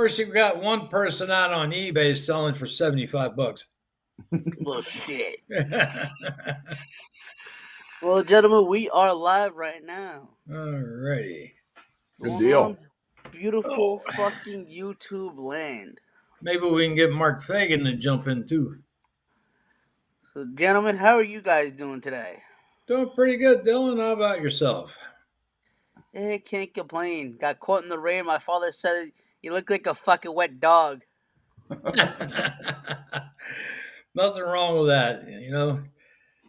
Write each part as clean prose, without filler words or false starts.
course, you've got one person out on eBay selling for $75. Well, shit. Well, gentlemen, we are live right now. Alrighty. Good deal. Beautiful fucking YouTube land. Maybe we can get Mark Fagan to jump in too. So, gentlemen, how are you guys doing today? Doing pretty good, Dylan. How about yourself? Can't complain. Got caught in the rain. My father said you look like a fucking wet dog. Nothing wrong with that.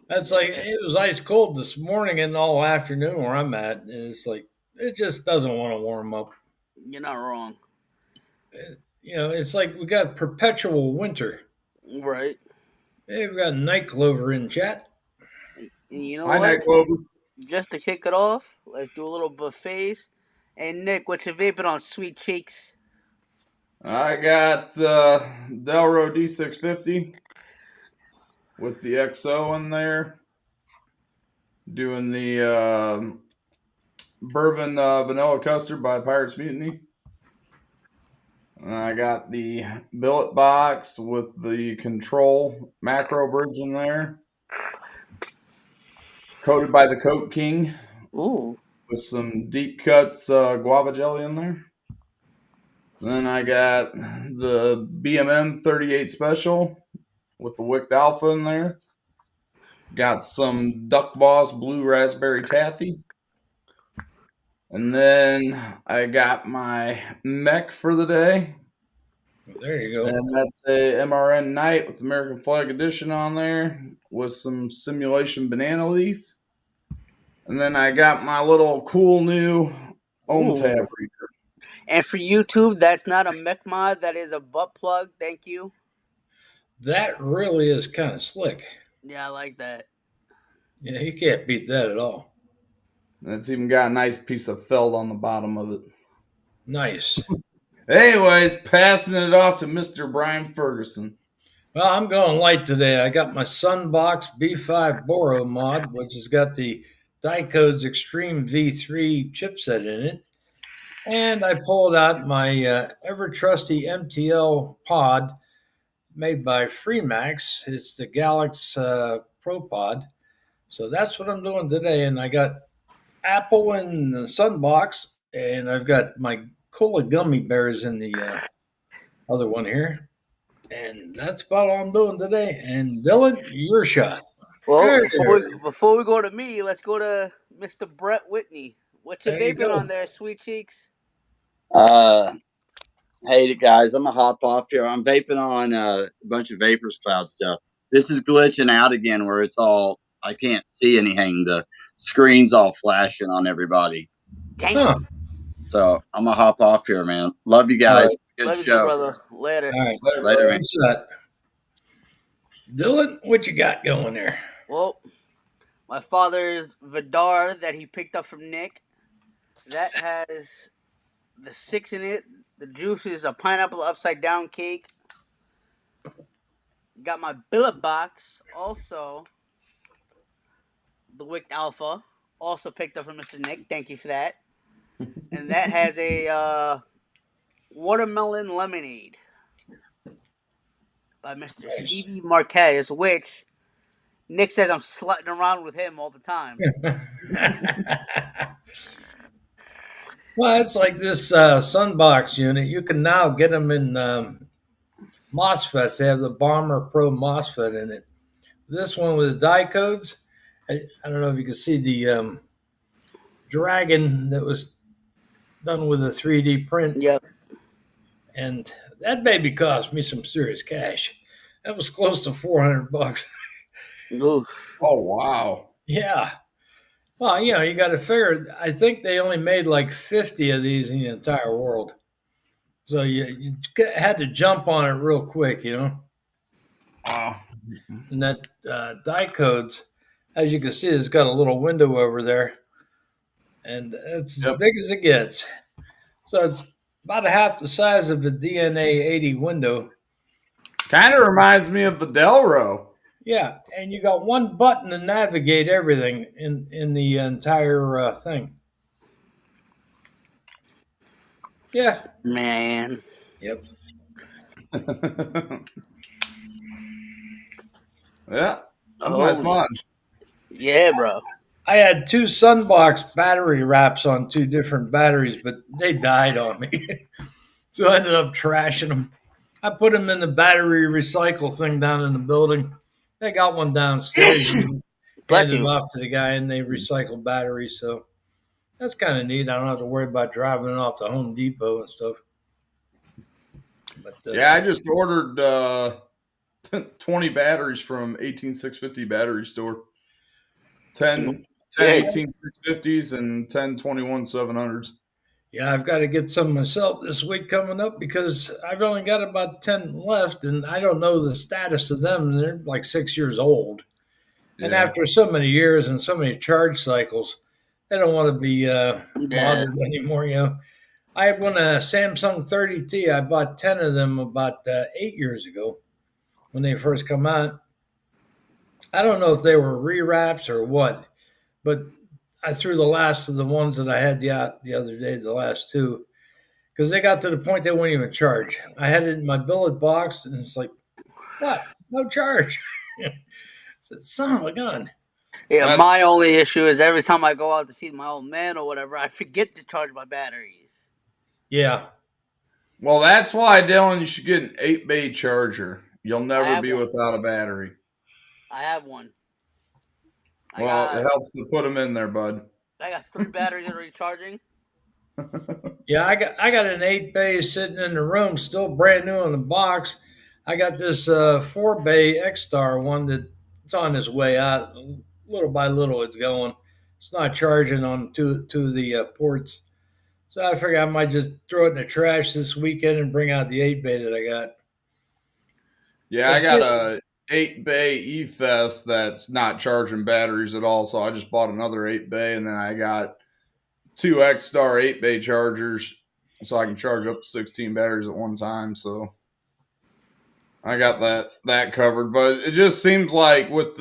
That's like it was ice cold this morning and all afternoon where I'm at. And it's like it just doesn't want to warm up. You're not wrong. It's like we got perpetual winter. Right. Hey, we got Night Clover in chat. And you know Hi, what? Night Clover. Just to kick it off, let's do a little buffets. And Nick, what you vaping on, sweet cheeks? I got Delro D650 with the XO in there. Doing the bourbon vanilla custard by Pirates Mutiny. And I got the billet box with the control macro bridge in there. Coated by the Coat King. Ooh. With some deep cuts guava jelly in there. Then I got the BMM 38 Special with the Wicked Alpha in there. Got some Duck Boss Blue Raspberry Taffy. And then I got my mech for the day. There you go. And that's a MRN Night with American Flag Edition on there with some Simulation Banana Leaf. And then I got my little cool new OMTAB reader. And for YouTube, that's not a mech mod. That is a butt plug. Thank you. That really is kind of slick. Yeah, I like that. Yeah, you can't beat that at all. And it's even got a nice piece of felt on the bottom of it. Nice. Anyways, passing it off to Mr. Brian Ferguson. Well, I'm going light today. I got my Sunbox B5 Boro mod, which has got the Dicodes Extreme V3 chipset in it. And I pulled out my ever trusty MTL pod made by Freemax. It's the Galax Pro Pod. So that's what I'm doing today. And I got Apple in the Sunbox, and I've got my Cola Gummy Bears in the other one here. And that's about all I'm doing today. And Dylan, your shot. Well, before we go to me, let's go to Mr. Brett Whitney. What you vaping on there, sweet cheeks? Hey guys, I'm gonna hop off here. I'm vaping on a bunch of Vapors Cloud stuff. This is glitching out again where it's all, I can't see anything. The screen's all flashing on everybody. Dang. Huh. So I'm gonna hop off here, man. Love you guys. Good Love show. You, brother. Later. All right. Later, man. Dylan, what you got going there? Well, my father's Vidar that he picked up from Nick. That has the 6 in it. The juice is a pineapple upside down cake. Got my billet box, also the Wicked Alpha, also picked up from Mr. Nick. Thank you for that. And that has a watermelon lemonade by Mr. Stevie Marquez, which Nick says I'm slutting around with him all the time. Well, it's like this Sunbox unit. You can now get them in MOSFETs. They have the Bomber Pro MOSFET in it. This one with the Dicodes, I don't know if you can see the dragon that was done with a 3D print. Yep. And that baby cost me some serious cash. That was close to $400. Oof. Oh, wow. Yeah. Well, you got to figure, I think they only made like 50 of these in the entire world. So you had to jump on it real quick, Wow. And that Dicodes, as you can see, it's got a little window over there. And it's as big as it gets. So it's about half the size of the DNA 80 window. Kind of reminds me of the Delro. Yeah, and you got one button to navigate everything in the entire thing. Yeah. Man. Yep. Yeah, that's a Oh, nice mod. yeah, bro. I had two Sunbox battery wraps on two different batteries, but they died on me. So I ended up trashing them. I put them in the battery recycle thing down in the building. They got one downstairs. You Bless handed you. it off to the guy, and they recycle batteries. So that's kind of neat. I don't have to worry about driving it off to Home Depot and stuff. But Yeah, I just ordered 20 batteries from 18650 battery store. 10 Yeah. 18650s and 10 700s. yeah, I've got to get some myself this week coming up because I've only got about 10 left, and I don't know the status of them. They're like 6 years old. And Yeah. after so many years and so many charge cycles, they don't want to be Yeah. bothered anymore. I had one a Samsung 30T. I bought 10 of them about 8 years ago when they first come out. I don't know if they were rewraps or what, but I threw the last of the ones that I had the other day, the last two, because they got to the point they wouldn't even charge. I had it in my billet box, and it's like, what? No charge. I said, son of a gun. Yeah, That's- my only issue is every time I go out to see my old man or whatever, I forget to charge my batteries. Yeah. Well, that's why, Dylan, you should get an 8-bay charger. You'll I never have be one. without a battery. I have one. Well, it helps to put them in there, bud. I got 3 batteries that are recharging. Yeah, I got an 8-bay sitting in the room, still brand new in the box. I got this 4-bay X-Star one that it's on its way out. Little by little, it's going. It's not charging on two of the ports. So I figure I might just throw it in the trash this weekend and bring out the 8-bay that I got. Yeah, I got a 8-bay eFest that's not charging batteries at all, so I just bought another 8-bay, and then I got 2 X-Star 8-bay chargers, so I can charge up to 16 batteries at one time. So I got that covered. But it just seems like with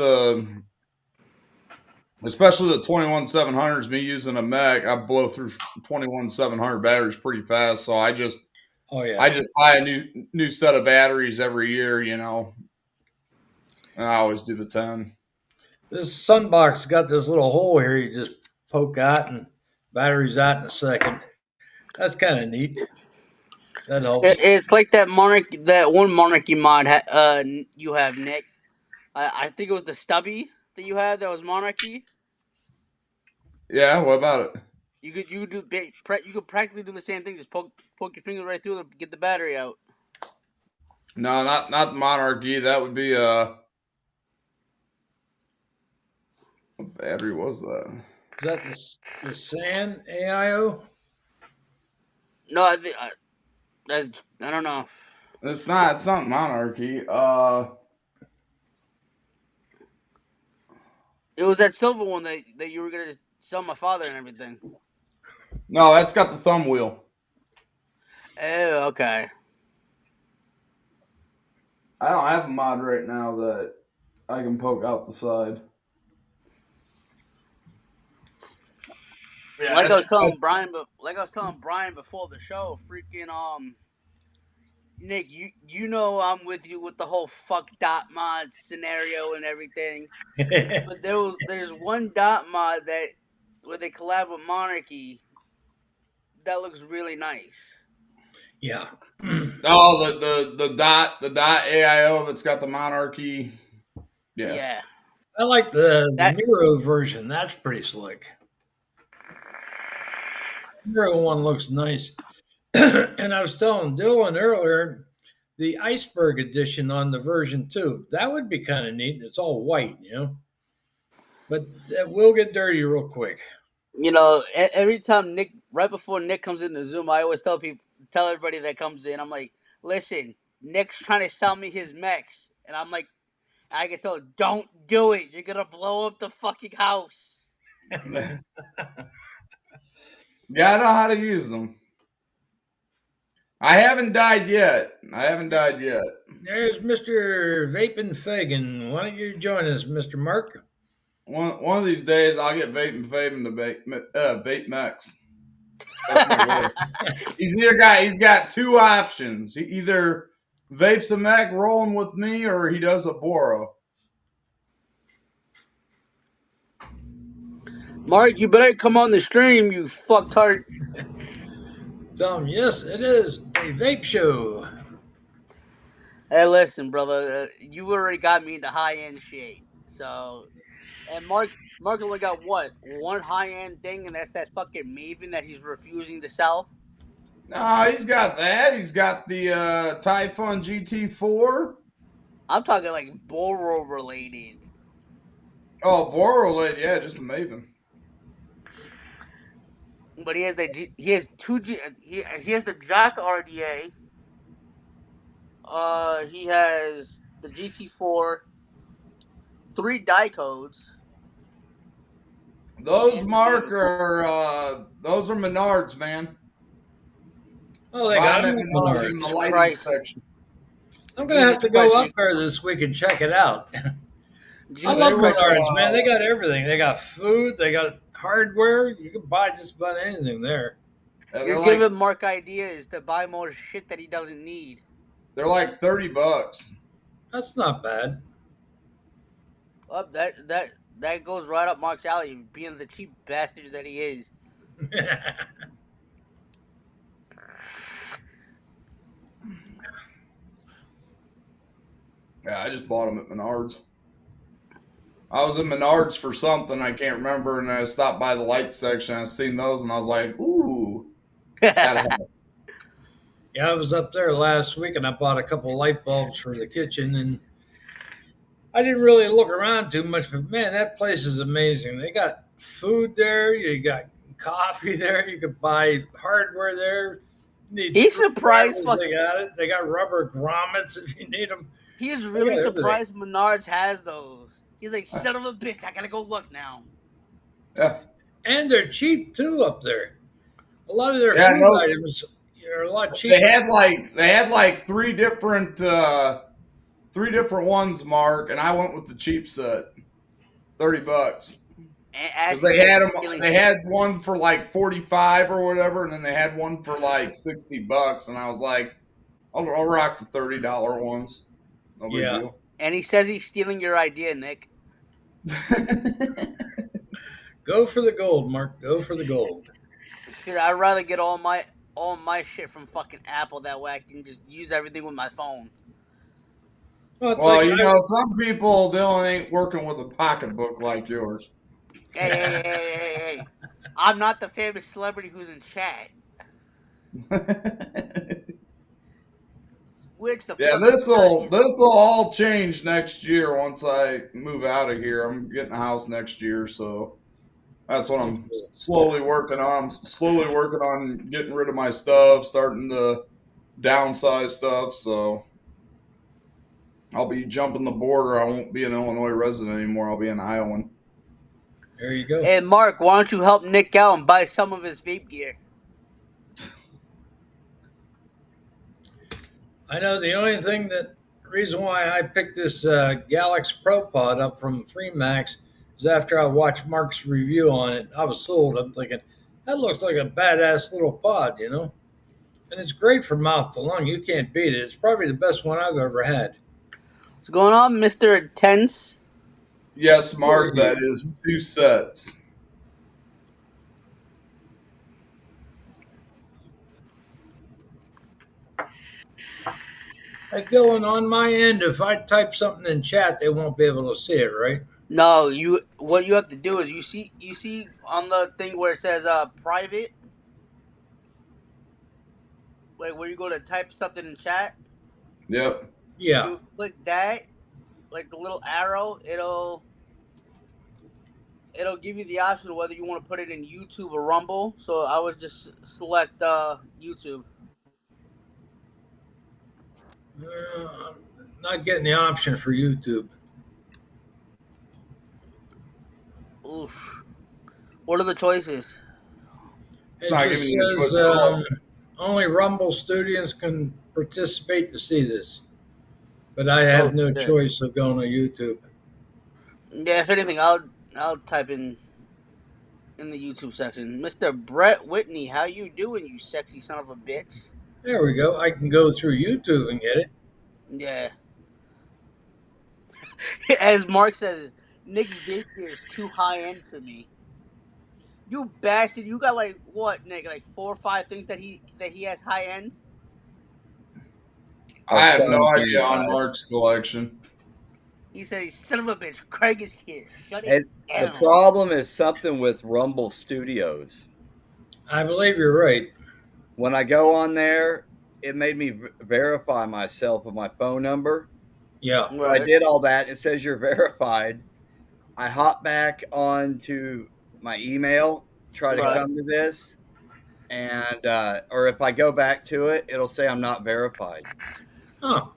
especially the 21700s, me using a mech, I blow through 21700 batteries pretty fast. So I just buy a new set of batteries every year, and I always do the 10. This Sunbox got this little hole here you just poke out and battery's out in a second. That's kind of neat. That helps. It's like that one monarchy mod you have, Nick. I think it was the stubby that you had that was monarchy. Yeah, what about it? You could practically do the same thing. Just poke your finger right through it, get the battery out. No, not the Monarchy. That would be what battery was that? Is that the SAN AIO? No, I don't know. It's not Monarchy. It was that silver one that you were gonna sell my father and everything. No, that's got the thumb wheel. Oh, okay. I don't have a mod right now that I can poke out the side. Yeah, Like I was telling Brian before the show, freaking Nick, you know I'm with you with the whole fuck dot mod scenario and everything. But there's one dot mod where they collab with Monarchy that looks really nice. Yeah. Oh, the dot AIO that's got the Monarchy. Yeah. I like the Miro version. That's pretty slick. Miro one looks nice. And I was telling Dylan earlier, the Iceberg edition on the version 2, that would be kind of neat. It's all white, but that will get dirty real quick. Every time right before Nick comes into Zoom, I always tell everybody that comes in, I'm like, listen, Nick's trying to sell me his mechs. And I'm like, I can tell him, don't do it. You're going to blow up the fucking house. Yeah, I know how to use them. I haven't died yet. There's Mr. Vaping Fagan. Why don't you join us, Mr. Mark? One of these days, I'll get Vaping Fagan to vape mechs. That's my goal. He's got two options. He either vapes a mech rolling with me, or he does a Boro. Mark, you better come on the stream, you fucktard. Tell him, yes, it is a vape show. Hey, listen, brother. You already got me into high end shit. So, and Mark only got what, one high end thing, and that's that fucking Maven that he's refusing to sell. No, he's got that. He's got the Typhon GT4. I'm talking like Boro related. Oh, Boro lid, yeah, just a Maven. But he has he has the Jack RDA. He has the GT4, 3 die codes. Those And- Mark are those are Menards, man. Oh, they Buy got them them at at Menards Menards. in the Jesus lighting Christ. section. I'm going to have Jesus to go Christ, up there this week and check it out. I Jesus love were, Christ. Menards, man. They got everything. They got food. They got hardware. You can buy just about anything there. You're giving Mark ideas to buy more shit that he doesn't need. they're like $30. That's not bad. Up that goes right up Mark's alley, being the cheap bastard that he is. Yeah, I just bought them at Menards. I was in Menards for something I can't remember, and I stopped by the light section. I seen those, and I was like, "Ooh, gotta have it." Yeah, I was up there last week and I bought a couple light bulbs for the kitchen, and I didn't really look around too much, but man, that place is amazing. They got food there, you got coffee there, you could buy hardware there. You need He's surprised screwdrivers, They got it. They got rubber grommets if you need them. He is really Yeah, surprised Menards has those. He's like, son of a bitch, I gotta go look now. Yeah, And they're cheap too up there. A lot of their Yeah, food no. items are a lot cheaper. they had like three different ones, Mark, and I went with the cheap set, $30. As Because he they said, had he's them. stealing- They had one for like 45 or whatever, and then they had one for like $60, and I was like, I'll rock the $30 ones. No big Yeah. deal. and he says he's stealing your idea, Nick. Go for the gold, Mark. Go for the gold. Shit, I'd rather get all my shit from fucking Apple. That way I can just use everything with my phone. Well, it's Well, like you know, some people they ain't working with a pocketbook like yours. Hey. I'm not the famous celebrity who's in chat. Which the Yeah, fuck this'll all change next year once I move out of here. I'm getting a house next year, so that's what I'm slowly working on. I'm slowly working on getting rid of my stuff, starting to downsize stuff. So I'll be jumping the border. I won't be an Illinois resident anymore. I'll be an Iowan. There you go. Hey, Mark, why don't you help Nick out and buy some of his vape gear? I know the only reason why I picked this Galax Pro Pod up from Freemax is after I watched Mark's review on it. I was sold. I'm thinking, that looks like a badass little pod, you know? And it's great for mouth to lung. You can't beat it. It's probably the best one I've ever had. What's going on, Mr. Tense? Yes, Mark, that is 2 sets. Hey, Dylan, on my end, if I type something in chat, they won't be able to see it, right? No, what you have to do is you see on the thing where it says private, like where you go to type something in chat, Yep. Yeah. you click that, like the little arrow, it'll give you the option of whether you want to put it in YouTube or Rumble. So I would just select YouTube. I'm not getting the option for YouTube. Oof. What are the choices? It's It not just giving you a says choice at all. only Rumble students can participate to see this. But I have no shit. choice of going to YouTube. Yeah, if anything, I'll type in. in the YouTube section. Mr. Brett Whitney, how you doing, you sexy son of a bitch? There we go. I can go through YouTube and get it. Yeah. As Mark says, Nick's vape gear is too high end for me. You bastard! You got like what, Nick? Like 4 or 5 things that he has high end. I have no Phone idea on guys. Mark's collection. He said, "Son of a bitch, Craig is here. Shut Hey, it the down." problem is something with Rumble Studios. I believe you're right. When I go on there, it made me verify myself with my phone number. Yeah. So I did all that. It says you're verified. I hop back onto my email, try to Right. come to this, and or if I go back to it, it'll say I'm not verified. Oh,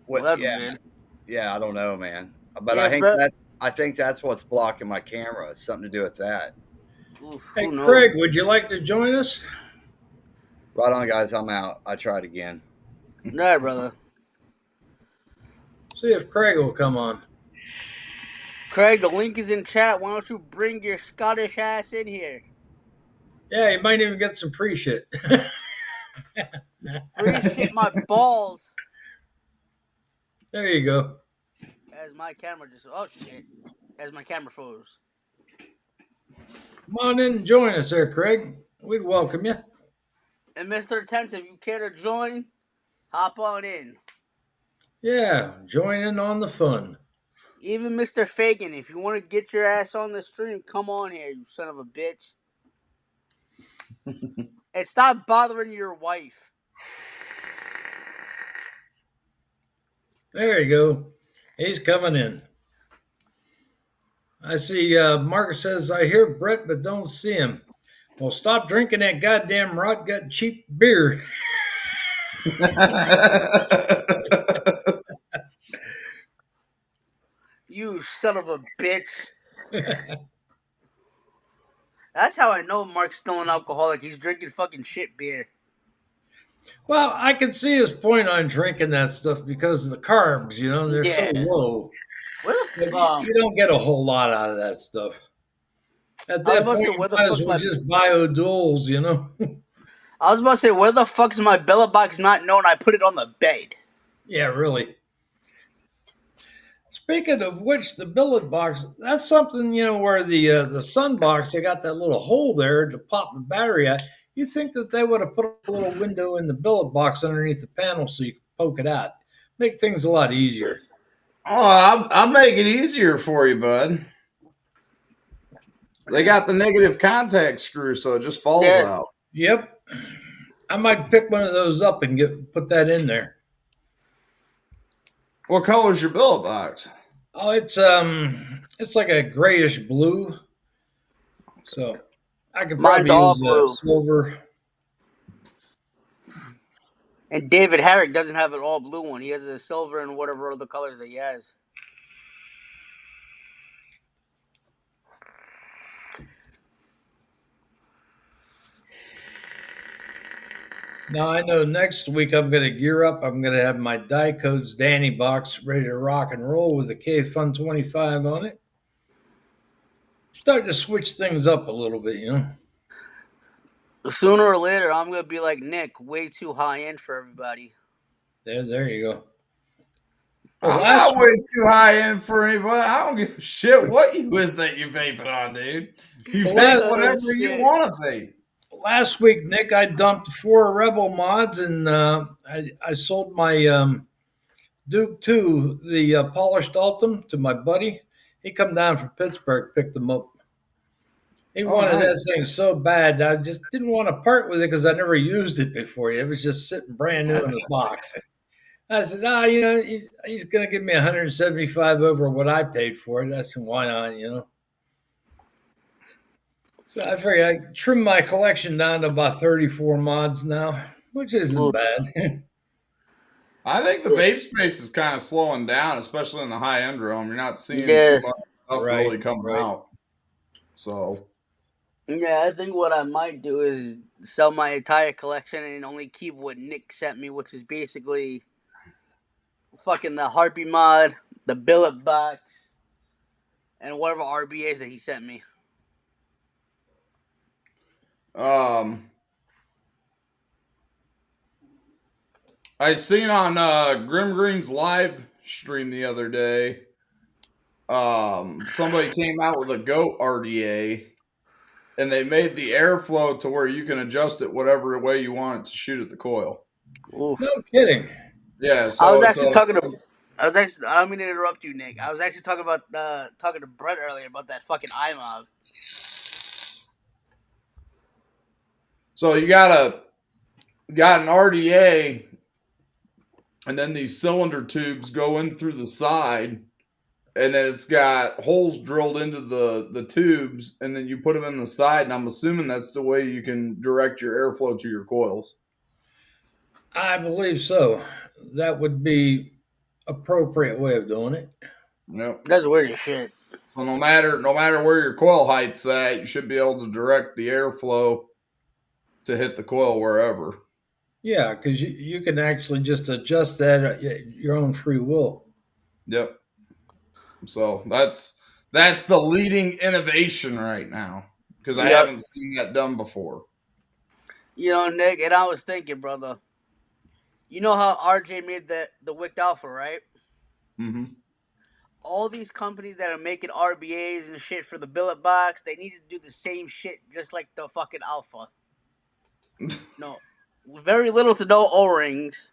Well, that's yeah, weird. yeah, I don't know, man. But Yeah, I think that's what's blocking my camera. It's something to do with that. Oof, hey, who knows? Craig, would you like to join us? Right on, guys. I'm out. I tried again. All right, brother. See if Craig will come on. Craig, the link is in chat. Why don't you bring your Scottish ass in here? Yeah, you might even get some free shit. Free shit my balls. There you go. As my camera just as my camera froze. Come on in and join us there, Craig. We'd welcome you. And Mr. Tense, if you care to join, hop on in. Yeah, join in on the fun. Even Mr. Fagan, if you want to get your ass on the stream, come on here, you son of a bitch. And stop bothering your wife. There you go. He's coming in. I see Marcus says, I hear Brett, but don't see him. Well, stop drinking that goddamn rot gut cheap beer. You son of a bitch. That's how I know Mark's still an alcoholic. He's drinking fucking shit beer. Well, I can see his point on drinking that stuff because of the carbs, they're so Yeah. low. What the, But you don't get a whole lot out of that stuff. At I was that about to point, say, you where the might as fuck's well my- just buy O'Doul's, I was about to say, where the fuck's my billet box not known? I put it on the bed. Yeah, really. Speaking of which, the billet box, that's something, where the sun box, they got that little hole there to pop the battery out. You think that they would have put a little window in the billet box underneath the panel so you could poke it out. Make things a lot easier. Oh, I'll make it easier for you, bud. They got the negative contact screw, so it just falls Yeah. out. Yep. I might pick one of those up and put that in there. What color is your billet box? Oh, it's like a grayish blue. So I could Mine's probably all use blue. silver. And David Herrick doesn't have an all blue one. He has a silver and whatever other colors that he has. Now I know next week I'm going to gear up. I'm going to have my Dicodes Danny box ready to rock and roll with the K Fun 25 on it. Starting to switch things up a little bit, Sooner or later, I'm going to be like Nick, way too high end for everybody. There you go. I'm not way too high end for anybody. I don't give a shit what you is that you vaping on, dude. You vape whatever you want to vape. Last week, Nick, I dumped 4 Rebel mods, and I sold my Duke 2, the polished Ultim, to my buddy. He come down from Pittsburgh, picked them up. He wanted nice. that thing so bad. I just didn't want to part with it because I never used it before. It was just sitting brand new in the box. I said, he's going to give me 175 over what I paid for it. I said, why not, So I figured I trimmed my collection down to about 34 mods now, which isn't bad. I think the vape space is kind of slowing down, especially in the high end realm. You're not seeing Yeah. too much stuff Right, really coming right. out. So Yeah, I think what I might do is sell my entire collection and only keep what Nick sent me, which is basically fucking the Harpy mod, the billet box, and whatever RBAs that he sent me. I seen on Grim Green's live stream the other day. Somebody came out with a goat RDA, and they made the airflow to where you can adjust it whatever way you want it to shoot at the coil. Oof. No kidding. Yeah, I so was it's actually talking to. I don't mean to interrupt you, Nick. I was actually talking to Brett earlier about that fucking iMob. so you got an RDA, and then these cylinder tubes go in through the side, and then it's got holes drilled into the tubes, and then you put them in the side, and I'm assuming that's the way you can direct your airflow to your coils. I believe so. That would be appropriate way of doing it. Yep. That's weird as shit. So no matter where your coil height's at, you should be able to direct the airflow to hit the coil wherever. Yeah, because you can actually just adjust that at your own free will. Yep. So that's the leading innovation right now, because I Yep. haven't seen that done before. You know, Nick, and I was thinking, brother. You know how RJ made the Wicked Alpha, right? Mm-hmm. All these companies that are making RBAs and shit for the billet box, they need to do the same shit, just like the fucking Alpha. No, very little to no O-rings.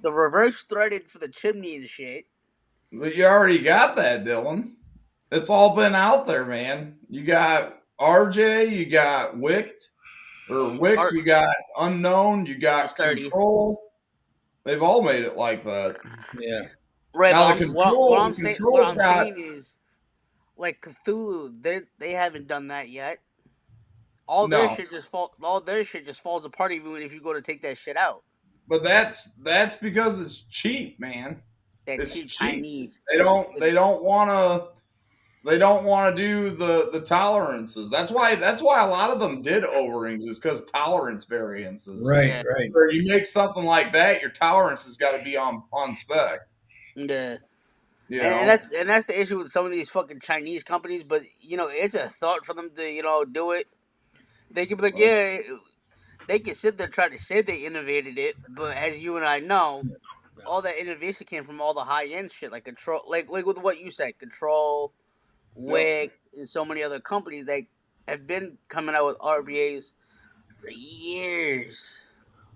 The reverse threaded for the chimney and shit. But you already got that, Dylan. It's all been out there, man. You got RJ, you got Wicked, you got Unknown, you got Sturdy. Control. They've all made it like that. Yeah. Right, Now but the what I'm Control got- saying is, like Cthulhu, they haven't done that yet. All their No. shit just falls apart even if you go to take that shit out. But that's because it's cheap, man. That It's cheap cheap. Chinese. They don't want to do the tolerances. That's why a lot of them did O-rings, is because tolerance variances. Right, Yeah. right. Where you make something like that, your tolerance has got to be on spec. Yeah. You And know? that's the issue with some of these fucking Chinese companies. But it's a thought for them to do it. They can be like, yeah, they can sit there trying to say they innovated it, but as you and I know, all that innovation came from all the high end shit, like Control, like with what you said, Control, Wick, and so many other companies that have been coming out with RBAs for years.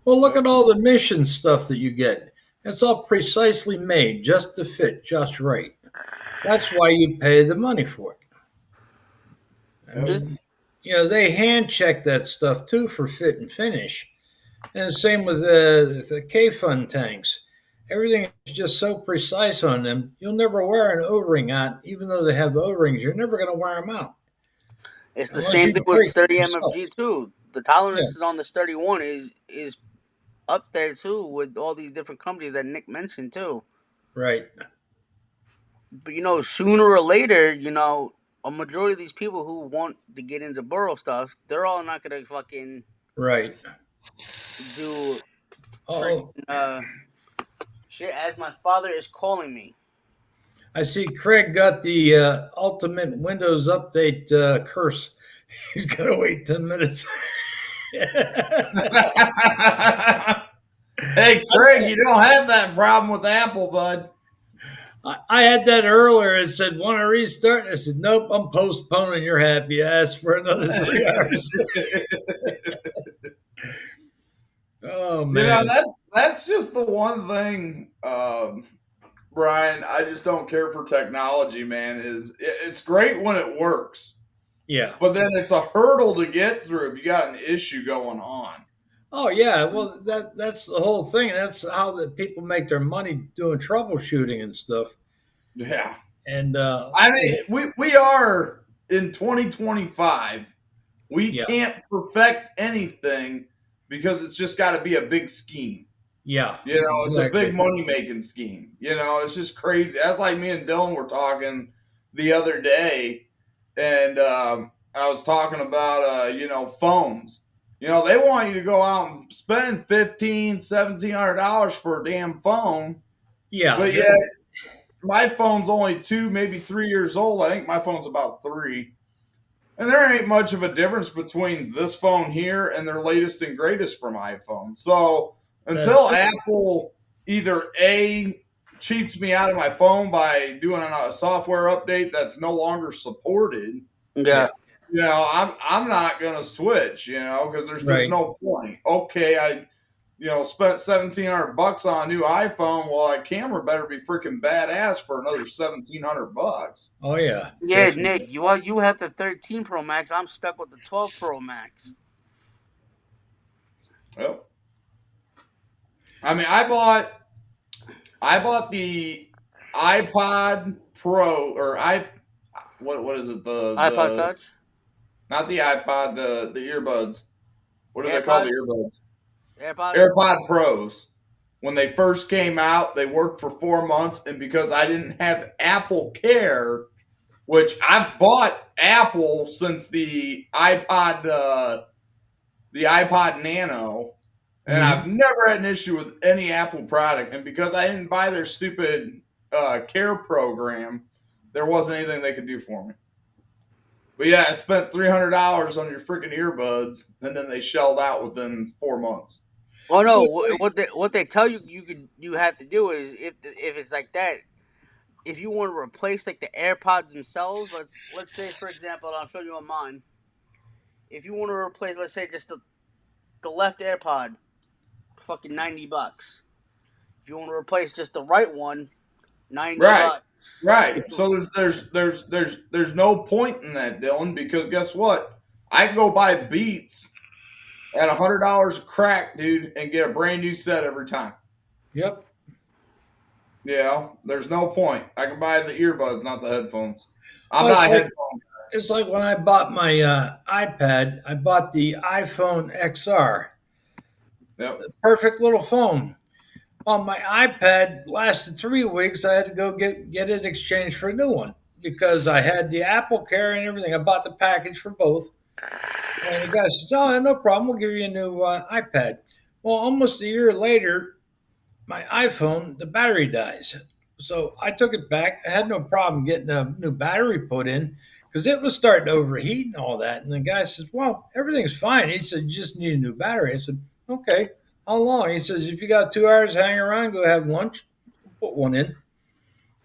Well, look at all the mission stuff that you get. It's all precisely made just to fit just right. That's why you pay the money for it. I mean, they hand check that stuff too for fit and finish. And the same with the K-Fun tanks. Everything is just so precise on them. You'll never wear an O-ring out, even though they have O-rings. You're never going to wear them out. It's the Unless same you thing can with break Sturdy yourself. MFG too. The tolerances on the Sturdy one is up there too with all these different companies that Nick mentioned too. Right. But sooner or later, a majority of these people who want to get into burrow stuff, they're all not gonna fucking Right. do Oh, shit. As my father is calling me. I see Craig got the ultimate Windows update curse. He's going to wait 10 minutes. Hey, Craig, you don't have that problem with Apple, bud. I had that earlier. It said, want to restart? I said, nope, I'm postponing your happy ass for another 3 hours. Oh, man. That's just the one thing, Brian, I just don't care for technology, man. It's great when it works. Yeah. But then it's a hurdle to get through if you got an issue going on. Oh, yeah. Well, that's the whole thing. That's how the people make their money doing troubleshooting and stuff. Yeah. And I mean, we are in 2025. We can't perfect anything because it's just got to be a big scheme. Yeah. It's a big money-making scheme. It's just crazy. That's like me and Dylan were talking the other day, and I was talking about, phones. They want you to go out and spend $1,500, $1,700 for a damn phone. Yeah. But yet, my phone's only 2, maybe 3 years old. I think my phone's about 3. And there ain't much of a difference between this phone here and their latest and greatest from iPhone. So until Apple either A, cheats me out of my phone by doing a software update that's no longer supported, Yeah. I'm not gonna switch, because there's Right. no point. Okay, I spent $1,700 on a new iPhone. Well, that camera better be freaking badass for another $1,700. Oh yeah. Yeah, Definitely. Nick, you have the 13 Pro Max. I'm stuck with the 12 Pro Max. Well, I mean, I bought the iPod Pro or what is it? iPod Touch? Not the iPod, the earbuds. What do they call the AirPods? earbuds? AirPods? AirPod Pros. When they first came out, they worked for 4 months, and because I didn't have Apple Care, which I've bought Apple since the iPod Nano, and I've never had an issue with any Apple product. And because I didn't buy their stupid Care program, there wasn't anything they could do for me. But yeah, I spent $300 on your freaking earbuds, and then they shelled out within 4 months. Oh no! What they tell you have to do is if it's like that, if you want to replace like the AirPods themselves, let's say for example, I'll show you on mine. If you want to replace, let's say just the left AirPod, fucking $90. If you want to replace just the right one, $90. Right. So there's no point in that, Dylan, because guess what? I can go buy Beats at $100 a crack, dude, and get a brand new set every time. Yep. There's no point. I can buy the earbuds, not the headphones. I'm Well, not a it's like- headphone. It's like when I bought my iPad, I bought the iPhone XR. Yep. Perfect little phone. On my iPad lasted 3 weeks. I had to go get it exchanged for a new one because I had the Apple Care and everything. I bought the package for both. And the guy says, "Oh, no problem. We'll give you a new iPad." Well, almost a year later, my iPhone, the battery dies. So I took it back. I had no problem getting a new battery put in because it was starting to overheat and all that. And the guy says, "Well, everything's fine." He said, "You just need a new battery." I said, "Okay. How long?" He says, "If you got 2 hours hanging around, go have lunch. Put one in."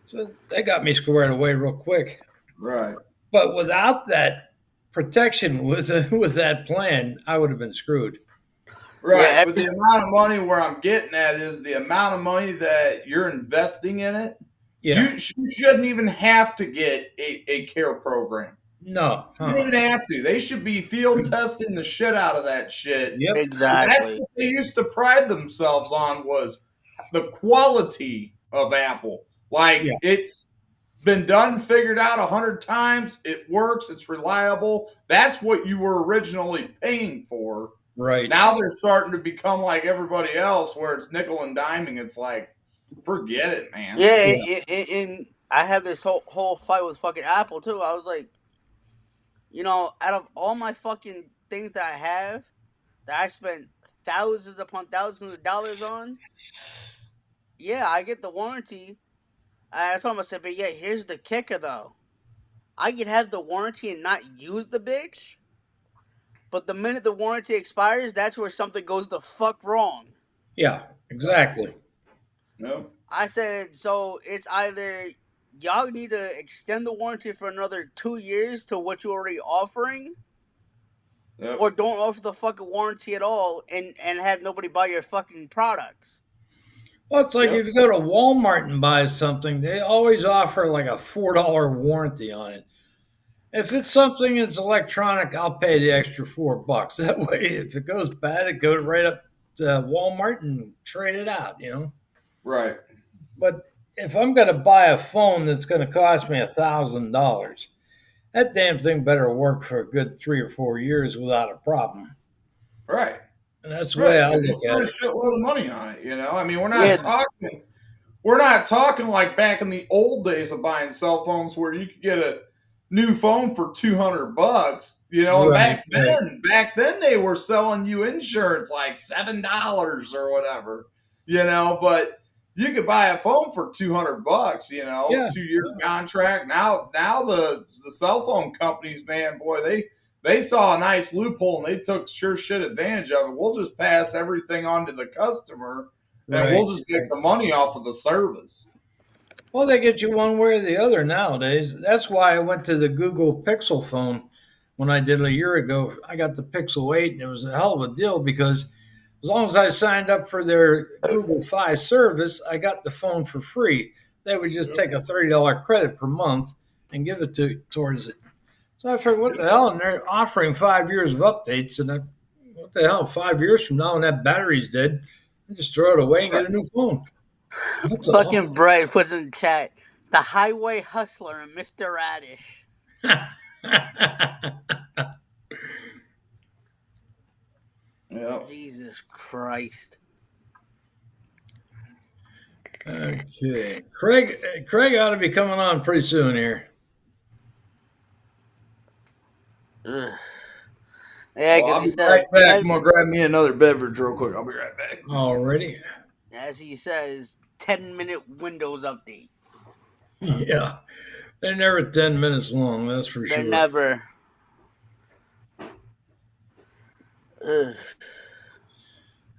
So they got me squared away real quick. Right. But without that protection with that plan, I would have been screwed. Right. Yeah, but the amount of money where I'm getting at is the amount of money that you're investing in it. Yeah. You shouldn't even have to get a care program. No. You don't even have to. They should be field testing the shit out of that shit. Yep. Exactly. That's what they used to pride themselves on was the quality of Apple. Like it's been done, figured out 100 times. It works. It's reliable. That's what you were originally paying for. Right. Now they're starting to become like everybody else, where it's nickel and diming. It's like, forget it, man. Yeah, and I had this whole fight with fucking Apple too. I was like, out of all my fucking things that I have, that I spent thousands upon thousands of dollars on, yeah, I get the warranty. I told him, I said, but yeah, here's the kicker though. I could have the warranty and not use the bitch, but the minute the warranty expires, that's where something goes the fuck wrong. Yeah, exactly. No. I said, so it's either y'all need to extend the warranty for another 2 years to what you're already offering, Yep. or don't offer the fucking warranty at all and have nobody buy your fucking products. Well, it's like Yep. if you go to Walmart and buy something, they always offer like a $4 warranty on it. If it's something that's electronic, I'll pay the extra $4. That way, if it goes bad, it goes right up to Walmart and trade it out, Right. But if I'm going to buy a phone that's going to cost me $1,000, that damn thing better work for a good 3 or 4 years without a problem. Right. And that's the way I Right. look Spend at a it. shitload of money on it. I mean, we're not Yeah. talking. We're not talking like back in the old days of buying cell phones where you could get a new phone for $200. And Right, back then they were selling you insurance like $7 or whatever. But you could buy a phone for $200, you know, Yeah. 2-year contract. Now the cell phone companies, man, boy, they saw a nice loophole and they took sure shit advantage of it. We'll just pass everything on to the customer and Right. we'll just make the money off of the service. Well, they get you one way or the other nowadays. That's why I went to the Google Pixel phone when I did a year ago. I got the Pixel 8, and it was a hell of a deal because as long as I signed up for their Google Fi service, I got the phone for free. They would just take a $30 credit per month and give it towards it. So I figured, what the hell? And they're offering 5 years of updates, and what the hell? 5 years from now, when that battery's dead, I just throw it away and get a new phone. That's all. Fucking Bright puts in the chat, the highway hustler and Mr. Radish. Yeah. Jesus Christ. Okay, Craig ought to be coming on pretty soon here. Ugh. Yeah, Well, I'll because he be said, right back. I'm gonna grab me another beverage real quick. I'll be right back. Already? as he says, 10-minute Windows update. Yeah, they're never 10 minutes long. That's for They're sure. never. Ugh.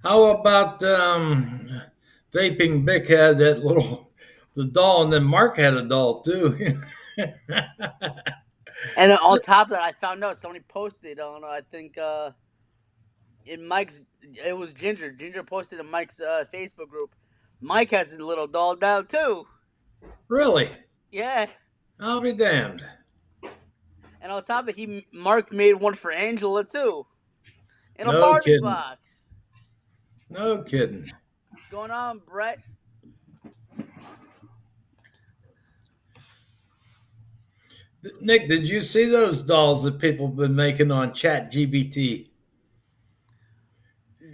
How about Vaping Bic had that the doll, and then Mark had a doll too. And then on top of that, I found out somebody posted on, I think, in Mike's, it was Ginger. Ginger posted in Mike's Facebook group. Mike has a little doll now too. Really? Yeah. I'll be damned. And on top of it, Mark made one for Angela too. In a No Barbie kidding. box. No kidding. What's going on, Brett? Nick, did you see those dolls that people have been making on ChatGPT?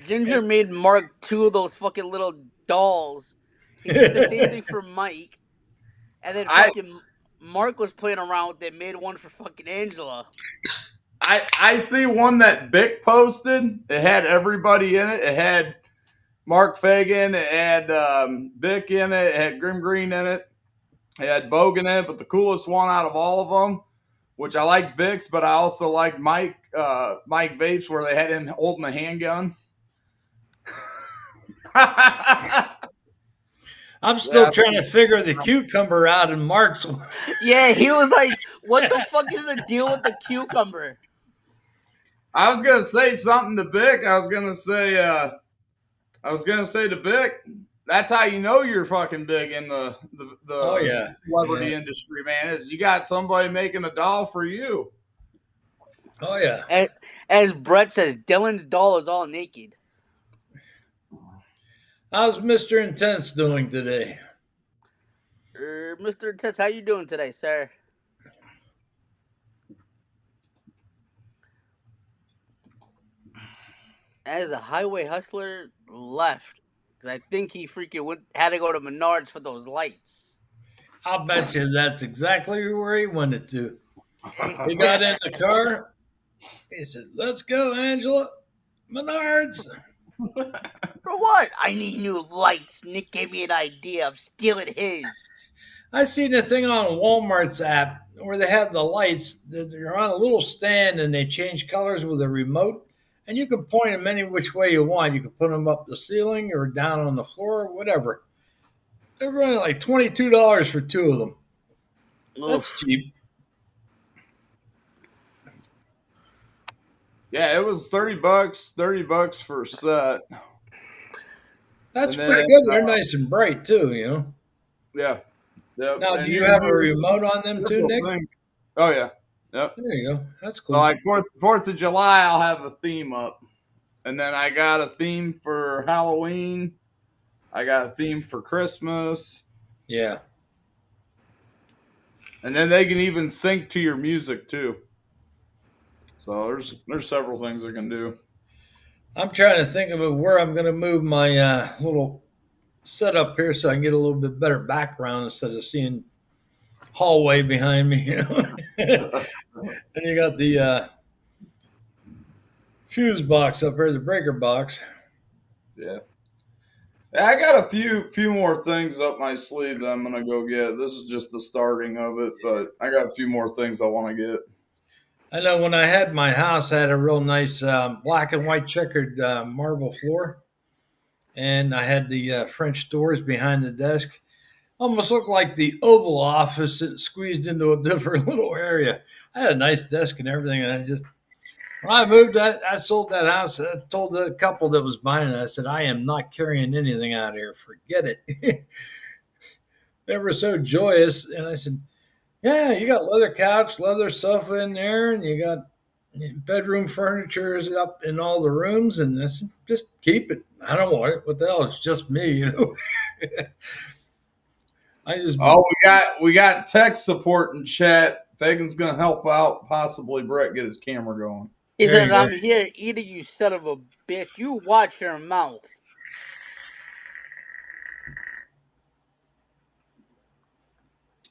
Ginger made Mark 2 of those fucking little dolls. He did the same thing for Mike. And then fucking Mark was playing around with it, made one for fucking Angela. I see one that Bic posted. It had everybody in it. It had Mark Fagan. It had Bic in it. It had Grim Green in it. It had Bogan in it. But the coolest one out of all of them, which I like Bic's, but I also like Mike Vapes, where they had him holding a handgun. I'm still trying to figure the cucumber out in Mark's one. Yeah, he was like, what the fuck is the deal with the cucumber? I was gonna say something to Bic. I was gonna say to Bic, that's how you know you're fucking big in the Oh, yeah. celebrity industry, man. Is you got somebody making a doll for you. Oh, yeah. As Brett says, Dylan's doll is all naked. How's Mr. Intense doing today? Mr. Tess, how you doing today, sir? As the highway hustler left, because I think he freaking had to go to Menards for those lights. I'll bet you that's exactly where he wanted to. He got in the car. He said, "Let's go, Angela. Menards." For what? I need new lights. Nick gave me an idea. I'm stealing his. I seen a thing on Walmart's app where they have the lights that are on a little stand and they change colors with a remote, and you can point them any which way you want. You can put them up the ceiling or down on the floor, whatever. They're running like $22 for 2 of them. That's Oof. cheap. Yeah, it was $30 for a set. That's And pretty then, good. They're nice and bright too, you know. Yeah. Yep. Now, And do you have a remote on them too, Nick? things. Oh yeah. Yep. There you go. That's So cool. like 4th of July, I'll have a theme up, and then I got a theme for Halloween. I got a theme for Christmas, Yeah. and then they can even sync to your music too. So there's several things they can do. I'm trying to think of where I'm going to move my little setup here so I can get a little bit better background instead of seeing hallway behind me. You know? And you got the fuse box up here, the breaker box. Yeah. I got a few more things up my sleeve that I'm gonna go get. This is just the starting of it, but I got a few more things I want to get. I know when I had my house, I had a real nice black and white checkered marble floor, and I had the French doors behind the desk. Almost looked like the Oval Office squeezed into a different little area. I had a nice desk and everything, and when I moved, I sold that house. I told the couple that was buying it, I said, I am not carrying anything out here. Forget it. They were so joyous, and I said, yeah, you got leather couch, leather sofa in there, and you got bedroom furniture is up in all the rooms, and I said, just keep it. I don't want it. What the hell? It's just me. I just Oh, we got tech support in chat. Fagan's gonna help out. Possibly Brett get his camera going. He There says, you go. I'm here eating, you son of a bitch. You watch your mouth.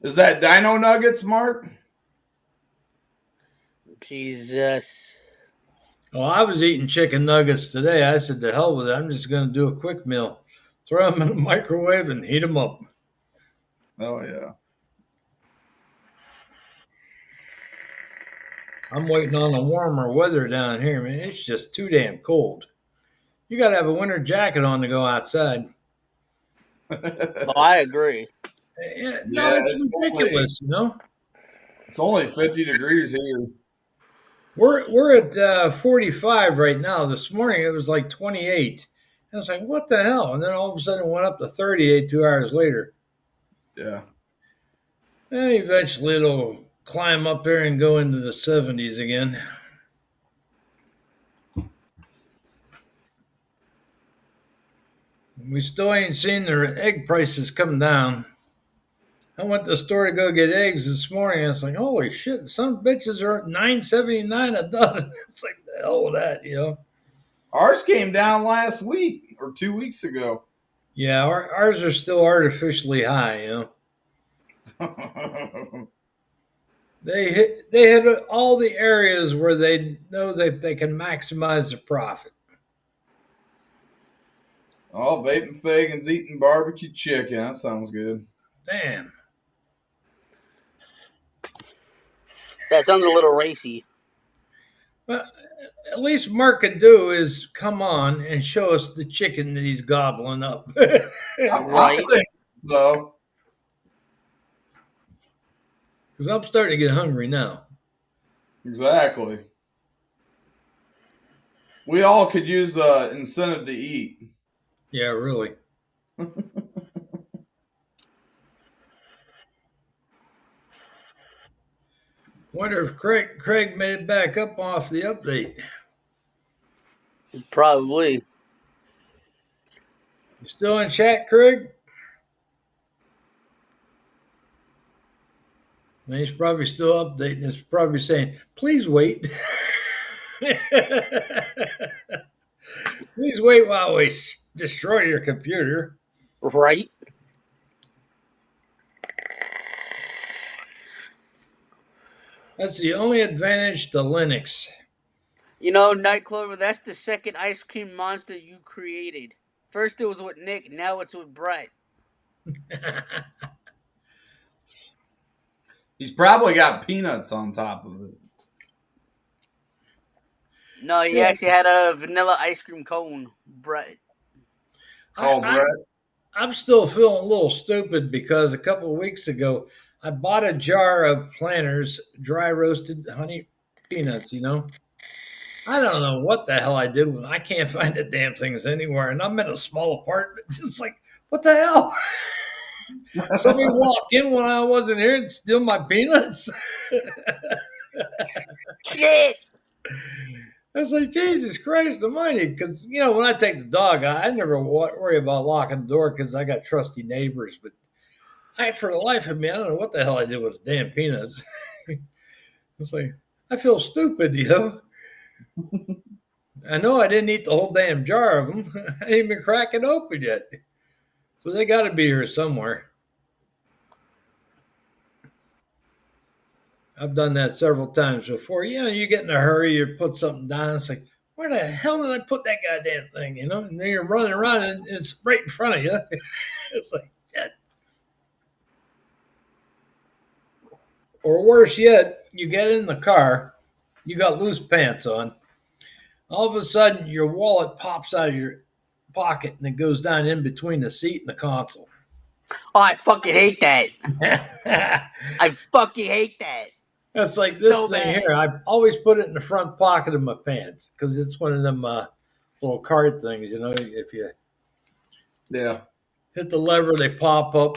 Is that Dino Nuggets, Mark? Jesus. Well, I was eating chicken nuggets today. I said, to hell with it. I'm just going to do a quick meal. Throw them in the microwave and heat them up. Oh yeah. I'm waiting on the warmer weather down here, man. It's just too damn cold. You got to have a winter jacket on to go outside. Oh, I agree. No, Yeah, it's ridiculous, It's only 50 degrees here. We're at 45 right now. This morning it was like 28. I was like, what the hell? And then all of a sudden it went up to 38 2 hours later. Yeah. And eventually it'll climb up there and go into the 70s again. We still ain't seen the egg prices come down. I went to the store to go get eggs this morning. I was like, holy shit, some bitches are at $9.79 a dozen. It's like, the hell with that. Ours came down last week or 2 weeks ago. Yeah, ours are still artificially high. They hit all the areas where they know that they can maximize the profit. Oh, Vaping Fagan's eating barbecue chicken. That sounds good. Damn. That sounds a little racy. Well, at least Mark could do is come on and show us the chicken that he's gobbling up. Right. I think so. Because I'm starting to get hungry now. Exactly. We all could use incentive to eat. Yeah, really. Wonder if Craig made it back up off the update. Probably. You still in chat, Craig? And he's probably still updating. It's probably saying, please wait. Please wait while we destroy your computer. Right. That's the only advantage to Linux. Nightclover, that's the second ice cream monster you created. First it was with Nick, now it's with Brett. He's probably got peanuts on top of it. No, he actually had a vanilla ice cream cone, Brett. Brett. I'm still feeling a little stupid because a couple of weeks ago, I bought a jar of Planters dry roasted honey peanuts, I don't know what the hell I did with them. I can't find the damn things anywhere. And I'm in a small apartment. It's like, what the hell? Somebody walked in when I wasn't here and steal my peanuts. Shit! I was like, Jesus Christ almighty. Because, when I take the dog, I never worry about locking the door because I got trusty neighbors. But for the life of me, I don't know what the hell I did with the damn peanuts. It's like, I feel stupid, I know I didn't eat the whole damn jar of them. I didn't even crack it open yet. So they got to be here somewhere. I've done that several times before. You get in a hurry, you put something down. It's like, where the hell did I put that goddamn thing? You know, and then you're running around and it's right in front of you. It's like, shit. Or worse yet, you get in the car, you got loose pants on. All of a sudden, your wallet pops out of your pocket and it goes down in between the seat and the console. Oh, I fucking hate that. That's I fucking hate that. like this So thing bad. here. I always put it in the front pocket of my pants because it's one of them little card things. You know, if you Yeah. hit the lever, they pop up.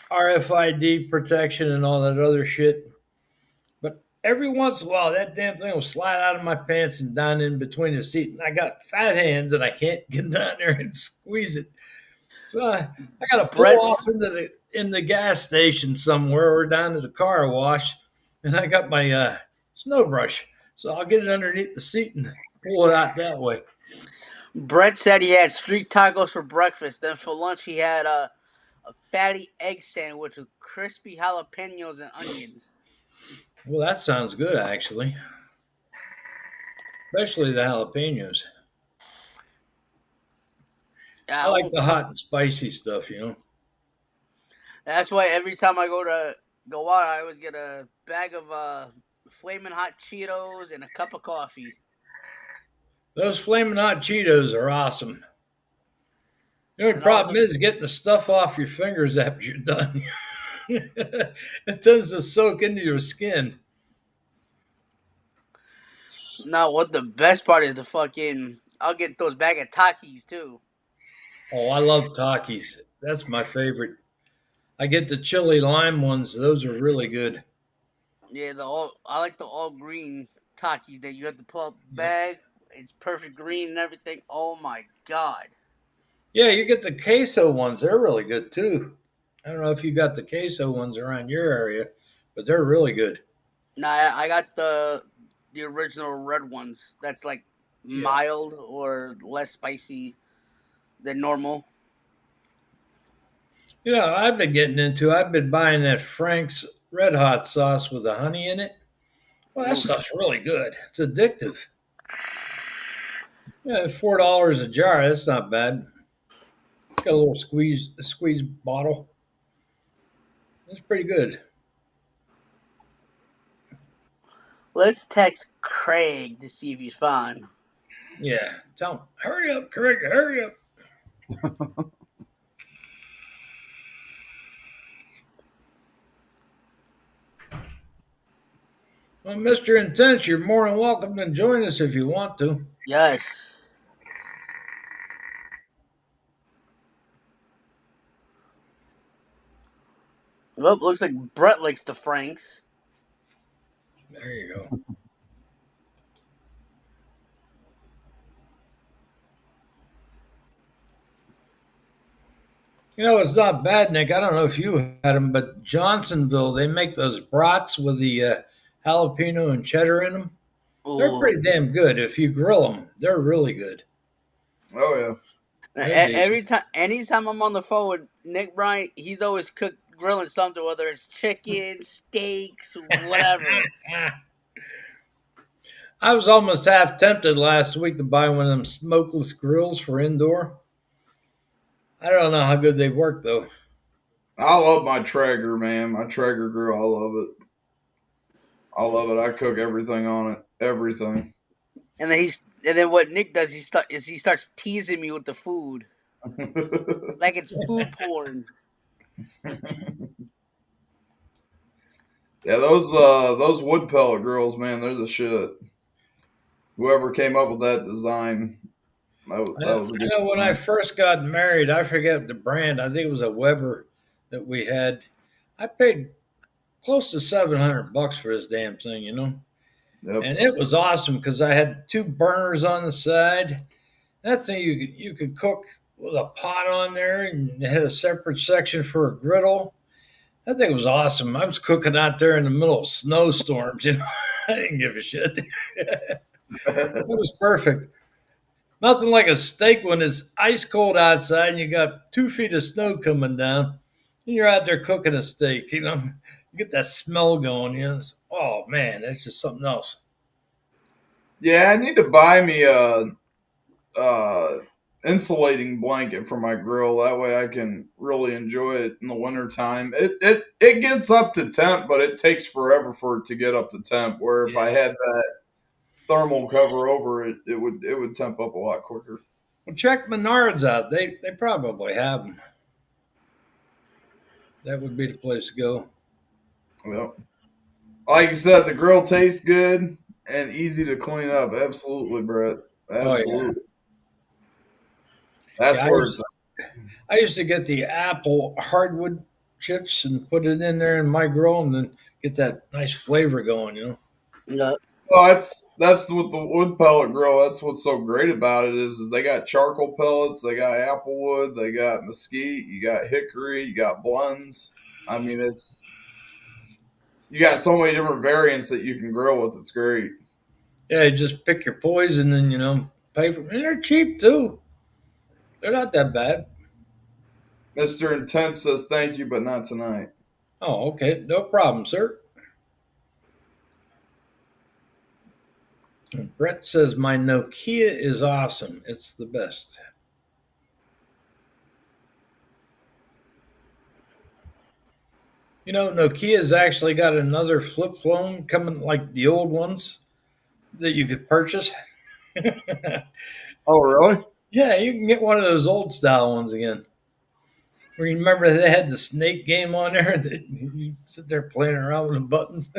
RFID protection and all that other shit. But every once in a while, that damn thing will slide out of my pants and down in between the seat. And I got fat hands and I can't get down there and squeeze it. So I got to pull Brett's- off in the gas station somewhere or down to the car wash. And I got my snow brush. So I'll get it underneath the seat and pull it out that way. Brett said he had street tacos for breakfast. Then for lunch, he had a fatty egg sandwich with crispy jalapenos and onions. Well, that sounds good, actually. Especially the jalapenos. I like the hot and spicy stuff, you know. That's why every time I go out, I always get a bag of flaming hot Cheetos and a cup of coffee. Those flaming hot Cheetos are awesome. The only And problem also- is getting the stuff off your fingers after you're done. It tends to soak into your skin. Now, what the best part is I'll get those bag of Takis too. Oh, I love Takis. That's my favorite. I get the chili lime ones. Those are really good. Yeah, I like the all green Takis that you have to pull out the bag. It's perfect green and everything. Oh my god. Yeah, you get the queso ones. They're really good too. I don't know if you got the queso ones around your area, but they're really good. Nah, I got the original red ones. That's like Yeah. mild or less spicy than normal. You know, I've been buying that Frank's Red Hot sauce with the honey in it. Well, that Oof. stuff's really good. It's addictive. Yeah, $4 a jar. That's not bad. Got a little squeeze bottle. It's pretty good. Let's text Craig to see if he's fine. Yeah. Tell him, hurry up, Craig, hurry up. Well, Mr. Intense, you're more than welcome to join us if you want to. Yes. Well, looks like Brett likes the Franks. There you go. You know, it's not bad, Nick. I don't know if you had them, but Johnsonville, they make those brats with the jalapeno and cheddar in them. They're Ooh. pretty damn good. If you grill them, they're really good. Oh yeah. Anytime I'm on the phone with Nick Bryant, he's always grilling something, whether it's chicken, steaks, whatever. I was almost half tempted last week to buy one of them smokeless grills for indoor. I don't know how good they work, though. I love my Traeger, man. My Traeger grill, I love it. I love it. I cook everything on it. Everything. And then what Nick does, he starts teasing me with the food, like it's food porn. Yeah, those wood pellet grills, man, they're the shit. Whoever came up with that design, that was a good I know when I design. first got married, I forget the brand. I think it was a Weber that we had. I paid close to $700 for this damn thing, you know. Yep. And it was awesome because I had two burners on the side. That thing you could cook with a pot on there, and it had a separate section for a griddle. That thing was awesome. I was cooking out there in the middle of snowstorms, you know. I didn't give a shit. It was perfect. Nothing like a steak when it's ice cold outside and you got 2 feet of snow coming down, and you're out there cooking a steak. You know, you get that smell going. You know, oh man, that's just something else. Yeah, I need to buy me a insulating blanket for my grill. That way I can really enjoy it in the wintertime. It gets up to temp, but it takes forever for it to get up to temp. Where if I Yeah. had that thermal cover over it, it would temp up a lot quicker. Well, check Menards out. They probably have them. That would be the place to go. Yep. Like you said, the grill tastes good and easy to clean up. Absolutely, Brett. Oh yeah. Absolutely. That's Yeah, where it's I used to get the apple hardwood chips and put it in there in my grill and then get that nice flavor going, you know. Yeah. Well, that's what the wood pellet grill. That's what's so great about it is they got charcoal pellets, they got applewood, they got mesquite, you got hickory, you got blends. I mean, it's you got so many different variants that you can grill with. It's great. Yeah, you just pick your poison and pay for them. And they're cheap too. They're not that bad. Mister Intense says thank you, but not tonight. Oh, okay. No problem, sir. And Brett says my Nokia is awesome. It's the best. You know, Nokia's actually got another flip phone coming like the old ones that you could purchase. Oh, really? Yeah, you can get one of those old style ones again. Where you remember they had the snake game on there that you sit there playing around with the buttons.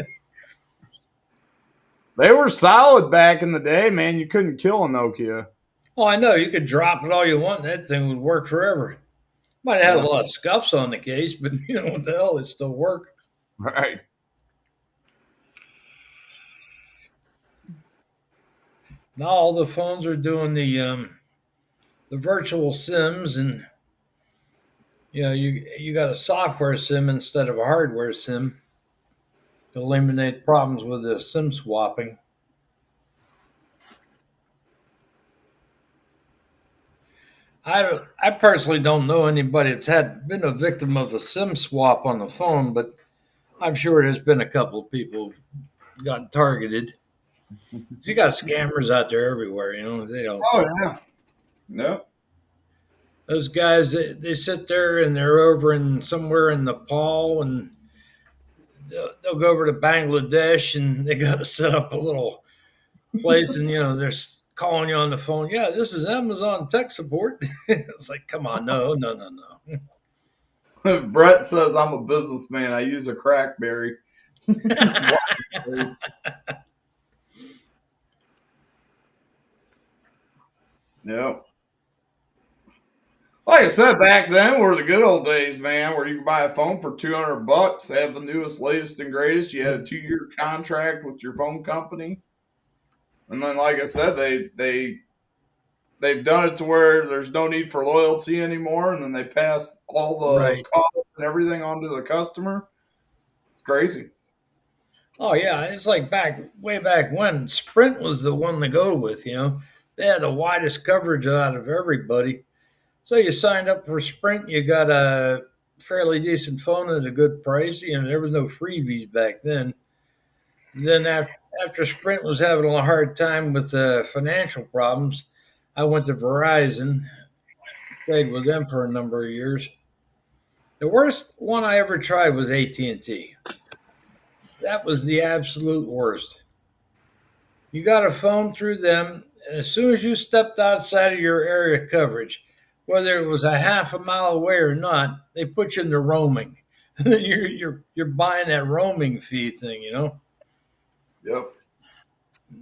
They were solid back in the day, man. You couldn't kill a Nokia. Oh, I know. You could drop it all you want. That thing would work forever. Might have had Yeah. a lot of scuffs on the case, but you know what the hell? It still work. Right. Now all the phones are doing the virtual sims, and you got a software sim instead of a hardware sim to eliminate problems with the sim swapping. I personally don't know anybody that's been a victim of a sim swap on the phone, but I'm sure there's been a couple of people got targeted. You got scammers out there everywhere. They don't. Oh yeah. No. Those guys, they sit there and they're over in somewhere in Nepal, and they'll go over to Bangladesh and they got to set up a little place, and they're calling you on the phone. Yeah, this is Amazon tech support. It's like, come on, no, no, no, no. Brett says I'm a businessman. I use a crackberry. Yep. Like I said, back then were the good old days, man, where you could buy a phone for $200, have the newest, latest, and greatest. You had a 2-year contract with your phone company, and then, like I said, they've done it to where there's no need for loyalty anymore, and then they pass all the Right. costs and everything on to the customer. It's crazy. Oh yeah, it's like way back when Sprint was the one to go with. They had the widest coverage out of everybody. So you signed up for Sprint, you got a fairly decent phone at a good price. There was no freebies back then. Then after Sprint was having a hard time with financial problems, I went to Verizon, stayed with them for a number of years. The worst one I ever tried was AT&T. That was the absolute worst. You got a phone through them, and as soon as you stepped outside of your area of coverage, whether it was a half a mile away or not, they put you into roaming. you're buying that roaming fee thing. Yep.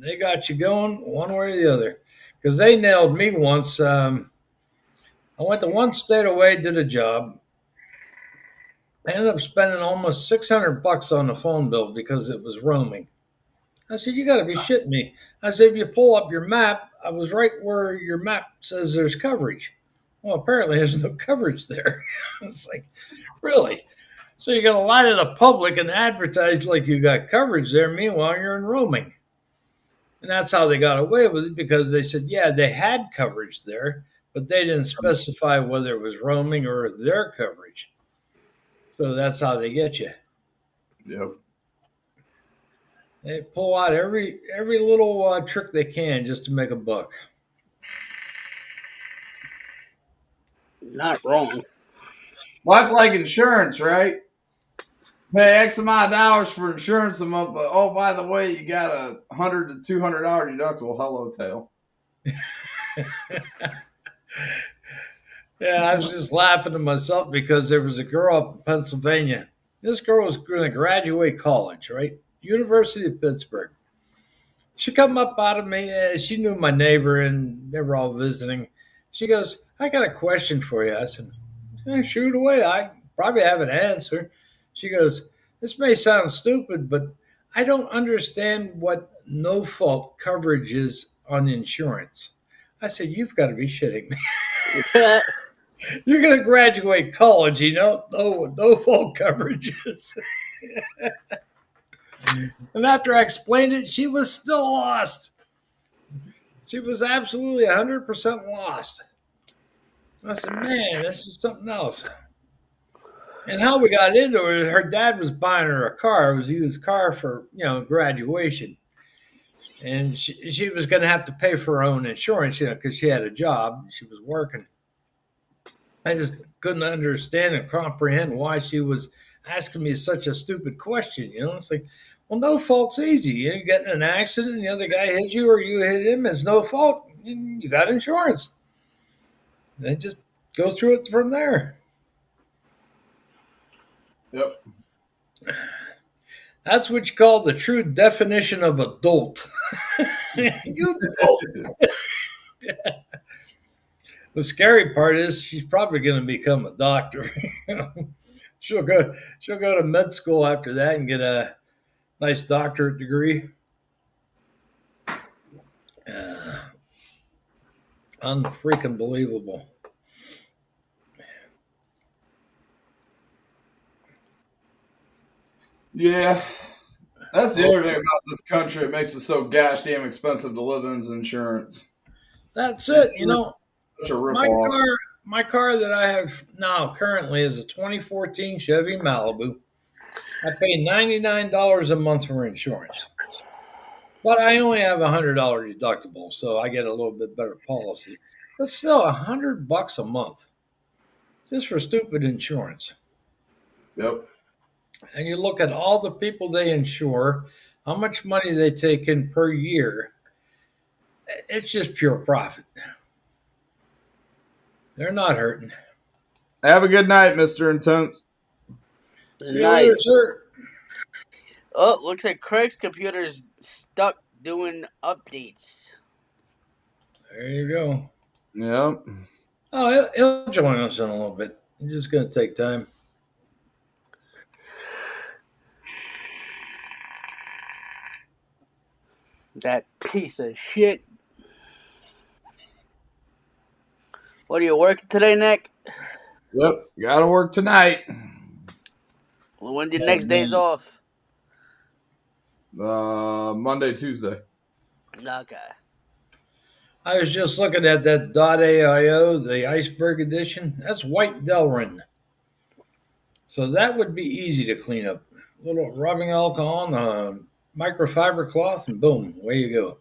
They got you going one way or the other. Because they nailed me once. I went to one state away, did a job. I ended up spending almost $600 on the phone bill because it was roaming. I said, "You got to be shitting me." I said, "If you pull up your map, I was right where your map says there's coverage." Well, apparently there's no coverage there. It's like, really? So you're going to lie to the public and advertise like you got coverage there. Meanwhile, you're in roaming. And that's how they got away with it, because they said, yeah, they had coverage there, but they didn't specify whether it was roaming or their coverage. So that's how they get you. Yep. They pull out every little trick they can just to make a buck. Not wrong. Well, that's like insurance, right? Pay X amount of dollars for insurance a month, but oh, by the way, you got a $100 to $200 deductible. Hello, tail. Yeah, I was just laughing to myself because there was a girl up in Pennsylvania. This girl was going to graduate college, right? University of Pittsburgh. She come up out of me. She knew my neighbor, and they were all visiting. She goes, "I got a question for you." I said, "Shoot away. I probably have an answer." She goes, "This may sound stupid, but I don't understand what no fault coverage is on insurance." I said, "You've got to be shitting me. You're going to graduate college, no fault coverages." And after I explained it, she was still lost. She was absolutely 100% lost. I said, "Man, this is something else." And how we got into it, her dad was buying her a car. It was a used car for, graduation. And she was going to have to pay for her own insurance, because she had a job. She was working. I just couldn't understand and comprehend why she was asking me such a stupid question. It's like, well, no fault's easy. You get in an accident, and the other guy hits you or you hit him. It's no fault. You got insurance. They just go through it from there. Yep. That's what you call the true definition of adult. You adult. The scary part is she's probably going to become a doctor. She'll go to med school after that and get a nice doctorate degree. Unfreaking believable. Yeah. That's the other thing about this country. It makes it so gosh damn expensive to live in is insurance. That's it. Such a ripoff. My car that I have now currently is a 2014 Chevy Malibu. I pay $99 a month for insurance, but I only have a $100 deductible, so I get a little bit better policy. But still, $100 a month just for stupid insurance. Yep. And you look at all the people they insure, how much money they take in per year. It's just pure profit. They're not hurting. Have a good night, Mr. Intense. See you later, Nice. sir. Oh, looks like Craig's computer's stuck doing updates. There you go. Yep. Oh, he'll join us in a little bit. It's just going to take time. That piece of shit. What are you working today, Nick? Yep. Gotta work tonight. Well, when's your next days off? Monday, Tuesday. Okay. I was just looking at that .aio, the Iceberg edition. That's white Delrin. So that would be easy to clean up. A little rubbing alcohol on microfiber cloth, and boom, away you go.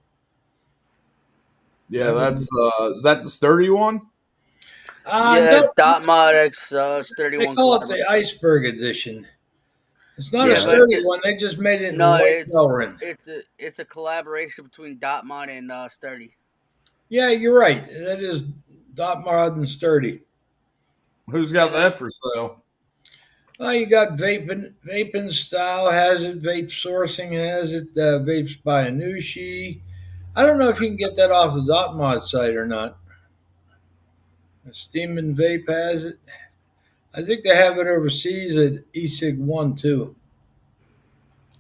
Yeah, that's is that the sturdy one? Yeah, No, Dot Mod X they 31 call it Collaborative. the Iceberg edition. It's not Yeah, a but sturdy one. They just made it in No, white Delrin. it's a collaboration between Dot Mod and Sturdy. Yeah, you're right. That is dot mod and sturdy. Who's got that for sale? You got vaping style has it, vape sourcing has it, vapes by Anushi. I don't know if you can get that off the dot mod site or not. Steam and Vape has it. I think they have it overseas at eSig1 too.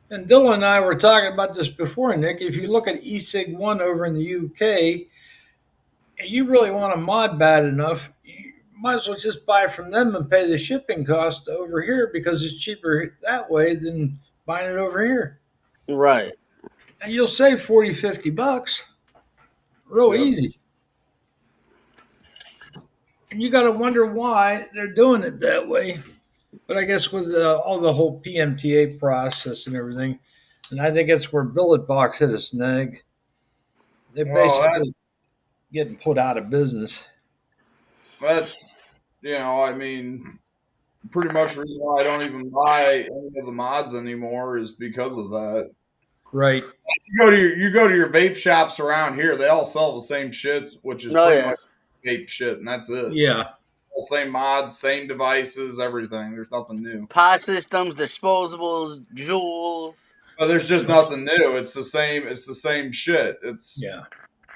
And Dylan and I were talking about this before, Nick. If you look at eSig1 over in the UK, you really want a mod bad enough, you might as well just buy from them and pay the shipping cost over here because it's cheaper that way than buying it over here. Right. And you'll save $40-50. Real easy. And you got to wonder why they're doing it that way. But I guess with all the whole PMTA process and everything, And I think it's where Billet Box hit a snag. They're Well, basically getting put out of business. that's I mean, pretty much the reason why I don't even buy any of the mods anymore is because of that. Right. You go to your vape shops around here, they all sell the same shit, which is Oh, pretty yeah. much vape shit, and that's it. Yeah. All same mods, same devices, everything. There's nothing new. Pod systems, disposables, jewels. But there's just nothing new. It's the same. It's the same shit. Yeah.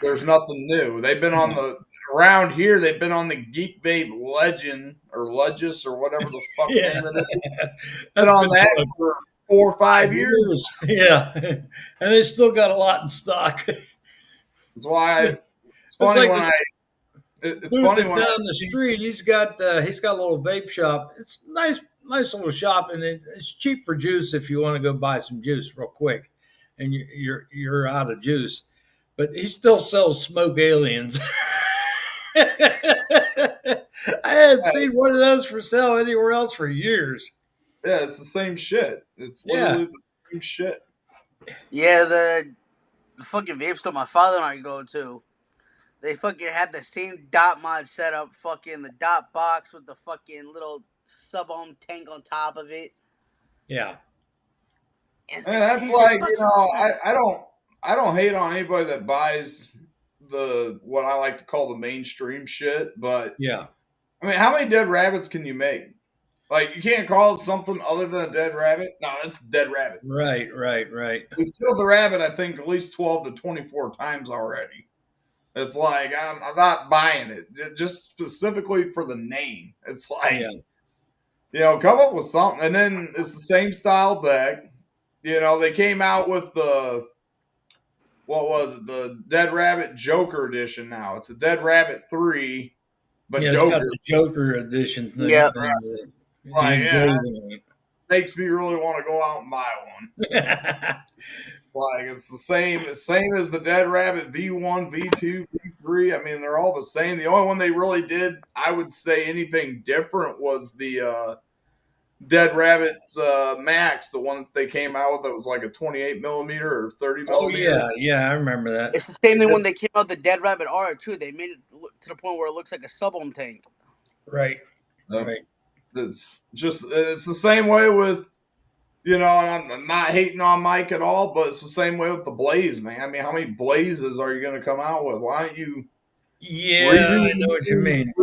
There's nothing new. They've been on the around here. They've been on the Geek Vape Legend or Legis or whatever the fuck Yeah. name it is. That's Been on been that fun. for 4 or 5 years. Yeah. And they still got a lot in stock. That's why it's It's funny like when the- it's Luther funny when down the street, he's got a little vape shop. It's nice little shop, and it's cheap for juice if you want to go buy some juice real quick, and you're out of juice. But he still sells smoke aliens. I hadn't seen one of those for sale anywhere else for years. yeah, it's the same shit. It's Yeah. literally the same shit. Yeah, the fucking vape store my father and I go to, they fucking had the same dot mod setup, fucking the dot box with the fucking little sub-ohm tank on top of it. Yeah. And And that's like I don't hate on anybody that buys the what I like to call the mainstream shit, but Yeah. I mean, how many dead rabbits can you make? Like, you can't call it something other than a dead rabbit. No, it's a dead rabbit. Right. We've killed the rabbit, I think, at least 12 to 24 times already. It's like I'm not buying it just specifically for the name. It's like come up with something, and then it's the same style deck. They came out with the what was it? The Dead Rabbit Joker edition. Now it's a Dead Rabbit 3, but Yeah, it's got Joker the Joker edition thing. Yeah. Like, yeah. makes me really want to go out and buy one. Like, it's the same as the Dead Rabbit V1, V2, V3. I mean, they're all the same. The only one they really did, I would say, anything different was the Dead Rabbit Max, the one that they came out with that was like a 28 millimeter or 30 Oh millimeter. yeah, I remember that. it's the same thing when they came out with the Dead Rabbit R too. They made it to the point where it looks like a sub-ohm tank. Right. No. Right. It's the same way with, and I'm not hating on Mike at all, but it's the same way with the Blaze, man. I mean, how many Blazes are you going to come out with? Why don't you Yeah, I know what you mean.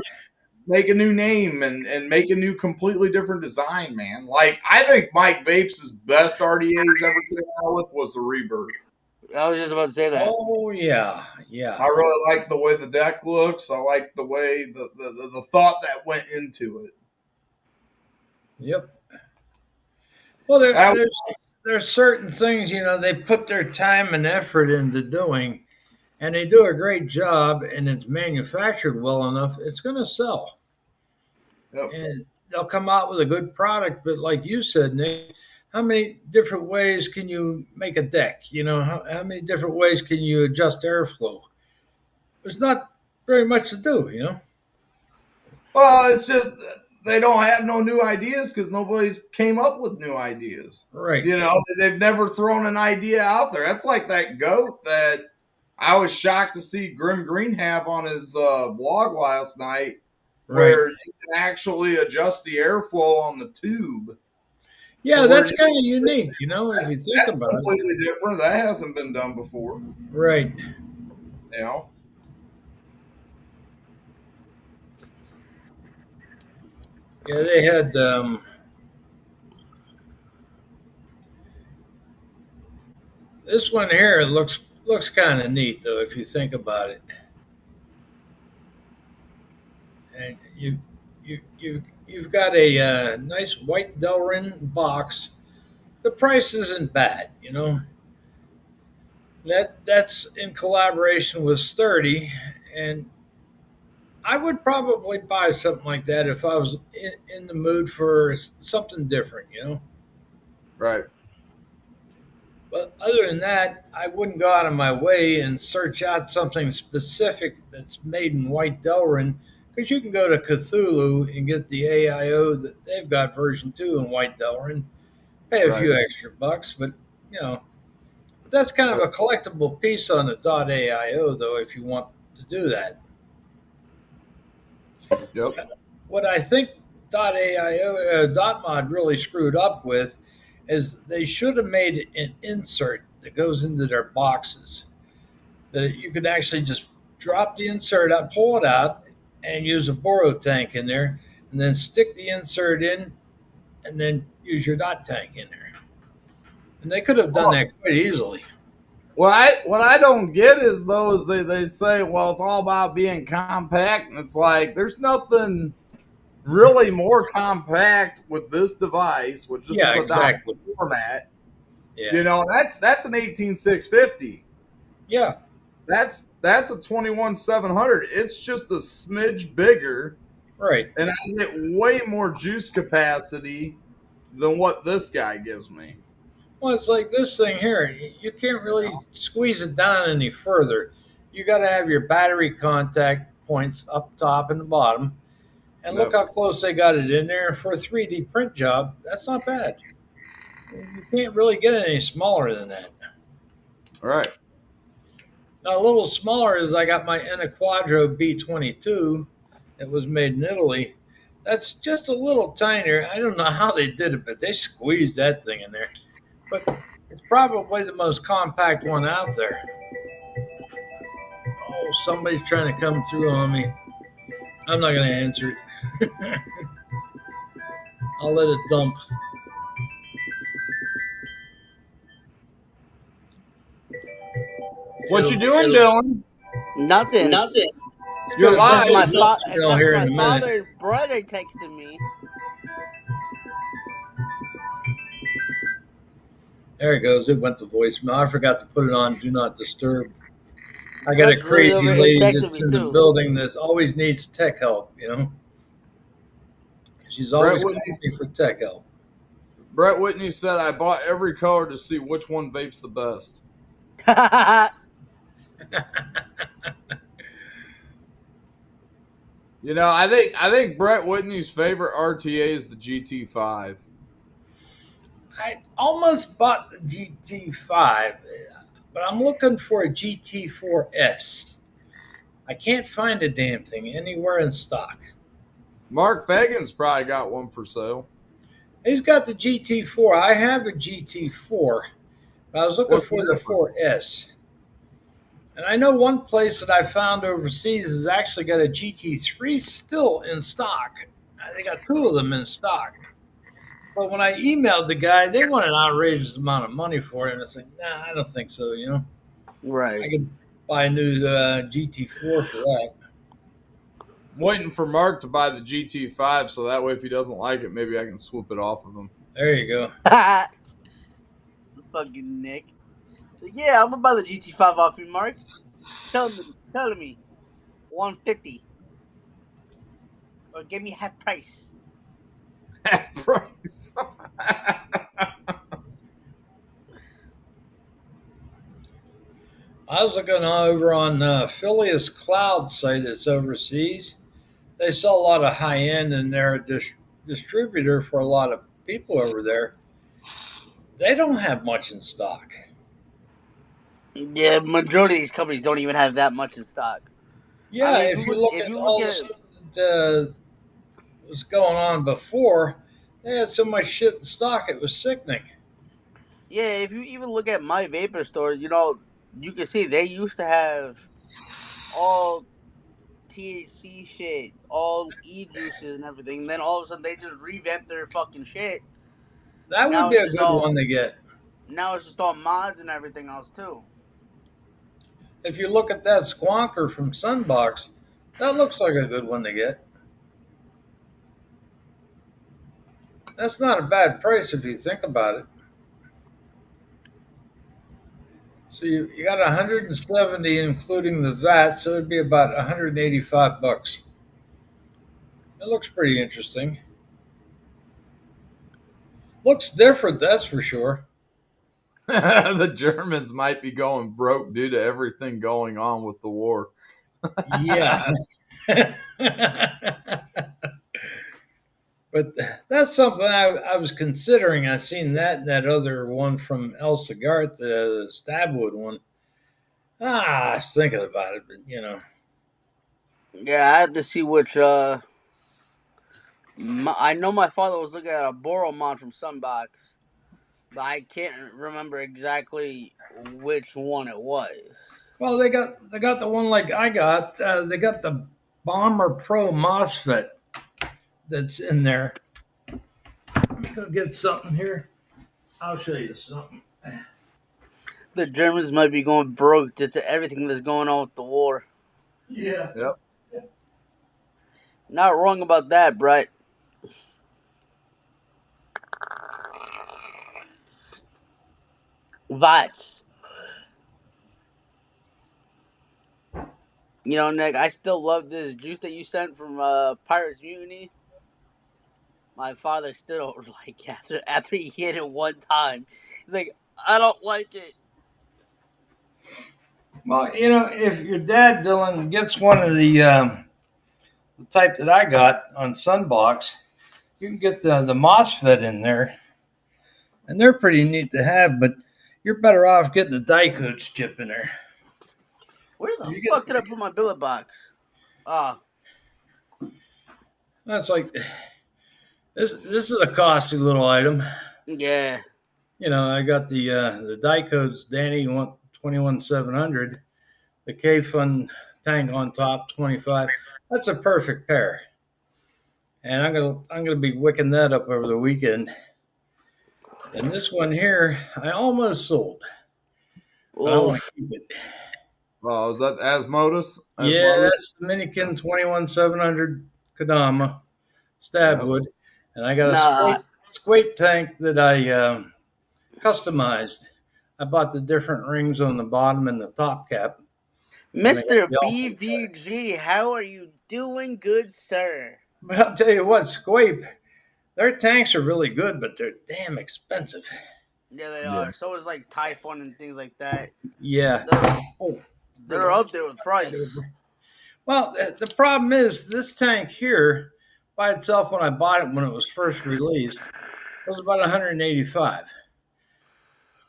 make a new name and make a new completely different design, man? Like, I think Mike Vapes' best RDAs ever came out with was the Rebirth. I was just about to say that. Oh yeah. I really like the way the deck looks. I like the way the thought that went into it. Yep. Well, there's certain things, they put their time and effort into doing, and they do a great job, and it's manufactured well enough, it's going to sell. Yep. And they'll come out with a good product. But like you said, Nick, how many different ways can you make a deck? How many different ways can you adjust airflow? There's not very much to do, Well, it's just they don't have no new ideas because nobody's came up with new ideas. Right. They've never thrown an idea out there. That's like that goat that I was shocked to see Grim Green have on his blog last night, where you can actually adjust the airflow on the tube. Yeah, So that's where- kind of unique, if you think That's about it. completely different. That hasn't been done before. Right. Yeah, they had this one here looks kind of neat though if you think about it. And you've got a nice white Delrin box. The price isn't bad, That's in collaboration with Sturdy, and I would probably buy something like that if I was in the mood for something different, Right. But other than that, I wouldn't go out of my way and search out something specific that's made in white Delrin, because you can go to Cthulhu and get the AIO that they've got version 2 in white Delrin, pay a few extra bucks, but That's kind of a collectible piece on the .aio, though, if you want to do that. Yep. What I think .aio, .mod really screwed up with is they should have made an insert that goes into their boxes. That you could actually just drop the insert out, pull it out, and use a Boro tank in there, and then stick the insert in, and then use your dot tank in there. And they could have done that quite easily. What I don't get is though is they say, well, it's all about being compact, and it's like there's nothing really more compact with this device, which just is a exactly. document format. Yeah. You know, that's an 18650. Yeah. That's a 21700. It's just a smidge bigger, Right. and I get way more juice capacity than what this guy gives me. Well, it's like this thing here. You can't really squeeze it down any further. You got to have your battery contact points up top and the bottom. And look how close they got it in there. For a 3D print job, that's not bad. You can't really get it any smaller than that. All right. Now, a little smaller is I got my Enequadro B22 that was made in Italy. That's just a little tinier. I don't know how they did it, but they squeezed that thing in there. But it's probably the most compact one out there. Oh, somebody's trying to come through on me. I'm not going to answer it. I'll let it dump. What you doing, Dylan? Nothing. You're live. My, Here in a minute. father's brother texted me. There it goes. It went to voicemail. I forgot to put it on Do Not Disturb. I got a That's crazy really over- lady it texted that's me in the too. building that always needs tech help, you know? She's always Whitney- calling me for tech help. Brett Whitney said, I bought every color to see which one vapes the best. You know, I think Brett Whitney's favorite RTA is the GT5. I almost bought the GT5, but I'm looking for a GT4S. I can't find a damn thing anywhere in stock. Mark Fagan's probably got one for sale. He's got the GT4. I have a GT4. But I was looking What's for the the 4S. And I know one place that I found overseas has actually got a GT3 still in stock. They got two of them in stock. But when I emailed the guy, they want an outrageous amount of money for it. And it's like, nah, I don't think so, you know. I Right. could buy a new GT4 for that. I'm waiting for Mark to buy the GT5 so that way if he doesn't like it, maybe I can swoop it off of him. There you go. Fucking Nick. Yeah, I'm gonna buy the GT5 off you, Mark. Telling me 150. Or give me half price. Half price. I was looking over on Phileas Cloud site that's overseas. They sell a lot of high end, and they're a distributor for a lot of people over there. They don't have much in stock. Yeah, majority of these companies don't even have that much in stock. Yeah, I mean, if you look at all the stuff that was going on before, they had so much shit in stock, it was sickening. Yeah, if you even look at my vapor store, you know, you can see they used to have all THC shit, all e-juices and everything. And then all of a sudden they just revamped their fucking shit. That Now would be a it's good all- one to get. Now it's just all mods and everything else too. If you look at that Squonker from Sunbox, that looks like a good one to get. That's not a bad price if you think about it. So you got 170 including the VAT, so it'd be about 185 bucks. It looks pretty interesting. Looks different, that's for sure. The Germans might be going broke due to everything going on with the war. Yeah. But But that's something I was considering. I seen that and that other one from El Cigar, the Stabwood one. I was thinking about it, but Yeah, I had to see which. I know my father was looking at a Boro mod from Sunbox, but I can't remember exactly which one it was. well, they got the one like I got. They got the Bomber Pro MOSFET that's in there. Let me go get something here. I'll show you something. The Germans might be going broke due to everything that's going on with the war. Yeah. Yep. Not wrong about that, Brett. Vats. You know, Nick, I still love this juice that you sent from Pirates Mutiny. My father still like after he hit it one time, he's like, I don't like it. Well, if your dad, Dylan, gets one of the type that I got on Sunbox, you can get the MOSFET in there, and they're pretty neat to have. But you're better off getting the Dicodes chip in there. Where the You get- fuck did I put my billet box? That's like this. This is a costly little item. Yeah. I got the Dicodes Danny 21700, the K Fun tank on top 25. That's a perfect pair, and I'm gonna be wicking that up over the weekend. And this one here, I almost sold, but I want to keep it. Oh, is that Asmodus? Yeah, that's the Minikin 21700 Kadama Stabwood, and I got a squape tank that I customized. I bought the different rings on the bottom and the top cap. Mr. BVG, how are you doing, good sir? But I'll tell you what, Squape, their tanks are really good, but they're damn expensive. Yeah, they are. So is like Typhon and things like that. Yeah. They're up there with price. Well, the problem is this tank here by itself, when I bought it when it was first released, was about 185.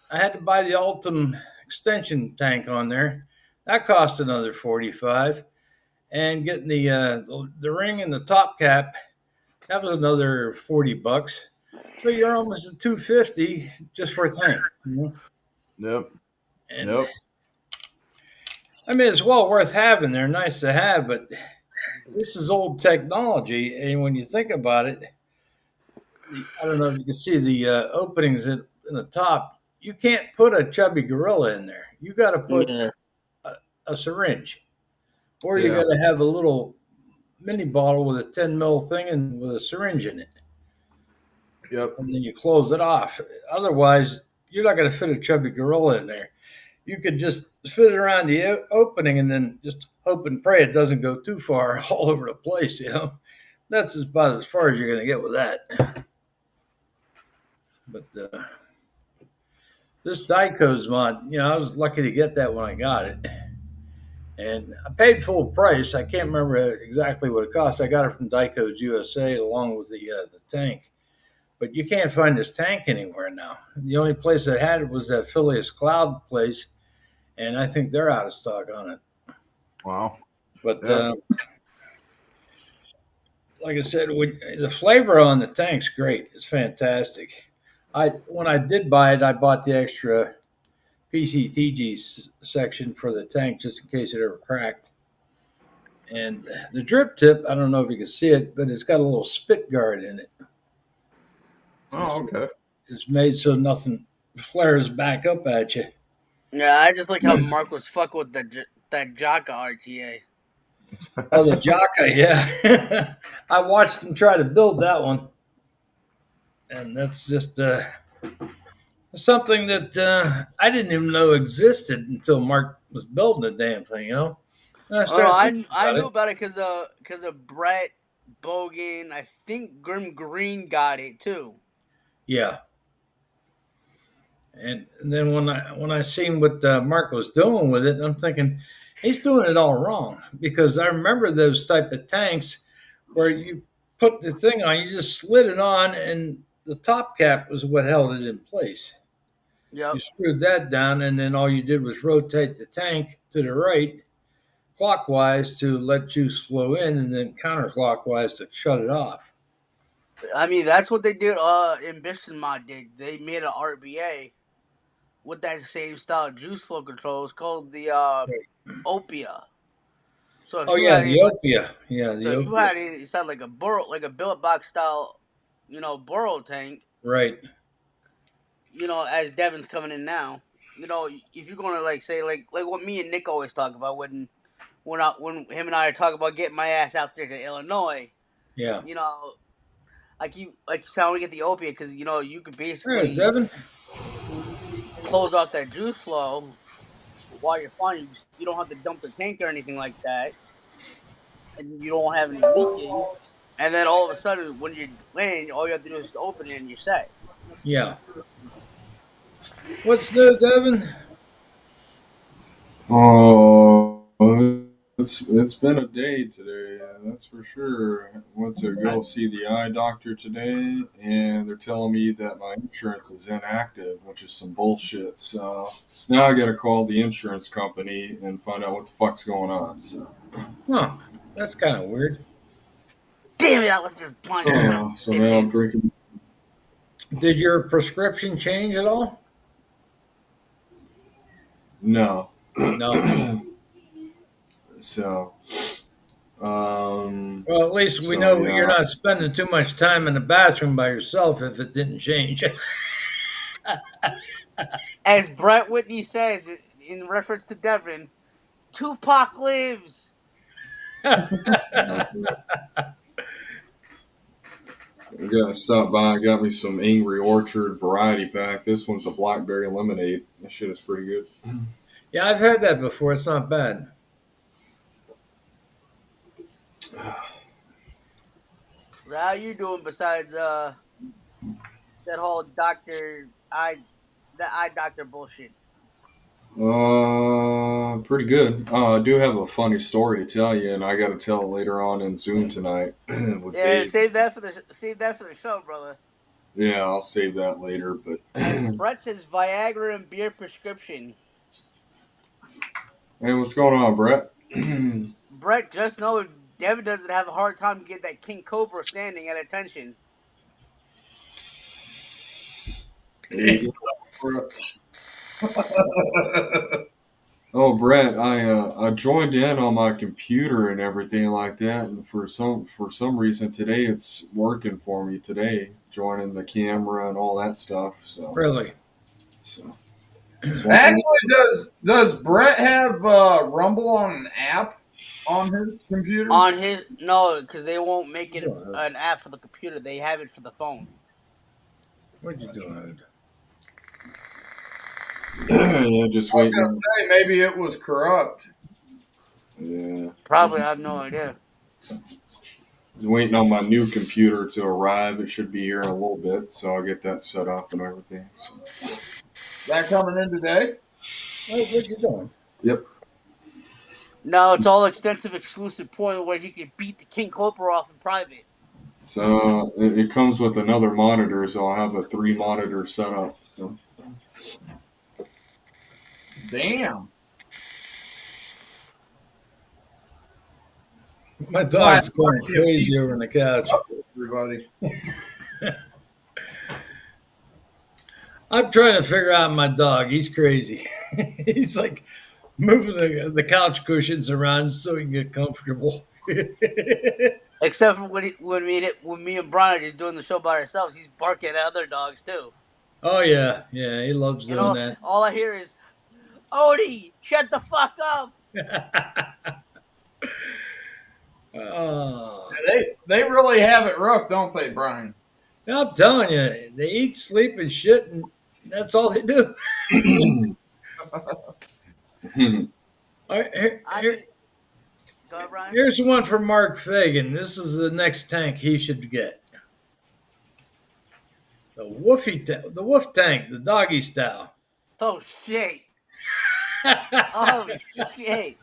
I had to buy the Ultim extension tank on there. That cost another 45. And getting the ring and the top cap, that was another $40. So you're almost at 250 just for a tank. Yep. And I mean, it's well worth having. They're nice to have, but this is old technology. And when you think about it, I don't know if you can see the openings in the top. You can't put a chubby gorilla in there. You got to put a syringe, or you got to have a little mini bottle with a 10 mil thing and with a syringe in it. Yep. And then you close it off. Otherwise, you're not going to fit a chubby gorilla in there. You could just fit it around the opening and then just hope and pray it doesn't go too far all over the place. That's about as far as you're going to get with that. But this Dicodes mod, I was lucky to get that when I got it. And I paid full price. I can't remember exactly what it cost. I got it from Dicodes USA along with the tank. But you can't find this tank anywhere now. The only place that had it was that Phileas Cloud place, and I think they're out of stock on it. Wow. But like I said, the flavor on the tank's great. It's fantastic. When I did buy it, I bought the extra PCTG section for the tank just in case it ever cracked. And the drip tip, I don't know if you can see it, but it's got a little spit guard in it. Oh, okay. It's made so nothing flares back up at you. Yeah, I just like how Mark was fucking with that Jaka RTA. Oh, the Jaka, yeah. I watched him try to build that one. And that's just something that I didn't even know existed until Mark was building the damn thing, I knew about it because of Brett Bogan. I think Grim Green got it too. Yeah. And then when I seen what Mark was doing with it, I'm thinking he's doing it all wrong, because I remember those type of tanks where you put the thing on, you just slid it on, and the top cap was what held it in place. Yep. You screwed that down, and then all you did was rotate the tank to the right, clockwise to let juice flow in, and then counterclockwise to shut it off. I mean, that's what they did. Ambition Mod did. They made an RBA with that same style juice flow control. It's called the Opia. So if Oh you yeah, had the it, Opia. Yeah, the so if you Opia. had it, it's not like a burrow, like a billet box style, burrow tank. Right. As Devin's coming in now, if you're gonna say like what me and Nick always talk about when him and I are talking about getting my ass out there to Illinois, Yeah. I keep I want to get the Opia because you could Yeah, basically Devin. close off that juice flow while you're flying. You don't have to dump the tank or anything like that, and you don't have any leaking. And then all of a sudden, when you're landing, all you have to do is open it and you're set. Yeah. What's new, Devin? Oh, it's been a day today, that's for sure. Went to go see the eye doctor today, and they're telling me that my insurance is inactive, which is some bullshit. So now I got to call the insurance company and find out what the fuck's going on. So, Huh. That's kind of weird. Damn it! I left this blind. so now I'm drinking. Did your prescription change at all? No. No. So, Well, at least we So, know yeah. you're not spending too much time in the bathroom by yourself if it didn't change. As Brett Whitney says in reference to Devin, Tupac lives. I gotta stop by. I got me some Angry Orchard variety pack. This one's a blackberry lemonade. That shit is pretty good. Yeah, I've had that before. It's not bad. How you doing besides that whole eye doctor bullshit? Pretty good. I do have a funny story to tell you, and I got to tell it later on in Zoom tonight with Yeah, Dave. save that for the show, brother. Yeah, I'll save that later. But Brett says Viagra and beer prescription. hey, what's going on, Brett? Brett, just know if Devin doesn't have a hard time to get that King Cobra standing at attention. There you go, Brett. Oh, Brett, I joined in on my computer and everything like that, and for some reason today it's working for me today, joining the camera and all that stuff. So Really? Actually, does Brett have Rumble on an app on his computer? No, because they won't make it an app for the computer. They have it for the phone. What'd you do? Yeah, just I was waiting. gonna say maybe it was corrupt. Yeah, Probably, I have no idea. waiting on my new computer to arrive. It should be here in a little bit, so I'll get that set up and everything. So. That coming in today? What you doing? Yep. No, it's all extensive exclusive point where you can beat the King Cobra off in private. So it comes with another monitor, so I'll have a 3-monitor setup. So. Damn. My dog's going crazy over on the couch. Everybody. I'm trying to figure out my dog. He's crazy. He's like moving the couch cushions around so he can get comfortable. Except for when me and Brian are just doing the show by ourselves, he's barking at other dogs too. Oh yeah, he loves doing that. All I hear is, "Odie, shut the fuck up!" Oh, They really have it rough, don't they, Brian? I'm telling you, they eat, sleep, and shit, and that's all they do. All right, Go ahead, Brian. here's one from Mark Fagan. This is the next tank he should get. The wolf tank, the doggy style. Oh shit! Oh shit!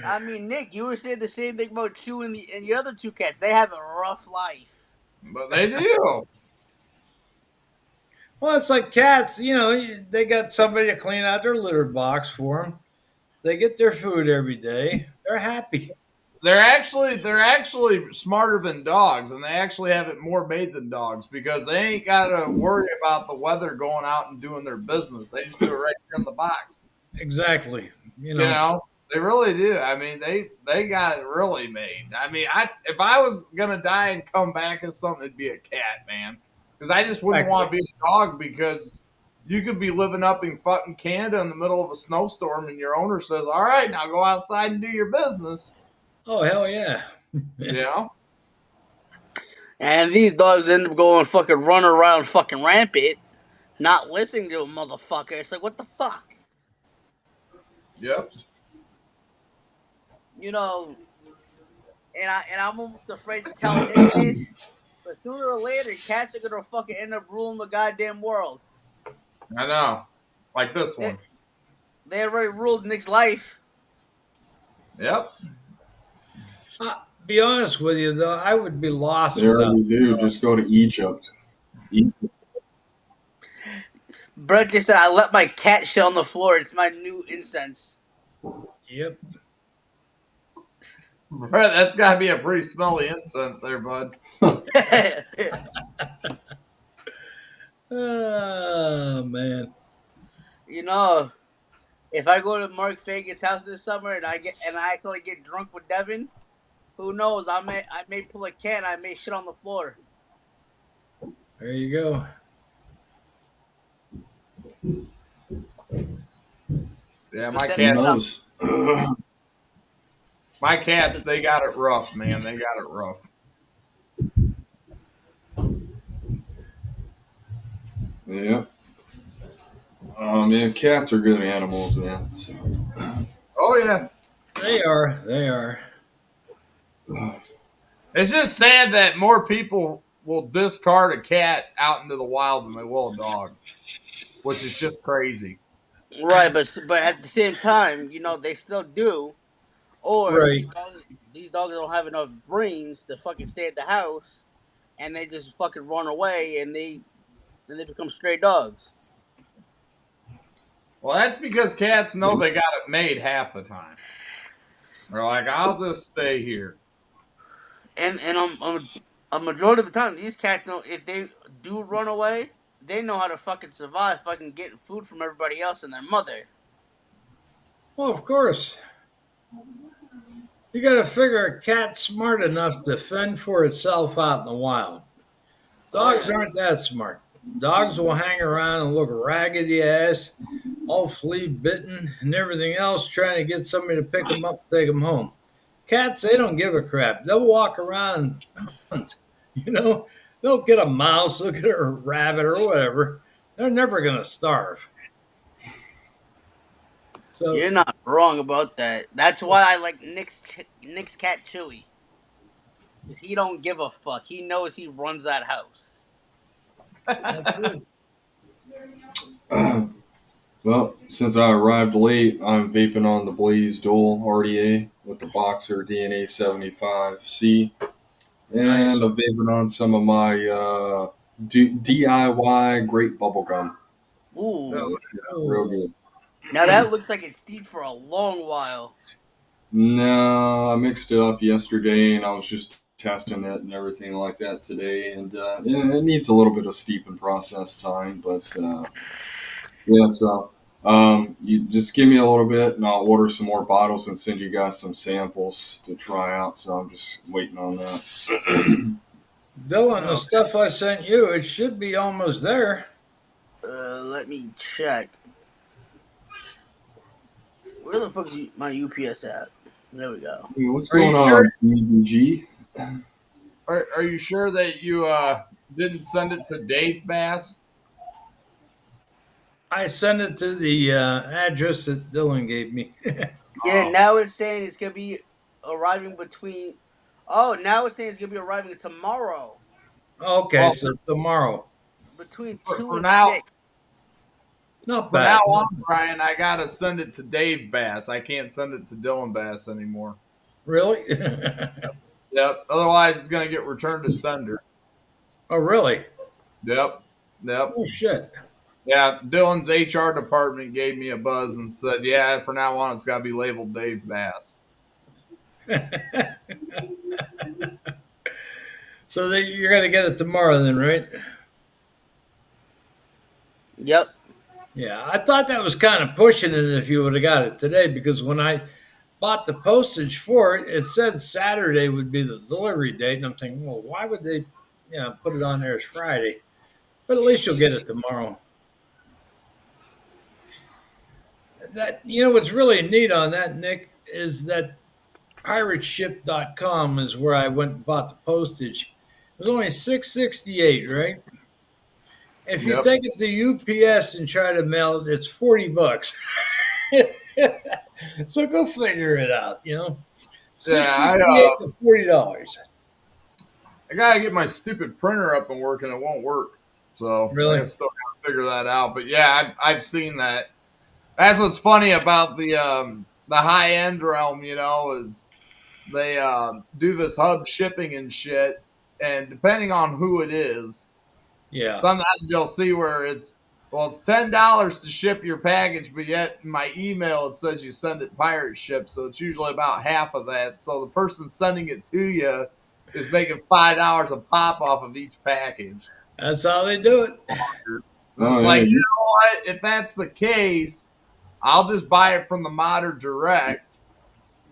I mean, Nick, you were saying the same thing about Chew and your other two cats. They have a rough life. But they do. Well, it's like cats. They got somebody to clean out their litter box for them. They get their food every day. They're happy. They're actually smarter than dogs, and they actually have it more made than dogs because they ain't got to worry about the weather going out and doing their business. They just do it right here in the box. Exactly. You know, they really do. I mean, they got it really made. I mean, if I was gonna die and come back as something, it'd be a cat, man. Because I just wouldn't want to be a dog because you could be living up in fucking Canada in the middle of a snowstorm and your owner says, "All right, now go outside and do your business." Oh, hell yeah. You know? And these dogs end up going fucking run around fucking rampant, not listening to a motherfucker. It's like, what the fuck? Yep. You know, and I'm almost afraid to tell Nick this, but sooner or later, cats are gonna fucking end up ruling the goddamn world. I know. Like this one. They already ruled Nick's life. Yep. Be honest with you, though, I would be lost. They already do. Just go to Egypt. Brett just said, I let my cat shit on the floor. It's my new incense. Yep. Brett, that's got to be a pretty smelly incense there, bud. Oh, man. You know, if I go to Mark Fagan's house this summer and I actually get drunk with Devin, who knows? I may pull a can. I may shit on the floor. There you go. Yeah, my But Who then- cat. knows? My cats, they got it rough, man. They got it rough. Yeah. Man, cats are good animals, man. So, Oh yeah. They are. They are. It's just sad that more people will discard a cat out into the wild than they will a dog, which is just crazy. Right, but at the same time, you know, they still do. Or Right. these dogs don't have enough brains to fucking stay at the house, and they just fucking run away, and they become stray dogs. Well, that's because cats know they got it made half the time. They're like, I'll just stay here. And a majority of the time, these cats know if they do run away, they know how to fucking survive, fucking getting food from everybody else and their mother. Well, of course. You got to figure a cat's smart enough to fend for itself out in the wild. Dogs aren't that smart. Dogs will hang around and look raggedy ass, all flea bitten and everything else, trying to get somebody to pick them up and take them home. Cats, they don't give a crap. They'll walk around and hunt. They'll get a mouse, they'll get a rabbit or whatever. They're never going to starve. So, You're not wrong about that. That's why I like Nick's cat Chewy. 'Cause he don't give a fuck. He knows he runs that house. that's good. well, since I arrived late, I'm vaping on the Blaze Dual RDA with the Boxer DNA 75C. And Nice. I'm vaping on some of my DIY grape bubblegum. Ooh. Real good. Now that looks like it's steeped for a long while. No, I mixed it up yesterday and I was just testing it and everything like that today. And it needs a little bit of steeping process time, but yeah, so you just give me a little bit and I'll order some more bottles and send you guys some samples to try out. So I'm just waiting on that. Dylan, the stuff I sent you, it should be almost there. Let me check. Where the fuck is my UPS at? There we go. Hey, what's Are you going sure? on, BBG? Are you sure that you didn't send it to Dave Bass? I sent it to the address that Dylan gave me. Yeah, now it's saying it's gonna be arriving between. Oh, now it's saying it's gonna be arriving tomorrow Okay, Oh. so tomorrow. between For 2 and now- 6. Not From bad. now on, Brian, I gotta send it to Dave Bass. I can't send it to Dylan Bass anymore. Really? Yep. Otherwise, it's gonna get returned to sender. Oh, really? Yep. Yep. Oh, shit. Yeah. Dylan's HR department gave me a buzz and said, "Yeah, from now on, it's gotta be labeled Dave Bass." So you're going to get it tomorrow then, right? Yep. Yeah, I thought that was kind of pushing it if you would have got it today, because when I bought the postage for it, it said Saturday would be the delivery date, and I'm thinking, well, why would they, put it on there as Friday? But at least you'll get it tomorrow. That what's really neat on that, Nick, is that pirateship.com is where I went and bought the postage. It was only $6.68, right? If you Yep. take it to UPS and try to mail it, it's $40. So go figure it out, Yeah, $6.68 to $40. I gotta get my stupid printer up and working. It won't work. So Really? I still gotta figure that out. But yeah, I've seen that. That's what's funny about the high end realm. Is they do this hub shipping and shit, and depending on who it is, Yeah. sometimes you'll see where it's $10 to ship your package, but yet in my email it says you send it pirate ship, so it's usually about half of that. So the person sending it to you is making $5 a pop off of each package. That's how they do it. Oh, It's yeah, like, you know what? If that's the case, I'll just buy it from the modder direct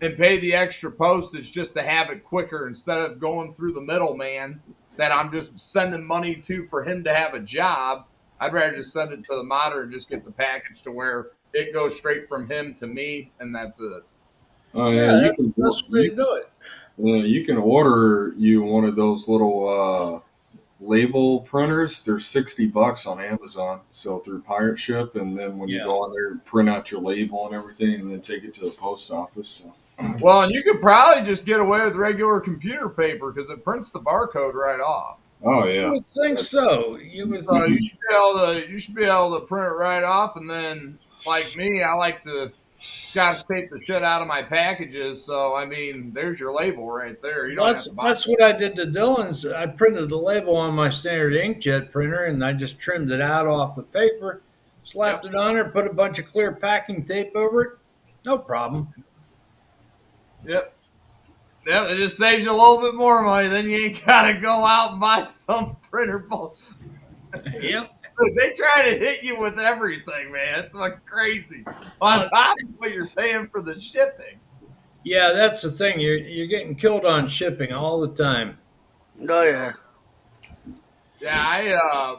and pay the extra postage just to have it quicker instead of going through the middleman that I'm just sending money to for him to have a job. I'd rather just send it to the modder and just get the package to where it goes straight from him to me, and that's it. Oh Yeah, yeah, that's the best way to do it. you can order you one of those little label printers. They're $60 on Amazon. So through Pirate Ship, and then when you Yeah. go on there, print out your label and everything, and then take it to the post office. So. Well, and you could probably just get away with regular computer paper because it prints the barcode right off. Oh You yeah, would think so. You would So you should be able to print it right off, and then like me, I like to scotch tape the shit out of my packages. So I mean, there's your label right there. You don't have to buy. That's what I did to Dylan's. I printed the label on my standard inkjet printer, and I just trimmed it out off the paper, slapped it on there, put a bunch of clear packing tape over it. No problem. Yep. Yep. It just saves you a little bit more money. Then you ain't gotta go out and buy some printer bullshit. Yep. They try to hit you with everything, man. It's like crazy. On top of what you're paying for the shipping. Yeah, that's the thing. You're getting killed on shipping all the time. Oh yeah. Yeah,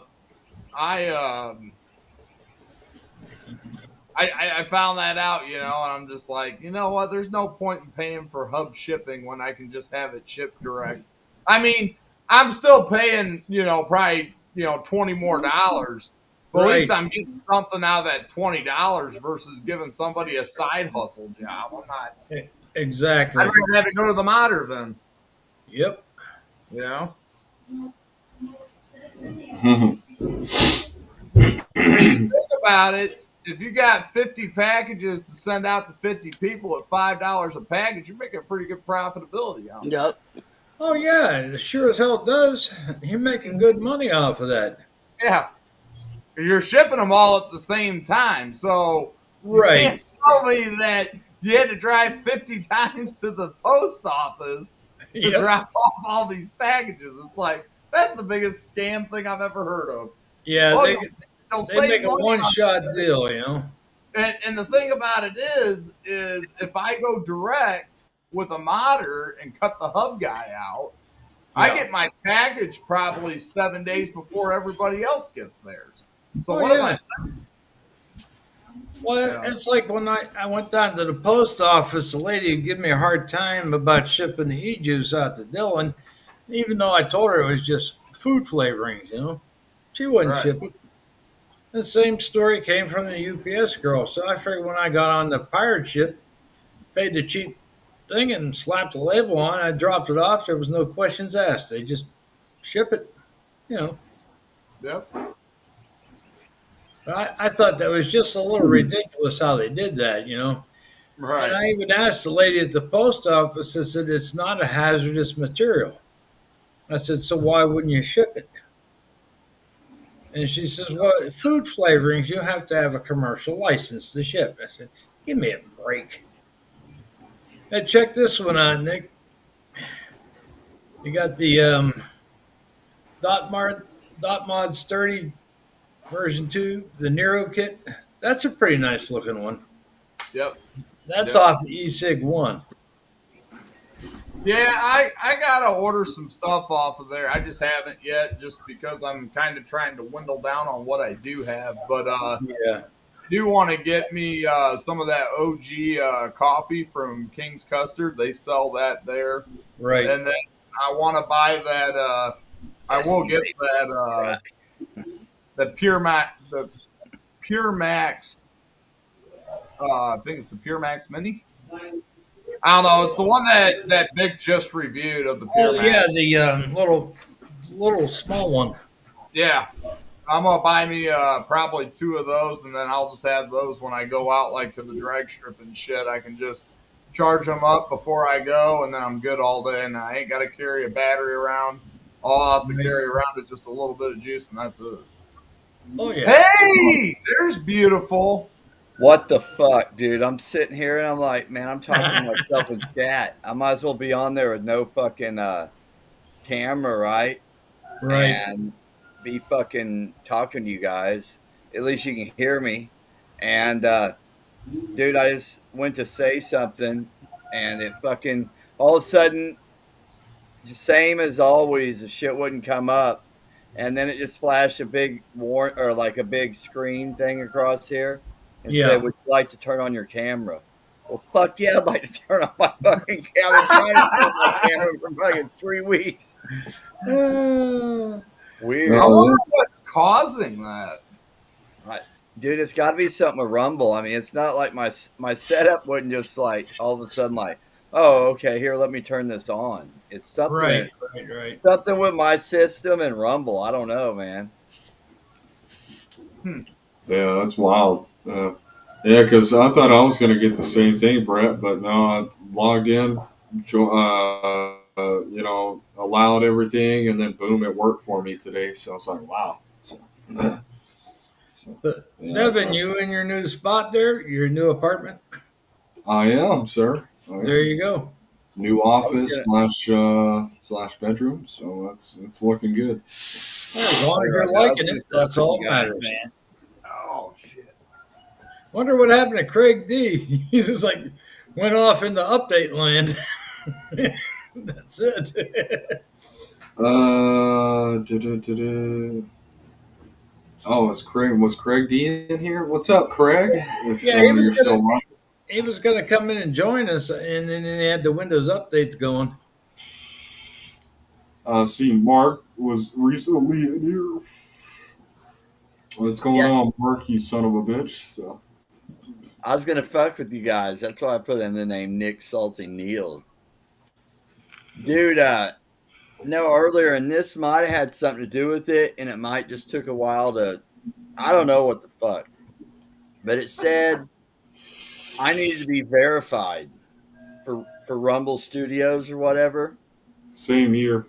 I found that out, and I'm just like, you know what? There's no point in paying for hub shipping when I can just have it shipped direct. I mean, I'm still paying, probably, $20 more. But at least Right. I'm getting something out of that $20 versus giving somebody a side hustle job. I'm not. Exactly. I'd rather have it go to the modder then, Yep. Think about it. If you got 50 packages to send out to 50 people at $5 a package, you're making pretty good profitability on it. Yep. Oh yeah, it sure as hell does. You're making good money off of that. Yeah. You're shipping them all at the same time. So you Right. can't tell me that you had to drive 50 times to the post office to Yep. drop off all these packages. It's like, that's the biggest scam thing I've ever heard of. Yeah, Oh, they They'll they save make a money on one-shot deal, you know. And the thing about it is if I go direct with a modder and cut the hub guy out, I Yeah. get my package probably 7 days before everybody else gets theirs. So Oh, what am yeah. I saying? Well, Yeah. it's like when I went down to the post office, the lady would give me a hard time about shipping the e-juice out to Dylan, even though I told her it was just food flavorings, you know. She wouldn't Right. ship it. The same story came from the UPS girl. So I figured when I got on the pirate ship, paid the cheap thing and slapped the label on, I dropped it off. There was no questions asked. They just ship it, you know. Yep. I thought that was just a little ridiculous how they did that, you know. And I even asked the lady at the post office, I said, it's not a hazardous material. I said, so why wouldn't you ship it? And she says, well, food flavorings, you have to have a commercial license to ship. I said, give me a break. Hey, check this one out, Nick. You got the Dot Mod Sturdy version 2, the Nero kit. That's a pretty nice looking one. Yep. That's Yep. off eSig 1. Yeah, I gotta order some stuff off of there. I just haven't yet, just because I'm kind of trying to dwindle down on what I do have. But Yeah. do want to get me some of that OG coffee from King's Custard. They sell that there, Right. and then I want to buy that. I will get that the Pure Max. I think it's the Pure Max Mini. I don't know. It's the one that Vic just reviewed of the Pure Oh Max. yeah, the little small one. Yeah. I'm gonna buy me probably 2 of those, and then I'll just have those when I go out, like to the drag strip and shit. I can just charge them up before I go, and then I'm good all day. And I ain't got to carry a battery around. All I have to carry around is just a little bit of juice, and that's it. Oh yeah. Hey, there's beautiful. What the fuck, dude? I'm sitting here and I'm like, man, I'm talking to myself in chat. I might as well be on there with no fucking camera, right? Right. And be fucking talking to you guys. At least you can hear me. And dude, I just went to say something and it fucking all of a sudden, just same as always, the shit wouldn't come up. And then it just flashed a big warrant or like a big screen thing across here and Yeah. said, would you like to turn on your camera? Well, fuck yeah, I'd like to turn on my fucking camera. I've been trying to turn on my camera for fucking 3 weeks. Weird. I wonder what's causing that. Dude, it's got to be something with Rumble. I mean, it's not like my setup wouldn't just like all of a sudden like, oh, okay, here, let me turn this on. It's something, Right. something with my system and Rumble. I don't know, man. Yeah, that's wild. Yeah, because I thought I was going to get the same thing, Brett, but no, I logged in, allowed everything, and then boom, it worked for me today. So I was like, wow. But Yeah. Devin, you in your new spot there, your new apartment? I am, sir. I am. There you go. New office slash bedroom, so it's looking good. Yeah, as long as you're liking it, that's all that matters. man. Oh shit. Wonder what happened to Craig D. He just like went off into update land. That's it. Oh, was Craig D in here? What's up, Craig? If Yeah, he was you're still running. He was going to come in and join us, and then he had the Windows updates going. See, Mark was recently in here. What's going on, Mark? You son of a bitch! So I was gonna fuck with you guys. That's why I put in the name Nick Salty Neal. Dude, no, earlier, and this might have had something to do with it, and it might just took a while to. I don't know what the fuck, but it said I needed to be verified for Rumble Studios or whatever. same year.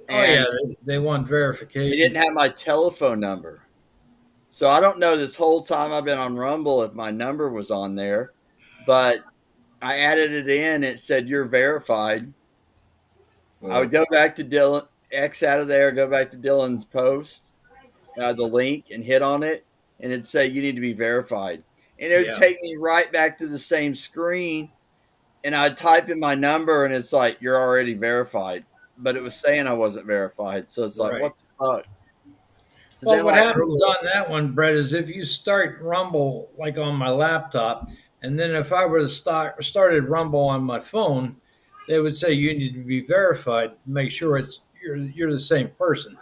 Oh, yeah, they want verification. They didn't have my telephone number. So I don't know this whole time I've been on Rumble if my number was on there, but I added it in. It said you're verified. I would go back to Dylan, X out of there, go back to Dylan's post, the link, and hit on it, and it'd say you need to be verified. And it would take me right back to the same screen, and I'd type in my number, and it's like, you're already verified. But it was saying I wasn't verified, so it's like, what the fuck? So Well, then, what like, happens on that one, Brett, is if you start Rumble like on my laptop, and then if I were to started Rumble on my phone, they would say you need to be verified. Make sure you're the same person.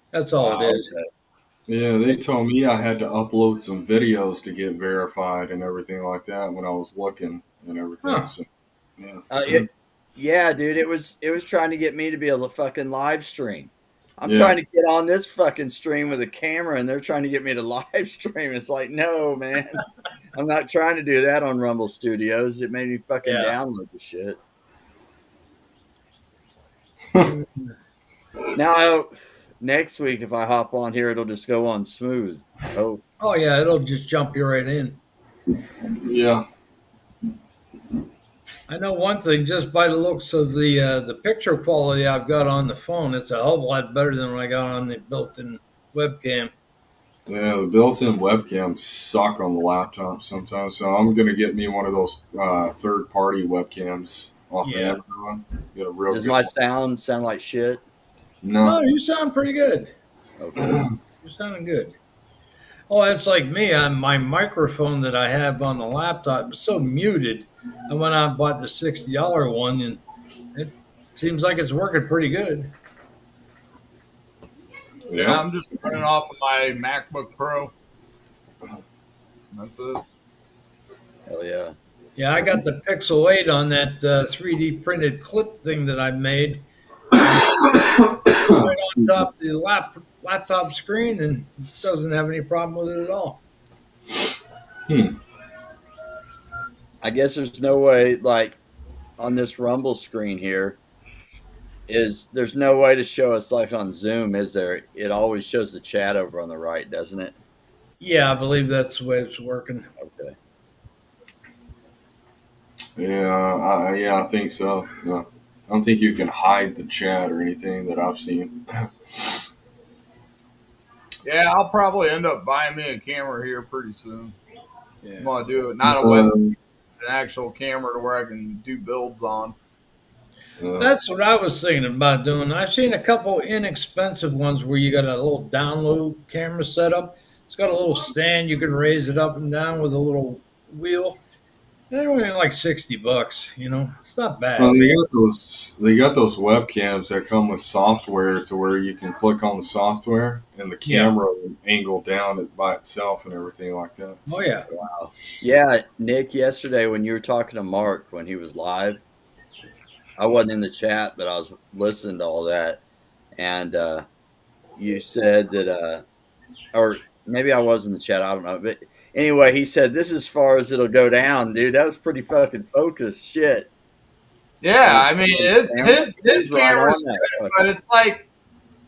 That's all it is. okay. Yeah, they told me I had to upload some videos to get verified and everything like that when I was looking and everything. Huh. So, yeah. Yeah, dude, it was trying to get me to be able to fucking live stream. I'm Yeah. trying to get on this fucking stream with a camera, and they're trying to get me to live stream. It's like, no, man. I'm not trying to do that on Rumble Studios. It made me fucking Yeah. download the shit. Now, next week, if I hop on here, it'll just go on smooth. Oh, Oh yeah, it'll just jump you right in. Yeah. I know one thing, just by the looks of the picture quality I've got on the phone, it's a hell of a lot better than what I got on the built-in webcam. Yeah, the built-in webcams suck on the laptop sometimes, so I'm gonna get me one of those third-party webcams off Yeah. of Amazon. Get a real does good my one. sound like shit? No, No, you sound pretty good. Okay. You're sounding good. Oh, that's like me. My microphone that I have on the laptop is so muted. I went out and bought the $60 one, and it seems like it's working pretty good. Yeah, yeah, I'm just running off of my MacBook Pro. That's it. Hell yeah. Yeah, I got the Pixel 8 on that 3D printed clip thing that I made right on top of the laptop screen, and it doesn't have any problem with it at all. I guess there's no way, like on this Rumble screen here, there's no way to show us like on Zoom, is there? It always shows the chat over on the right, doesn't it? Yeah, I believe that's the way it's working. Okay. yeah, I think so. No, I don't think you can hide the chat or anything that I've seen. Yeah, I'll probably end up buying me a camera here pretty soon. Yeah. I'm gonna do it, not a web, Um, an actual camera to where I can do builds on. That's what I was thinking about doing. I've seen a couple inexpensive ones where you got a little download camera set up. It's got a little stand you can raise it up and down with a little wheel. They're only like $60. You know, it's not bad. Well, they got those webcams that come with software to where you can click on the software and the Yeah. camera will angle down it by itself and everything like that. Oh yeah, Yeah, Nick, yesterday when you were talking to Mark when he was live, I wasn't in the chat, but I was listening to all that. And you said that, or maybe I was in the chat, I don't know. But anyway, he said, this is as far as it'll go down, dude. That was pretty fucking focused shit. Yeah, I mean, his He's right camera's on that good, fucking- but it's like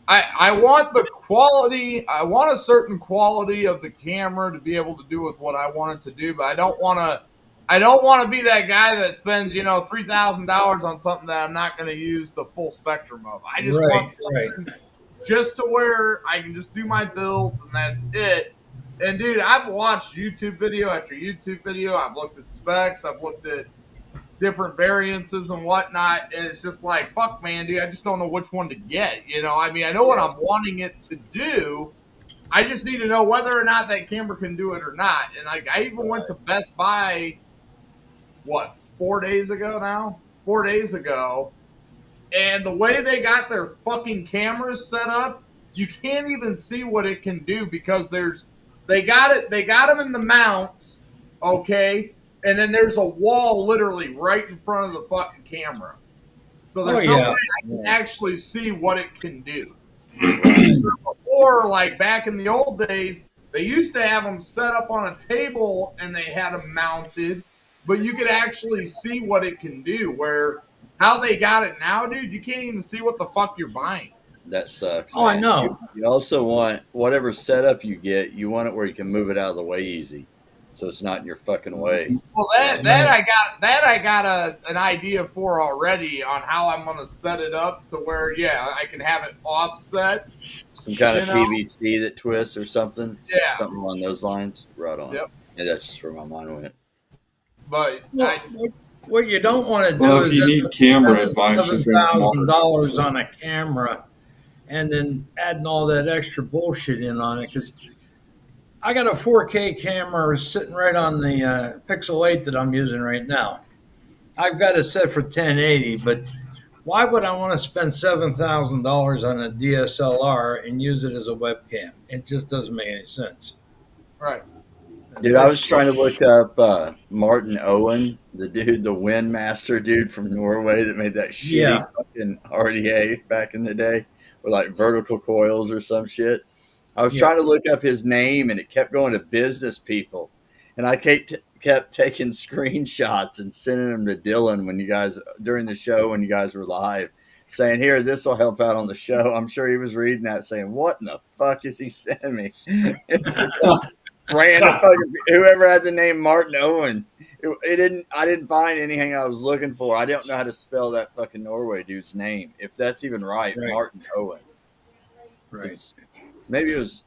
I want the quality. I want a certain quality of the camera to be able to do with what I want it to do, but I don't want to be that guy that spends $3,000 on something that I'm not going to use the full spectrum of. I just want something just to where I can just do my builds and that's it. And dude, I've watched YouTube video after YouTube video. I've looked at specs. I've looked at different variances and whatnot, and it's just like, fuck, man, dude, I just don't know which one to get. I mean, I know what I'm wanting it to do. I just need to know whether or not that camera can do it or not. And like, I even went to Best Buy, 4 days ago now? 4 days ago. And the way they got their fucking cameras set up, you can't even see what it can do because they got them in the mounts, okay? And then there's a wall literally right in front of the fucking camera. So there's no way I can actually see what it can do. Before, like back in the old days, they used to have them set up on a table and they had them mounted, but you could actually see what it can do. Where how they got it now, dude, you can't even see what the fuck you're buying. That sucks. Oh, I man. know. You also want whatever setup you get, you want it where you can move it out of the way easy. So it's not in your fucking way. Well, that I got an idea for already on how I'm gonna set it up to where I can have it offset. Some kind of PVC that twists or something. Yeah. Something along those lines. Right on. Yep. Yeah, that's just where my mind went. But What you don't want to do Well, is if you need camera advice, just get smaller. $7,000 on a camera, and then adding all that extra bullshit in on it. Because I got a 4K camera sitting right on the Pixel 8 that I'm using right now. I've got it set for 1080, but why would I want to spend $7,000 on a DSLR and use it as a webcam? It just doesn't make any sense. right. Dude, I was trying to look up Martin Owen, the Wind Master dude from Norway that made that shitty fucking RDA back in the day. or like vertical coils or some shit. I was Yeah. trying to look up his name, and it kept going to business people, and I kept taking screenshots and sending them to Dylan when you guys during the show when you guys were live, saying, "Here, this will help out on the show." I'm sure he was reading that, saying, "What in the fuck is he sending me?" It's a random fucking, whoever had the name Martin Owen. I didn't find anything I was looking for. I don't know how to spell that fucking Norway dude's name, if that's even right. Right. Martin Owen. Right. Maybe it was.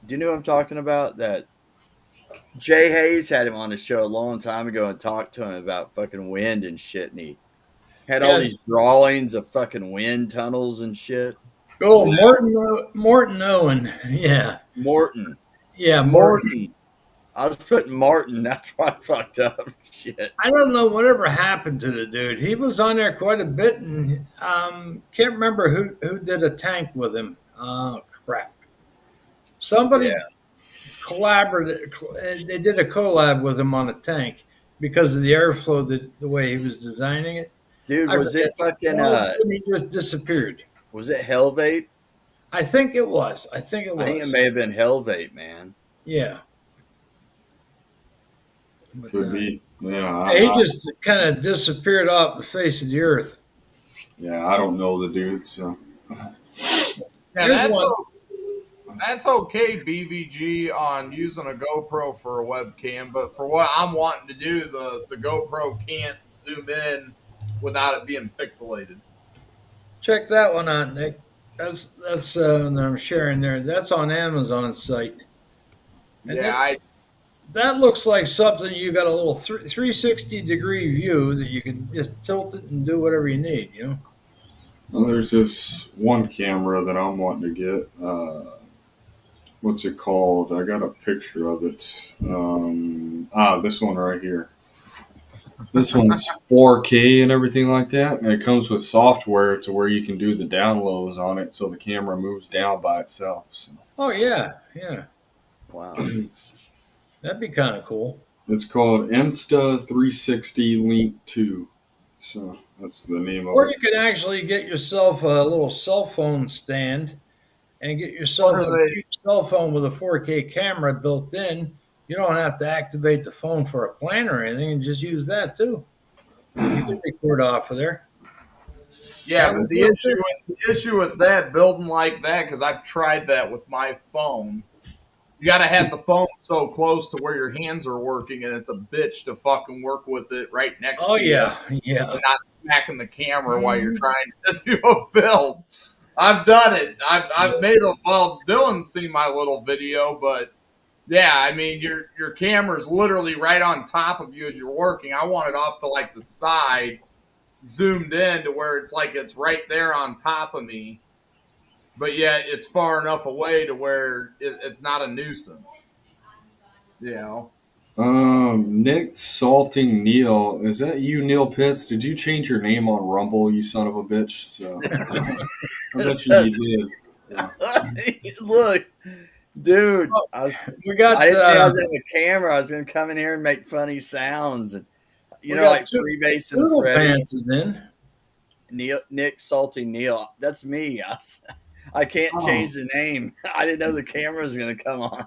Do you know what I'm talking about? That Jay Hayes had him on the show a long time ago and talked to him about fucking wind and shit, and he had all Yeah. these drawings of fucking wind tunnels and shit. Oh, Morton Owen. Yeah. Morton. Yeah, Morton. Morton. I was putting Martin. That's why I fucked up. Shit. I don't know whatever happened to the dude. He was on there quite a bit, and can't remember who did a tank with him. Oh, crap. Somebody collaborated. They did a collab with him on a tank because of the airflow, the way he was designing it. Dude, was it fucking He just disappeared. was it Helvate? I think it was. I think it was. I think it may have been Helvate, man. Yeah. But, Could be. Yeah. he just kind of disappeared off the face of the earth. Yeah, I don't know the dude, so. Yeah, Here's one. that's okay, BVG, on using a GoPro for a webcam, but for what I'm wanting to do, the GoPro can't zoom in without it being pixelated. Check that one out, Nick. That's that I'm sharing there. That's on Amazon's site. And that looks like something you got a little 360 degree view that you can just tilt it and do whatever you need, you know? Well, there's this one camera that I'm wanting to get. What's it called? I got a picture of it. This one right here. This one's 4K and everything like that. And it comes with software to where you can do the downloads on it so the camera moves down by itself. So Oh, yeah. Yeah. Wow. That'd be kind of cool. it's called Insta360 Link 2. So that's the name of Or it. you could actually get yourself a little cell phone stand and get yourself What are a they? cheap cell phone with a 4K camera built in. You don't have to activate the phone for a plan or anything, and just use that too. You can record off of there. Yeah, but the issue with that building like that, because I've tried that with my phone. You got to have the phone so close to where your hands are working, and it's a bitch to fucking work with it right next Oh to you. yeah, yeah. And not smacking the camera while you're trying to do a build. I've done it. I've made a Dylan's seen my little video, but yeah, I mean your camera's literally right on top of you as you're working. I want it off to like the side, zoomed in to where it's like it's right there on top of me. But yet it's far enough away to where it's not a nuisance. You know? Nick Salting Neil. Is that you, Neil Pitts? Did you change your name on Rumble, you son of a bitch? So I bet you did. Look, dude, I We got didn't think I was having a camera. I was going to come in here and make funny sounds. And, We got like Freebase and Doodle Freddy. Pants is in. Nick Salty Neil. That's me. I can't change the name. I didn't know the camera was going to come on.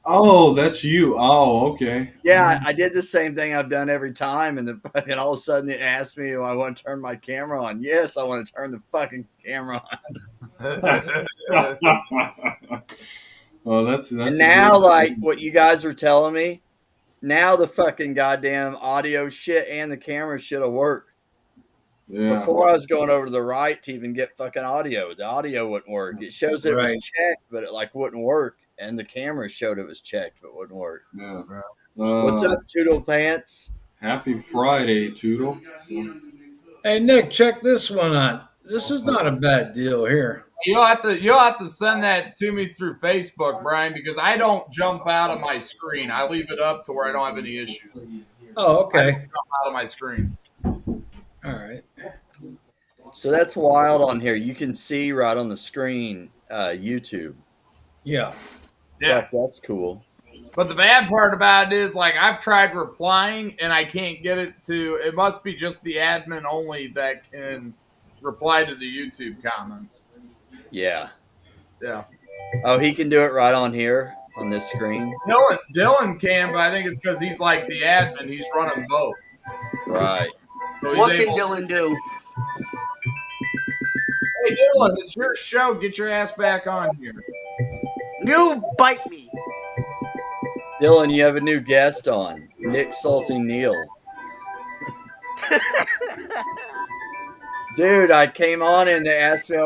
Oh, that's you. Oh, okay. Yeah, I did the same thing I've done every time, and all of a sudden it asked me, "Do I want to turn my camera on?" Yes, I want to turn the fucking camera on. Oh, that's And a now, good- like what you guys were telling me, now the fucking goddamn audio shit and the camera shit will work. yeah. Before I was going over to the right to even get fucking audio. The audio wouldn't work. It shows it was Right. checked, but it like wouldn't work. And the camera showed it was checked, but wouldn't work. Yeah. What's up, Toodle Pants? Happy Friday, Toodle. So, Hey Nick, check this one out. This is not a bad deal here. You'll have to send that to me through Facebook, Brian, because I don't jump out of my screen. I leave it up to where I don't have any issues. Oh, I okay. don't jump out of my screen. All right. So that's wild on here. You can see right on the screen, YouTube. Yeah. Yeah. Fuck, that's cool. But the bad part about it is, like, I've tried replying and I can't get it to. It must be just the admin only that can reply to the YouTube comments. Yeah. Yeah. Oh, he can do it right on here on this screen. Dylan can, but I think it's because he's like the admin. He's running both. Right. So What he's can able. Dylan do? Hey, Dylan, it's your show. Get your ass back on here. You bite me. Dylan, you have a new guest on. Nick Salting Neil. Dude, I came on and they asked me,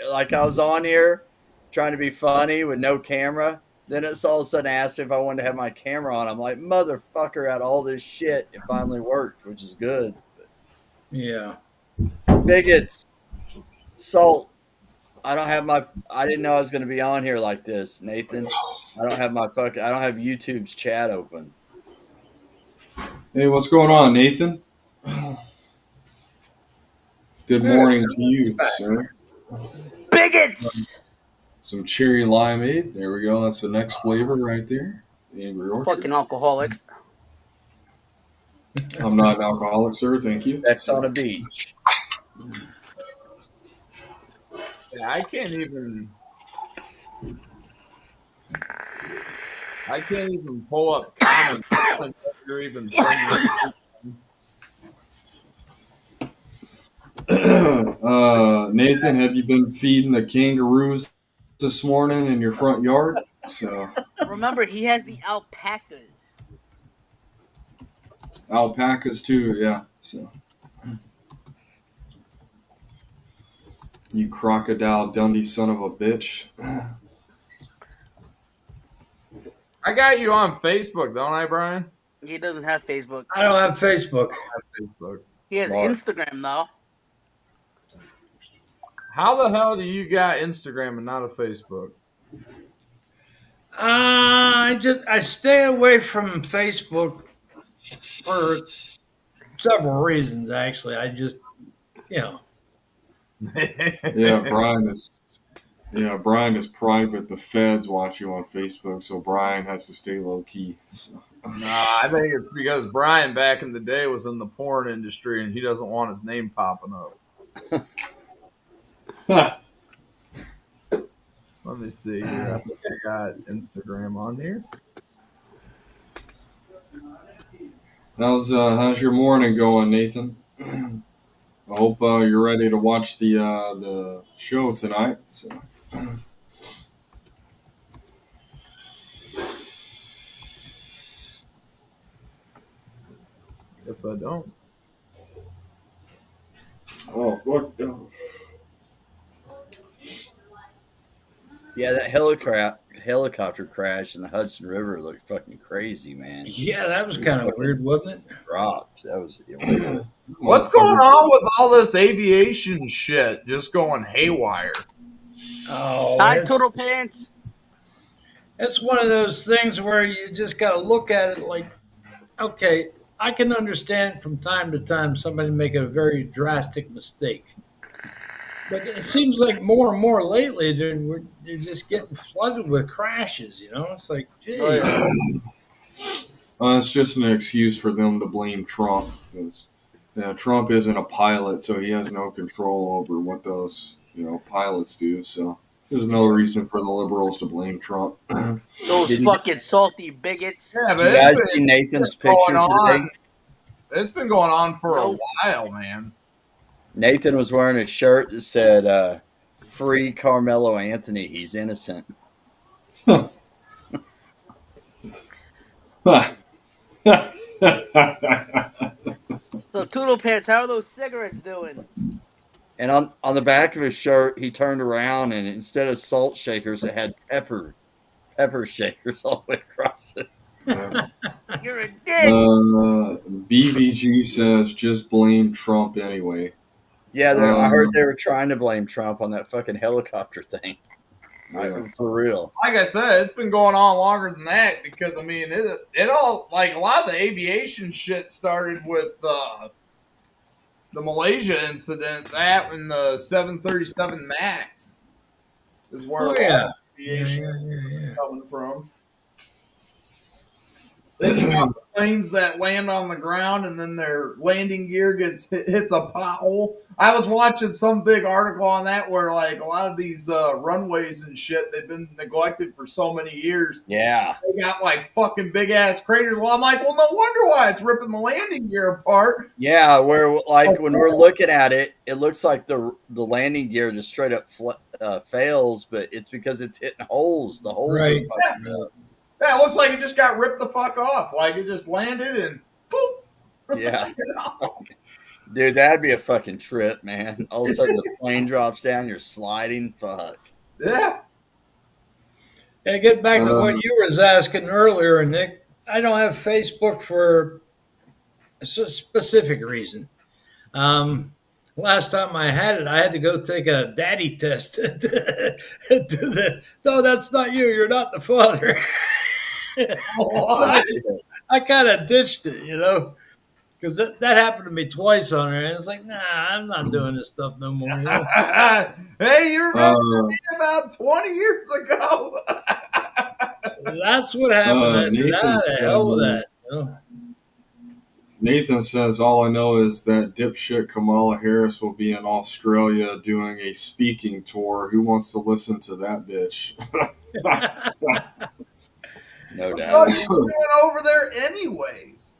like, I was on here trying to be funny with no camera. Then it's all of a sudden asked me if I wanted to have my camera on. I'm like, motherfucker, out all this shit, it finally worked, which is good. Yeah. Bigots, Salt. I didn't know I was going to be on here like this, Nathan. I don't have YouTube's chat open. Hey, what's going on, Nathan? Good morning to you, sir. Bigots! Some cherry limeade. There we go. That's the next flavor right there. Angry Orchard. Fucking alcoholic. I'm not an alcoholic, sir. Thank you. Sex on a beach. Yeah, I can't even pull up comments. You're even saying Nathan, have you been feeding the kangaroos this morning in your front yard? So Remember, he has the alpacas. alpacas too, yeah. So you crocodile Dundee son of a bitch. I got you on Facebook, don't I, Brian? He doesn't have Facebook. I don't have Facebook. Facebook. He has Smart. Instagram, though. How the hell do you got Instagram and not a Facebook? I stay away from Facebook for several reasons. Actually, I just, Yeah, Brian is private. The feds watch you on Facebook, so Brian has to stay low key. So. Nah, I think it's because Brian back in the day was in the porn industry and he doesn't want his name popping up. Let me see here. I think I got Instagram on here. How's your morning going, Nathan? I hope you're ready to watch the show tonight. So. Guess I don't. Oh fuck no. Yeah, that helicopter crash in the Hudson River looked fucking crazy, man. yeah, that was kind of weird, wasn't it? Dropped. That was What's going on with all this aviation shit just going haywire? Oh, Hi, it's- Total Pants. It's one of those things where you just got to look at it like, okay, I can understand from time to time somebody making a very drastic mistake. But it seems like more and more lately they're just getting flooded with crashes, you know? It's like, gee. Oh, yeah. It's just an excuse for them to blame Trump because Trump isn't a pilot, so he has no control over what those pilots do. So there's another reason for the liberals to blame Trump. Those Did you- fucking salty bigots. Yeah, but You guys it's see been, Nathan's going picture on. today? It's been going on for a Nope. while, man. Nathan was wearing a shirt that said, "Free Carmelo Anthony. He's innocent." So, Toodle Pants, how are those cigarettes doing? And on the back of his shirt, he turned around and instead of salt shakers, it had pepper shakers all the way across it. You're a dick. BBG says just blame Trump anyway. Yeah, I heard they were trying to blame Trump on that fucking helicopter thing. Yeah. For real. Like I said, it's been going on longer than that because I mean, it all like a lot of the aviation shit started with the Malaysia incident. That and the 737 Max is where Oh, yeah. aviation Yeah. is coming from. planes that land on the ground and then their landing gear hits a pothole. I was watching some big article on that where like a lot of these runways and shit, they've been neglected for so many years. Yeah. They got like fucking big ass craters. Well, I'm like, well, no wonder why it's ripping the landing gear apart. Yeah, where like when we're looking at it, it looks like the landing gear just straight up fails, but it's because it's hitting holes. The holes Right. are fucking up. Yeah, it looks like it just got ripped the fuck off. Like it just landed and boop. Yeah. You know? Dude, that'd be a fucking trip, man. All of a sudden the plane drops down, you're sliding. Fuck. Yeah. Hey, get back to what you was asking earlier, Nick. I don't have Facebook for a specific reason. Last time I had it, I had to go take a daddy test. No, that's not you. You're not the father. I kind of ditched it, because that happened to me twice on there. And it's like, nah, I'm not doing this stuff no more. Hey, you remember me about 20 years ago? That's what happened. I said, Nathan the hell with that. Nathan says, all I know is that dipshit Kamala Harris will be in Australia doing a speaking tour. Who wants to listen to that bitch? No Oh, doubt. she's going over there anyways.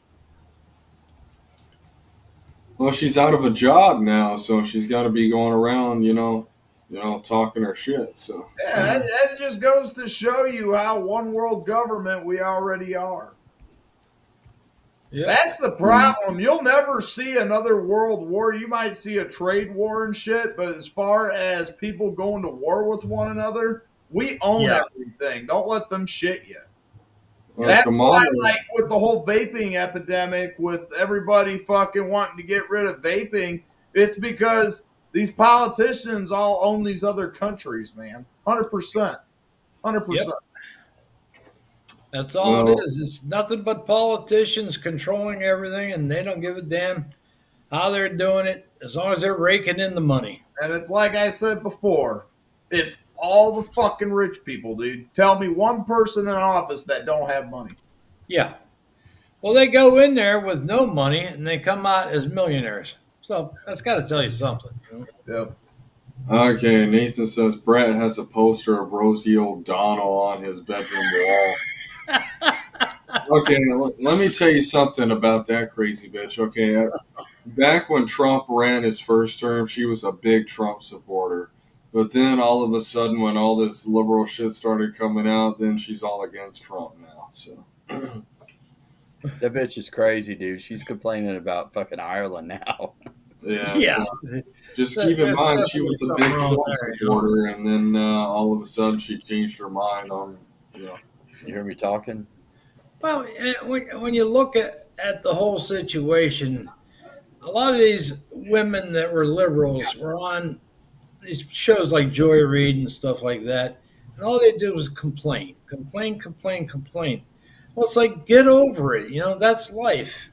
Well, she's out of a job now, so she's got to be going around, talking her shit. So Yeah, that just goes to show you how one world government we already are. Yep. That's the problem. You'll never see another world war. You might see a trade war and shit, but as far as people going to war with one another, we own everything. Don't let them shit you. That's why, like, with the whole vaping epidemic, with everybody fucking wanting to get rid of vaping, it's because these politicians all own these other countries, man. 100%. 100%. Yep. That's all it is. It's nothing but politicians controlling everything, and they don't give a damn how they're doing it as long as they're raking in the money. And it's like I said before, it's all the fucking rich people, dude. Tell me one person in office that don't have money. Yeah. Well, they go in there with no money, and they come out as millionaires. So that's got to tell you something. Yep. Okay, Nathan says Brett has a poster of Rosie O'Donnell on his bedroom wall. Okay, let me tell you something about that crazy bitch. Okay, back when Trump ran his first term, she was a big Trump supporter. But then all of a sudden, when all this liberal shit started coming out, then she's all against Trump now. So That bitch is crazy, dude. She's complaining about fucking Ireland now. yeah. So just keep in mind, she was a big Trump supporter, and then all of a sudden, she changed her mind on, You hear me talking? Well, when you look at the whole situation, a lot of these women that were liberals were on these shows like Joy Reid and stuff like that, and all they did was complain. Well, it's like, get over it. That's life.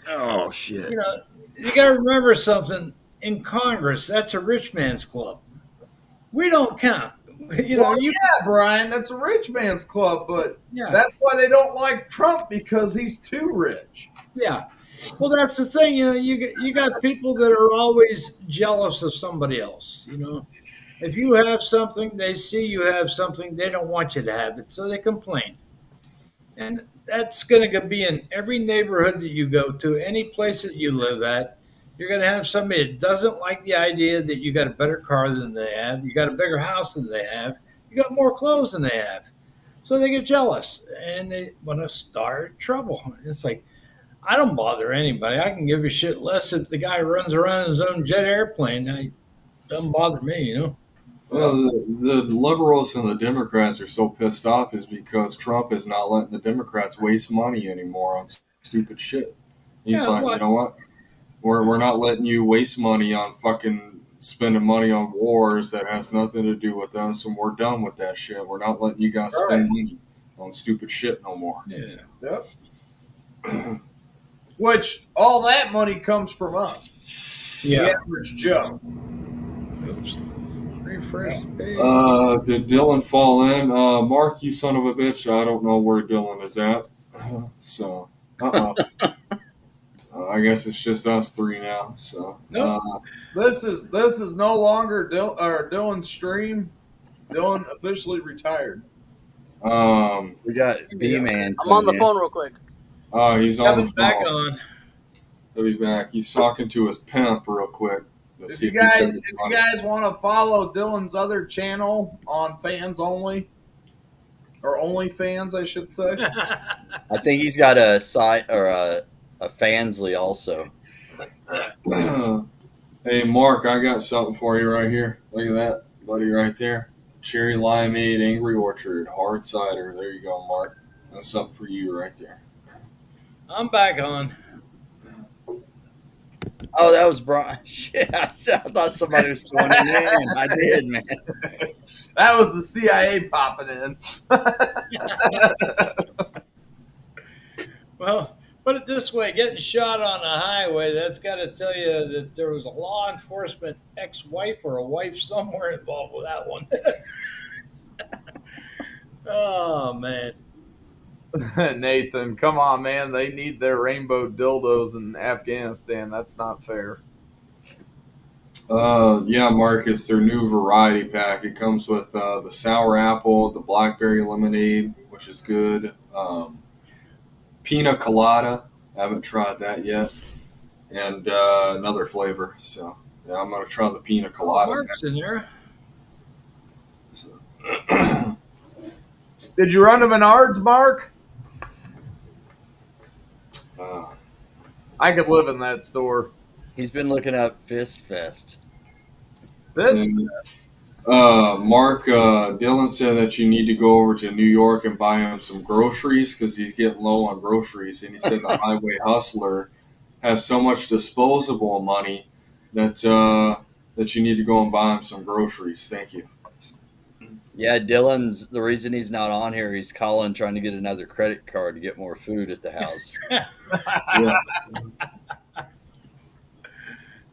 Oh, shit. You got to remember something. In Congress, that's a rich man's club. We don't count. Yeah, Brian, that's a rich man's club, but Yeah. that's why they don't like Trump, because he's too rich. Yeah. Well, that's the thing. You got people that are always jealous of somebody else. If you have something, they see you have something, they don't want you to have it, so they complain. And that's going to be in every neighborhood that you go to, any place that you live at. You're going to have somebody that doesn't like the idea that you got a better car than they have, you got a bigger house than they have, you got more clothes than they have. So they get jealous and they want to start trouble. It's like, I don't bother anybody. I can give a shit less if the guy runs around in his own jet airplane. It doesn't bother me, Well, the liberals and the Democrats are so pissed off is because Trump is not letting the Democrats waste money anymore on stupid shit. He's like, you know what? We're not letting you waste money on fucking spending money on wars that has nothing to do with us, and we're done with that shit. We're not letting you guys spend money on stupid shit no more. Yeah. Yep. Which, all that money comes from us. Yeah. The average Joe. Oops. Refresh the page. Did Dylan fall in? Mark, you son of a bitch. I don't know where Dylan is at. So, I guess it's just us three now. So, Nope. This is no longer Dylan's stream. Dylan officially retired. We got B Man. I'm on the phone real quick. He's on the Kevin's back phone. on. He'll be back. He's talking to his pimp real quick. Let's If see you he's guys got his money. want to follow Dylan's other channel on Fans Only, or OnlyFans, I should say. I think he's got a site or a Fansly also. Hey, Mark, I got something for you right here. Look at that, buddy, right there. Cherry Limeade Angry Orchard Hard Cider. There you go, Mark. That's something for you right there. I'm back on. Oh, that was Brian. Shit, I thought somebody was joining in. I did, man. That was the CIA popping in. Well, put it this way, getting shot on a highway, that's got to tell you that there was a law enforcement ex-wife or a wife somewhere involved with that one. Oh, man. Nathan, come on, man. They need their rainbow dildos in Afghanistan. That's not fair. Yeah, Mark, it's their new variety pack. It comes with the sour apple, the blackberry lemonade, which is good. Pina colada. I haven't tried that yet. And another flavor. So, yeah, I'm going to try the pina colada. Mark's in there. So, Did you run to Menards, Mark? I could live in that store. He's been looking up Fist Fest. This Mark, Dylan said that you need to go over to New York and buy him some groceries because he's getting low on groceries. And he said the Highway Hustler has so much disposable money that that you need to go and buy him some groceries. Thank you. Yeah, Dylan's the reason he's not on here. He's calling trying to get another credit card to get more food at the house. Yeah.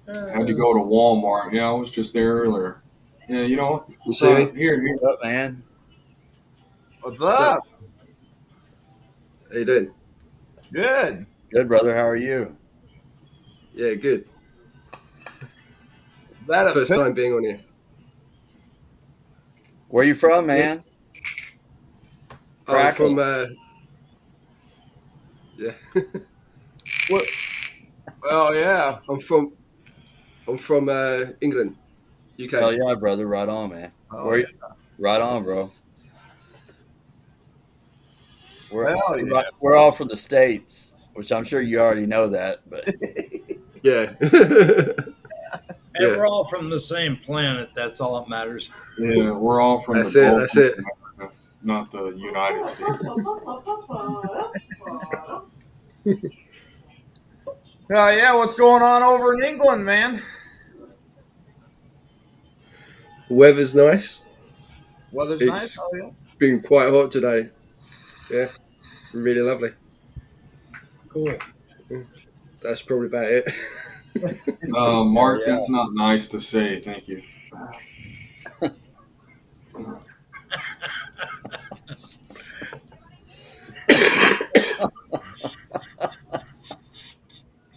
I had to go to Walmart. Yeah, I was just there earlier. Yeah, you know, You see me? here's What's up, man? What's up? How you doing? Good. Good, brother. How are you? Yeah, good. Is that a First time being on here. Where you from, man? I'm Crackle. from yeah. Well, yeah. I'm from England, UK. Oh yeah, brother. Right on, man. Oh, Where you? Right on, bro. Hell yeah. We're all from the States, which I'm sure you already know that, but Yeah. And Yeah. we're all from the same planet. That's all that matters. Yeah, we're all from That's the it, Gulf that's it. of America, not the United States. Yeah, what's going on over in England, man? Weather's nice. Weather's It's- nice. Oh, yeah. Been quite hot today. Yeah. Really lovely. Cool. That's probably about it. Mark, Yeah. that's not nice to say. Thank you.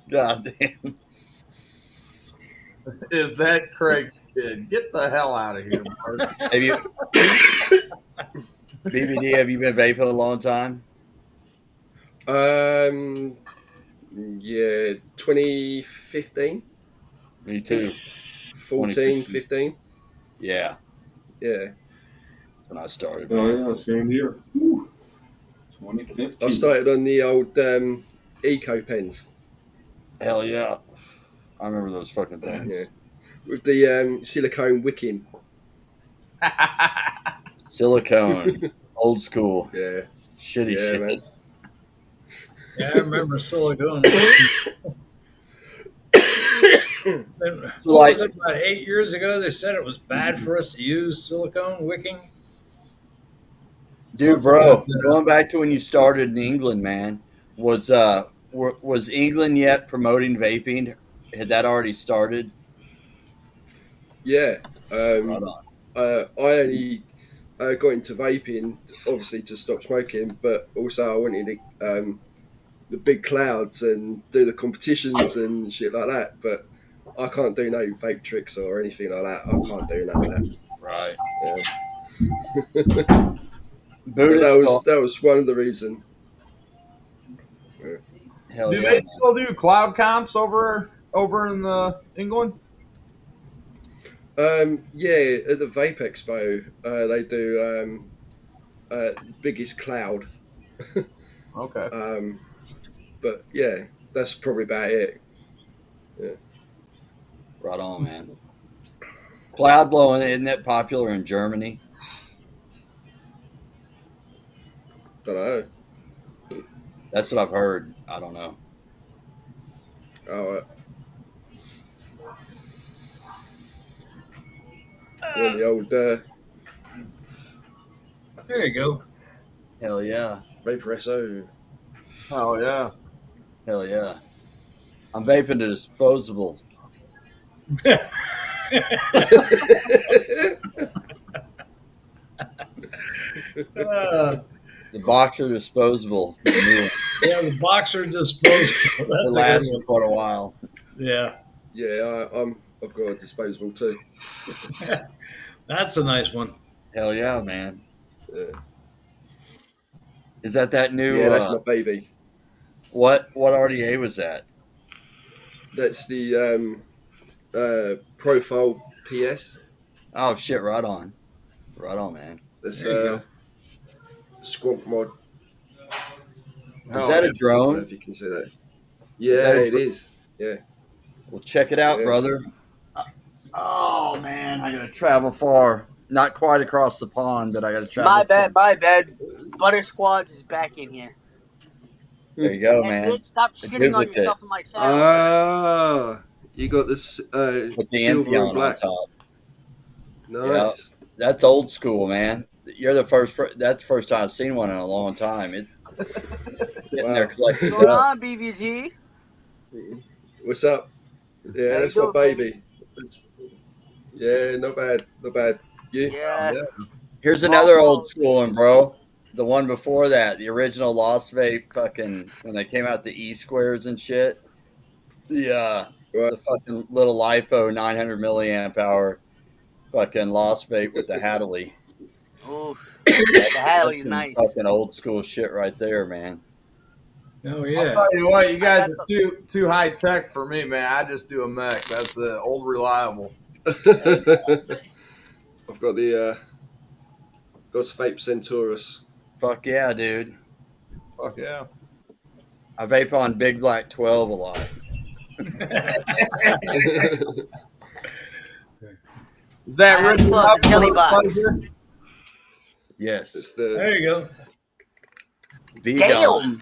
God damn. Is that Craig's kid? Get the hell out of here, Mark. Have you, BBD? Have you been vaping a long time? Yeah, 2015, Me too. 14, 15. Yeah, Yeah. when I started. Oh yeah, same here. 2015. I started on the old Eco pens. Hell yeah, I remember those fucking things. Yeah. With the silicone wicking. Silicone, old school, Yeah. shitty Yeah, shit. man. Yeah, I remember silicone. What Like- was it, about 8 years ago, they said it was bad for us to use silicone wicking. Dude, bro, going back to when you started in England, man, was England yet promoting vaping? Had that already started? Yeah. Right on. I only got into vaping, obviously to stop smoking, but also I wanted the big clouds and do the competitions and shit like that. But I can't do no vape tricks or anything like that. I can't do none of that. Right. Yeah. Buddhist. That was one of the reasons. Hell Do yeah, they man. still do cloud comps over in the England? Yeah, at the Vape Expo, they do biggest cloud. Okay. But yeah, that's probably about it. Right on, man. Cloud blowing, isn't that popular in Germany? Don't know. That's what I've heard. I don't know. Oh, when the old There you go. Hell yeah. Vaporesso. Oh yeah. Hell yeah. I'm vaping a disposable. The Boxer disposable. The Yeah, the Boxer disposable. That's a last good for one. quite a while. Yeah, Yeah, I've got a disposable too. that's a nice one. Hell yeah, man. Yeah, Is that new? yeah, that's my baby. What RDA was that? That's the Profile PS. Oh shit! Right on, man. That's There you go. Squonk mod. Is that a I don't know drone? if you can see that. Yeah, that a it is. Yeah. Well, check it out, Yeah. brother. Oh man, I gotta travel far. Not quite across the pond, but I gotta travel. My far. bad. Butter Squads is back in here. There you go, And man. bitch, stop The shitting on duplicate. yourself in my channel. Ah, you got this With the silver and Entheon on black. top. Nice. That's old school, man. You're the first. That's the first time I've seen one in a long time. It's sitting there Wow. collecting What's going dust. on, BVG? What's up? Yeah, How that's you my doing, baby. Yeah, not bad. You? Yeah. Here's another old school one, bro. The one before that, the original Lost Vape, fucking when they came out the E squares and shit. The Right. the fucking little lipo 900 milliamp hour, fucking Lost Vape with the Hadley. Oof. The Hadley's Some nice. fucking old school shit right there, man. Oh I'll yeah. tell you what, you guys I are got too high tech for me, man. I just do a mech. That's the old reliable. I've got the God's Vape Centaurus. Fuck yeah, dude. Fuck yeah. I vape on Big Black 12 a lot. Is that I had written fun, up the jelly for box. pleasure? Yes. It's the There you go. V-Dog. Damn.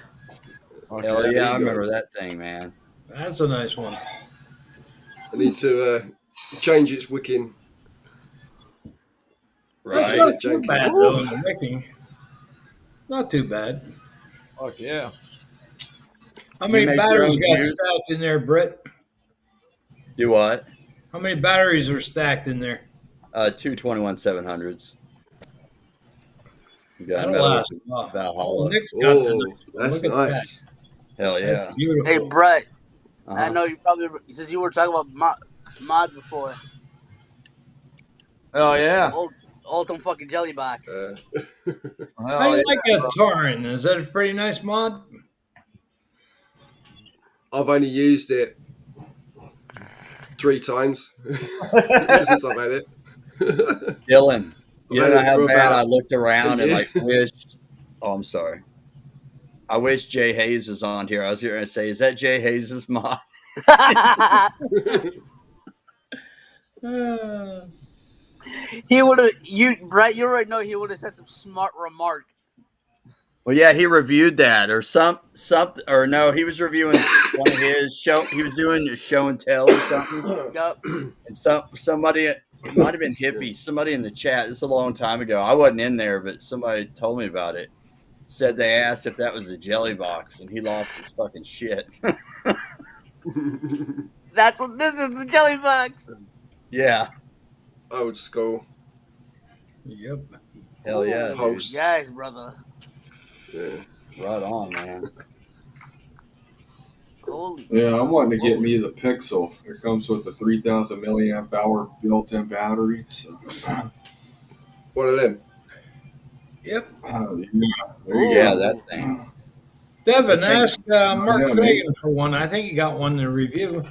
Hell there yeah, I you go. remember that thing, man. That's a nice one. I need to change its wicking. That's Right. not too Janky. bad though in the wicking. Not too bad. Fuck yeah. How Do many you make your batteries own got juice? stacked in there, Brett? Do what? How many batteries are stacked in there? Two 21-700s. You got That'll another last a while. Valhalla. Nick's got the Oh, nice one. that's Look at nice. Hell that. yeah. That's beautiful. Hey, Brett. I Uh-huh. know you probably, since you were talking about mod before. Hell yeah. Ultim fucking jelly box. Hell How do you yeah. like that Tauren? Is that a pretty nice mod? I've only used it 3 times since I've had it. Dylan, you I've know had it how for bad about I looked around and a like wished. Oh, I'm sorry. I wish Jay Hayes was on here. I was going to say, is that Jay Hayes' mod? He would have, Brett, you already know he would have said some smart remark. Well, yeah, he reviewed that or something, or no, he was reviewing one of his show. He was doing a show and tell or something. Yup. And somebody, it might have been Hippie, somebody in the chat, this is a long time ago. I wasn't in there, but somebody told me about it. Said they asked if that was a jelly box, and he lost his fucking shit. That's what this is, the jelly box. Yeah. Old school. Yep. Hell yeah, Ooh, dude. Pulse. yes, brother. Yeah. Right on, man. Holy. Yeah, I'm wanting to get me the Pixel. It comes with a 3,000 milliamp hour built-in battery. So, One of them. Yep. yeah, there you Yeah, go. that thing. Devin, I think- ask Mark Yeah, man. Fagan for one. I think he got one to review.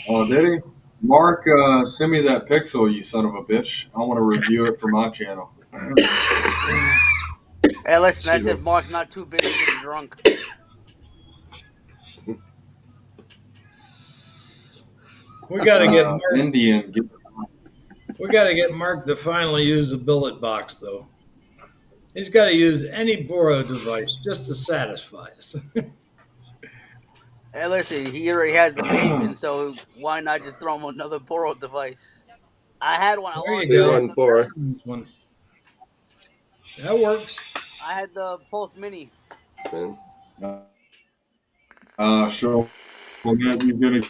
Oh, did he? Mark, send me that Pixel, you son of a bitch. I want to review it for my channel. Hey, listen, that's Excuse if me. Mark's not too busy getting drunk. We got to get Mark, Indian. we got to get Mark to finally use the billet box, though. He's got to use any Boro device just to satisfy us. Hey, listen, he already has the vaping, so why not just throw him another Boro device? I had one. I There lost you it. go. One Boro. One. That works. I had the Pulse Mini. Man. Sure. Well, Matt, you're going to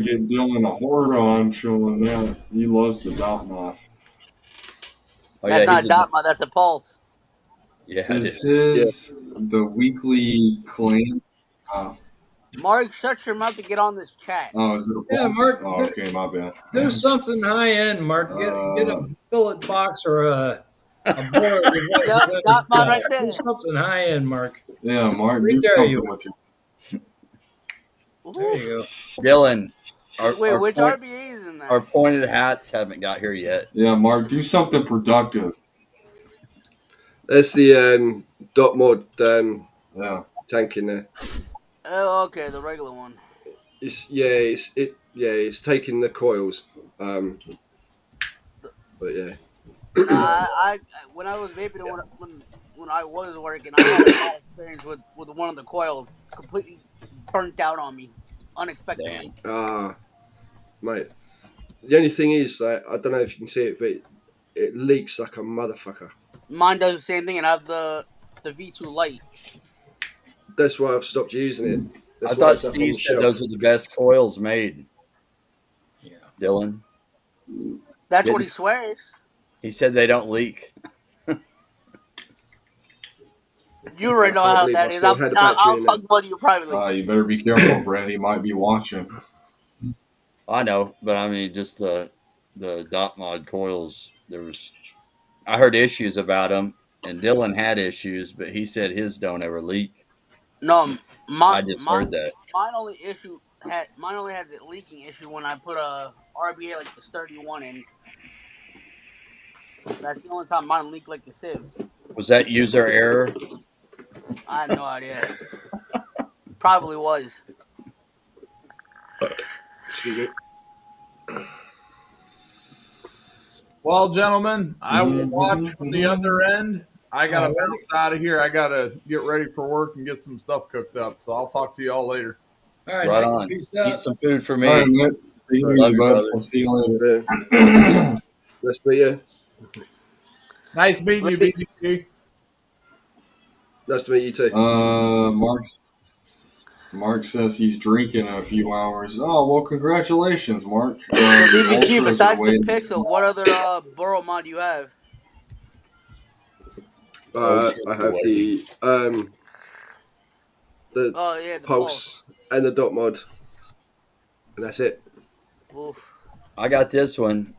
get Dylan a horde on showing that he loves the dot knot. Oh, That's yeah, not he's a dot mod, that's a Pulse. Yeah, This is the weekly claim. Mark, shut your mouth to get on this chat. Oh, is it a Yeah, box? Mark, Oh, okay, my bad. Do something high end, Mark. Get a billet box or a Boro device. Yep, dot mod right there. Do something high end, Mark. Yeah, Mark, Right do there something you with your. There you go. Dylan. Wait, Our which point- RBA is in that? Our pointed hats haven't got here yet. Yeah, Mark, do something productive. That's the dot mod Yeah. tank in there. Oh, okay, the regular one. It's taking the coils. But yeah. I when I was vaping, when I was working, I had a bad experience with one of the coils completely burnt out on me unexpectedly. Mate. The only thing is that I don't know if you can see it, but it leaks like a motherfucker. Mine does the same thing, and I have the V2 Lite. That's why I've stopped using it. That's I why thought it's up on Steve the said shelf. those are the best coils made. Yeah. Dylan. That's what he swears. He said they don't leak. You already know I can't how believe that I is. still had a battery I'll in talk about you privately. You better be careful, Brent. He might be watching. I know, but I mean, just the dot mod coils. I heard issues about them, and Dylan had issues, but he said his don't ever leak. No, I just heard that. Mine only had the leaking issue when I put a RBA like the sturdy one in. That's the only time mine leaked like a sieve. Was that user error? I have no idea. Probably was. Excuse me. Well, gentlemen, I will watch from the other end. I gotta bounce out of here. I gotta get ready for work and get some stuff cooked up. So I'll talk to you all later. All right, Right Nick, on. peace Eat out. some food for me. All right, Matt. See you Love later, you, bud. brother. I'll see you later. Yeah. Let's be you. Nice meeting you, BGT. Nice to meet you too. Mark says he's drinking in a few hours. Oh, well, congratulations, Mark. BBQ, Ultras besides are the waiting. Pixel, what other Boro mod do you have? I have the Oh yeah, the Pulse and the dot mod, and that's it. Oof. I got this one.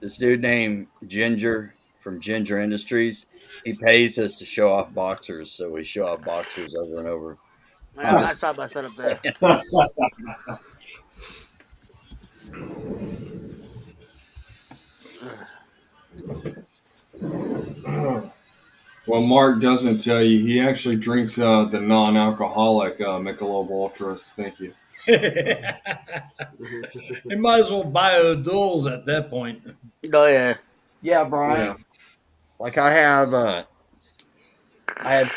This dude named Ginger from Ginger Industries. He pays us to show off boxers, so we show off boxers over and over. Yeah, I saw my setup there. Well, Mark doesn't tell you. He actually drinks the non-alcoholic Michelob Ultras. Thank you. They might as well buy duels at that point. Oh yeah. Yeah, Brian. Yeah. Like I have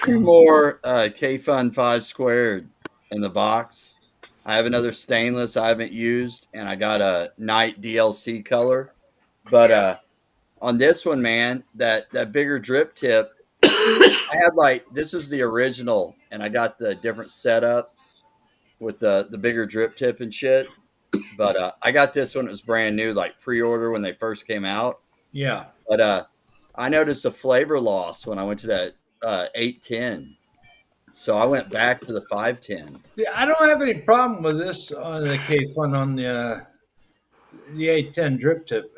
two more K-Fun 5 squared in the box. I have another stainless I haven't used, and I got a night DLC color. But on this one, man, that bigger drip tip, I had this was the original, and I got the different setup with the bigger drip tip and shit. But I got this one. It was brand new, like pre-order when they first came out. Yeah. But I noticed a flavor loss when I went to that 810. So I went back to the 510. Yeah, I don't have any problem with this on the K-Fun on the 810 drip tip.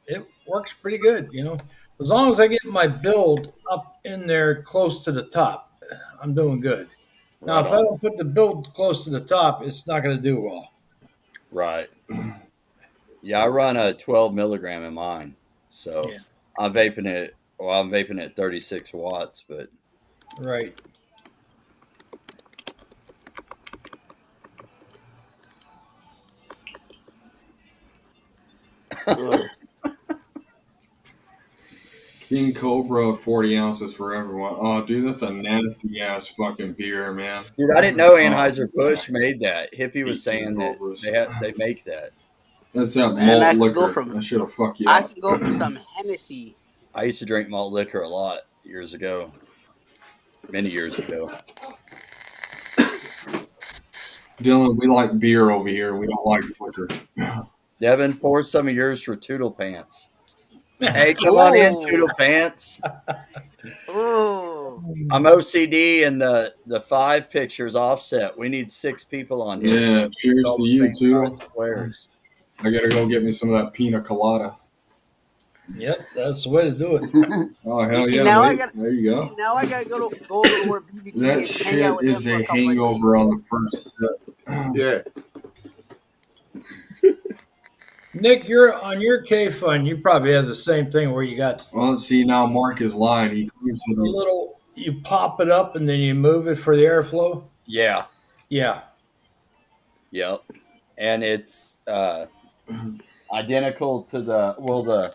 It works pretty good, you know. As long as I get my build up in there close to the top, I'm doing good. Now, if I don't put the build close to the top, it's not going to do well. Right. Yeah, I run a 12 milligram in mine. So Yeah. I'm vaping it. Well, I'm vaping at 36 watts, but Right. King Cobra, 40 ounces for everyone. Oh, dude, that's a nasty ass fucking beer, man. dude, I didn't know Anheuser-Busch made that. Hippie was 18 saying that Cobras. they make that. That's that Man, I malt could go liquor. from- That shit'll fuck you I up. can go for some Hennessy. I used to drink malt liquor a lot years ago. Many years ago. Dylan, we like beer over here. We don't like liquor. Devin, pour some of yours for Toodle Pants. Hey, come on in, Ooh. Toodle Pants. Ooh. I'm OCD and the 5 pictures offset. We need 6 people on here. Yeah, cheers All to the you same too. size squares. I gotta go get me some of that pina colada. Yep, that's the way to do it. Oh hell see, yeah! now mate. I gotta- There you See, go. now I gotta go to where BBQ That and hang shit out with is him for a a couple of hangover days. on the first sip. Yeah. Nick, you're on your K-Fun. You probably have the same thing where you got Well, see now Mark is lying. He claims a that he- little. You pop it up and then you move it for the airflow. Yeah. Yeah. Yep. And it's identical to the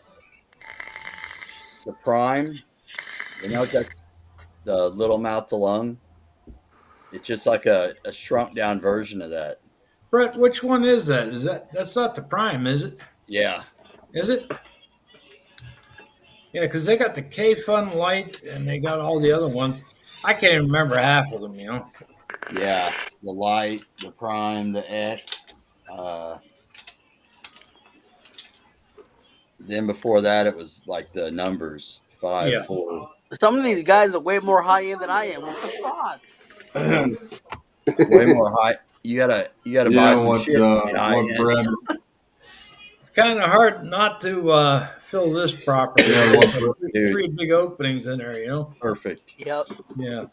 Prime. You know, that's the little mouth to lung. It's just like a shrunk down version of that. Brett, which one is that? That's not the Prime, is it? Yeah. Is it? Yeah, because they got the K-Fun Light and they got all the other ones. I can't even remember half of them, you know. Yeah. The Light, the Prime, the X. Then before that, it was like the numbers 5, Yeah. 4. Some of these guys are way more high end than I am. What the fuck? Way more high. You gotta buy yeah, some shit to be high what end. Brad is, It's kind of hard not to fill this properly. Yeah, what- Dude. 3 big openings in there, you know. Perfect. Yep. Yeah.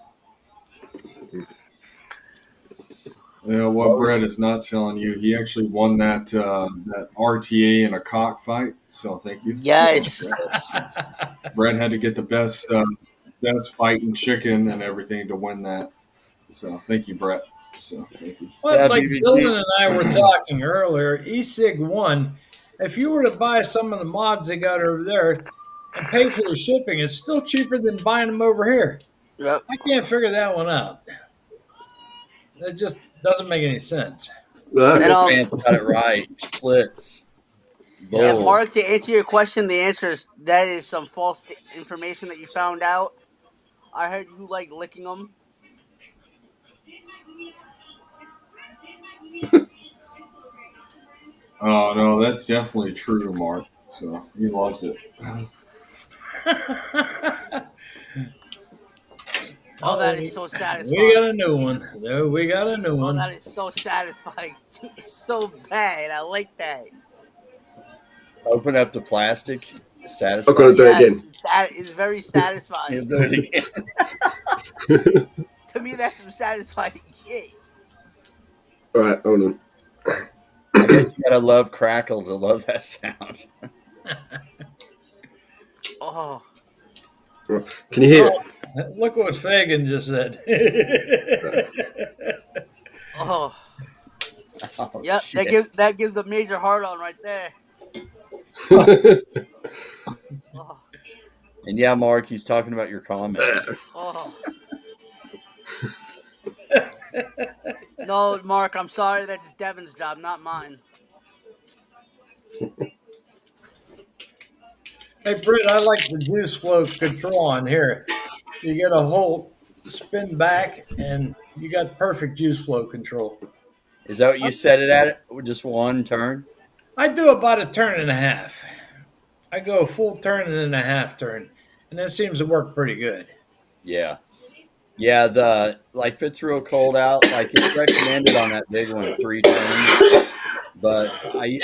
yeah, what Brad is not telling you, he actually won that that RTA in a cockfight. So thank you. Yes. Brad had to get the best fighting chicken and everything to win that. So thank you, Brett. So thank you. Well, it's Yeah, like BBG. Dylan and I were talking earlier. eSig 1, if you were to buy some of the mods they got over there and pay for the shipping, it's still cheaper than buying them over here. Yep. I can't figure that one out. It just doesn't make any sense. No. And, Fans got it right. Splits. Yeah, Bull. Mark, to answer your question, the answer is that is some false information that you found out. I heard you like licking them. Oh no, that's definitely true, Mark. So he loves it. Oh, that is so satisfying. We got a new one. There, we got a new Oh, one. that is so satisfying. It's so bad. I like that. Open up the plastic. I've got to Satisfying. do it again. It's very satisfying. He'll do it again. To me, that's some satisfying shit. All right, hold on. I guess you gotta love Crackle to love that sound. Oh, Can you hear it? Look what Fagan just said. oh, Oh, yep. shit. That gives the major hard on right there. Oh, And yeah, Mark, he's talking about your comment. oh. No, Mark, I'm sorry. That's Devin's job, not mine. Hey, Britt, I like the juice flow control on here. You get a whole spin back, and you got perfect juice flow control. Is that what you set it at? Just one turn? I do about a turn and a half. I go a full turn and then a half turn, and that seems to work pretty good. Yeah. Yeah, like if it's real cold out, like it's recommended on that big one 3 turns, but I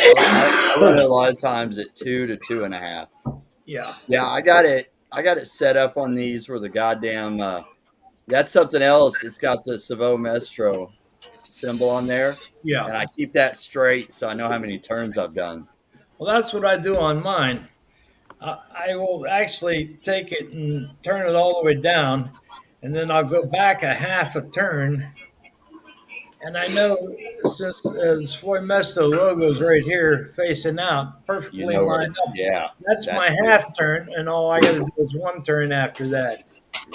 run it a lot of times at 2 to 2.5. Yeah. Yeah, I got it set up on these where the goddamn that's something else. It's got the Savo Mestro symbol on there, Yeah. and I keep that straight so I know how many turns I've done. Well, that's what I do on mine. I will actually take it and turn it all the way down, and then I'll go back a half a turn. And I know since the Svoy Mesto logo is right here facing out, perfectly You know where lined it's, up. yeah, That's that's my it. half turn, and all I got to do is one turn after that.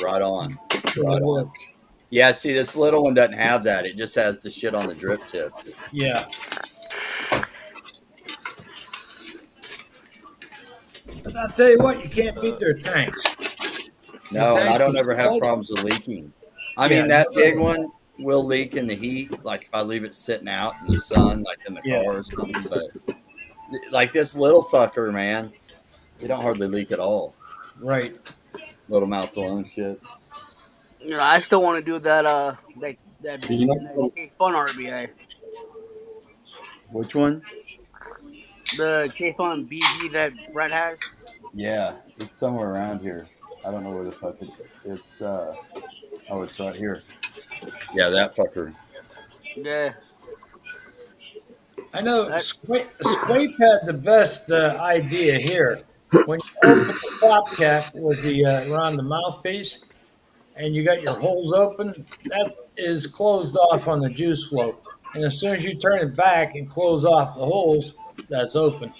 Right on. So Right it on. works. Yeah, see, this little one doesn't have that. It just has the shit on the drip tip. Yeah. But I'll tell you what, you can't beat their tanks. No, and I don't Exactly. ever have problems with leaking. I Yeah, mean, that no. big one will leak in the heat, like if I leave it sitting out in the sun, like in the Yeah. car or something. But like this little fucker, man, they don't hardly leak at all. Right. Little mouth alone shit. You know, I still want to do that that You know, K-Fun RBA. Which one? The K-Fun BB that Brett has. Yeah, it's somewhere around here. I don't know where the fuck it's. It's it's right here. Yeah, that fucker. Yeah. I know That- Squape had the best idea here. When you open the top cap with the around the mouthpiece, and you got your holes open, that is closed off on the juice flow. And as soon as you turn it back and close off the holes, that's open.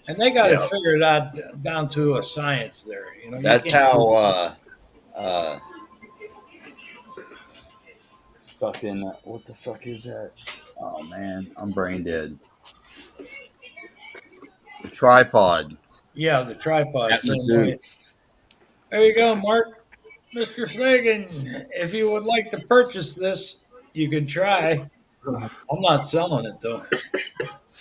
And they got it figured out down to a science there. You know, That's how. Fucking. What the fuck is that? Oh man, I'm brain dead. The tripod. Yeah, the tripod. At same Mizzou. way. There you go, Mark. Mr. Fagan, if you would like to purchase this, you can try. I'm not selling it though,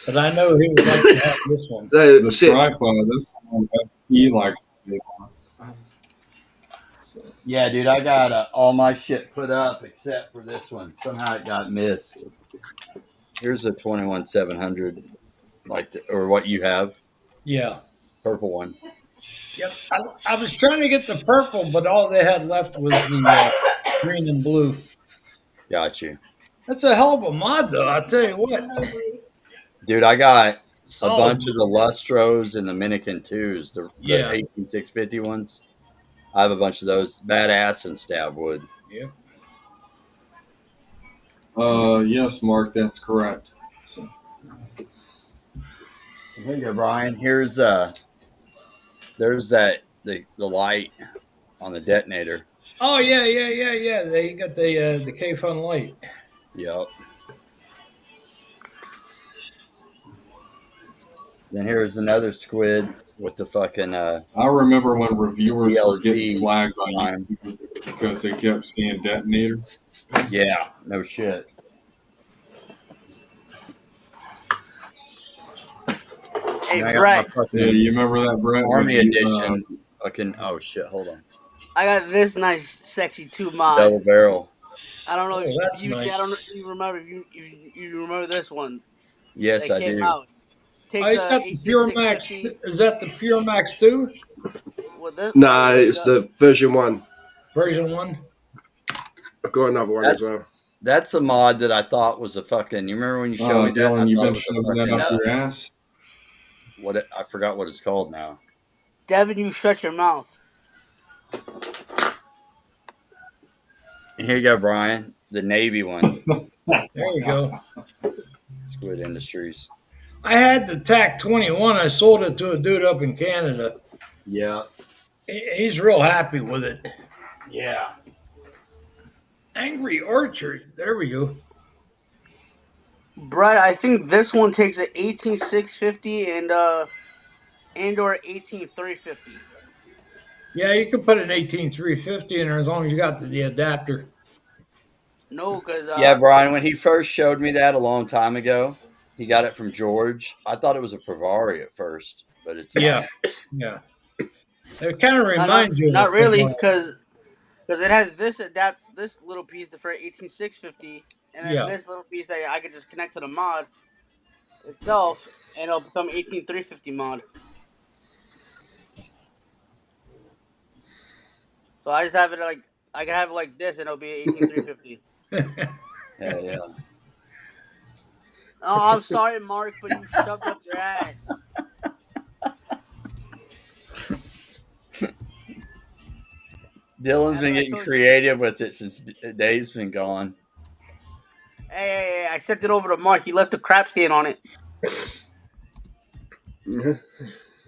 but I know he would like to have this one. the Sit. tripod, this one he likes to be on. Yeah, dude, I got all my shit put up except for this one. Somehow it got missed. Here's a 21700, or what you have, Yeah. purple one. Yep. I was trying to get the purple, but all they had left was the green and blue. Got you, That's a hell of a mod, though. I'll tell you what. dude. I got a Solid. bunch of the Lustros and the Minikin 2s, the Yeah. 18650 ones. I have a bunch of those, badass and stab wood. Yep. Yes, Mark, that's correct. So, Here you go, Brian. There's that the light on the detonator. Oh yeah. They got the K-Fun light. Yep. Then here's another squid with the fucking I remember when reviewers were DLC getting flagged on line. YouTube because they kept seeing detonator. Yeah, no shit. Hey, And I got Brett, my fucking Yeah, you remember that, Brett? Army When you, edition. Fucking oh shit! Hold on. I got this nice, sexy tube mod. Double barrel. I don't know Oh, if that's you. nice. I don't know if you remember. You remember this one? Yes, that I came do. out. Oh, he's got the Pure Max. Is that the Pure Max 2 Nah, it's the version 1. version 1? I've got another one as well. That's a mod that I thought was a fucking. You remember when you showed me that? Dylan, I you've thought been it was a shoving that fucking- up your ass. I forgot what it's called now. Devin, you shut your mouth. And here you go, Brian. The Navy one. There you go. Squid Industries. I had the TAC 21. I sold it to a dude up in Canada. Yeah. He's real happy with it. Yeah. Angry Orchard. There we go. Brett, I think this one takes an 18650 and or 18350. Yeah, you can put an 18350 in there as long as you got the adapter. No, because Yeah, Brian, when he first showed me that a long time ago, he got it from George. I thought it was a Pravari at first. but it's Yeah, yeah. It kind of No, reminds you. not of, really, because it has this little piece for 18650, and then yeah. this little piece that I could just connect to the mod itself, and it'll become 18350 mod. So I just have it like I can have it like this, and it'll be 18350. hell yeah. Oh, I'm sorry, Mark, but you shoved up your ass. Dylan's been I getting told you. creative with it since Dave's been gone. Hey, I sent it over to Mark. He left a crap stain on it.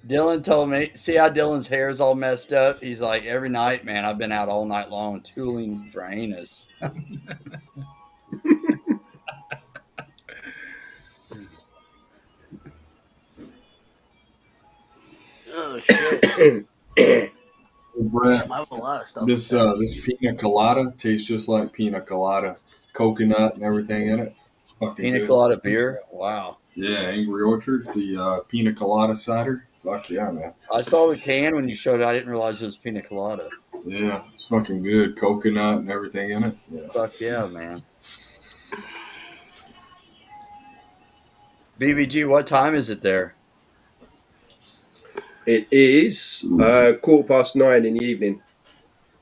Dylan told me, see how Dylan's hair is all messed up? He's like, every night, man, I've been out all night long tooling for anus. Oh shit! Brett, I have a lot of stuff. this pina colada tastes just like pina colada, coconut and everything in it. It's fucking Pina good. colada beer? Wow. Yeah, Angry Orchard, the pina colada cider. Fuck yeah, man. I saw the can when you showed it. I didn't realize it was pina colada. Yeah, it's fucking good. Coconut and everything in it. Yeah. Fuck yeah, man. BVG, what time is it there? It is 9:15 in the evening.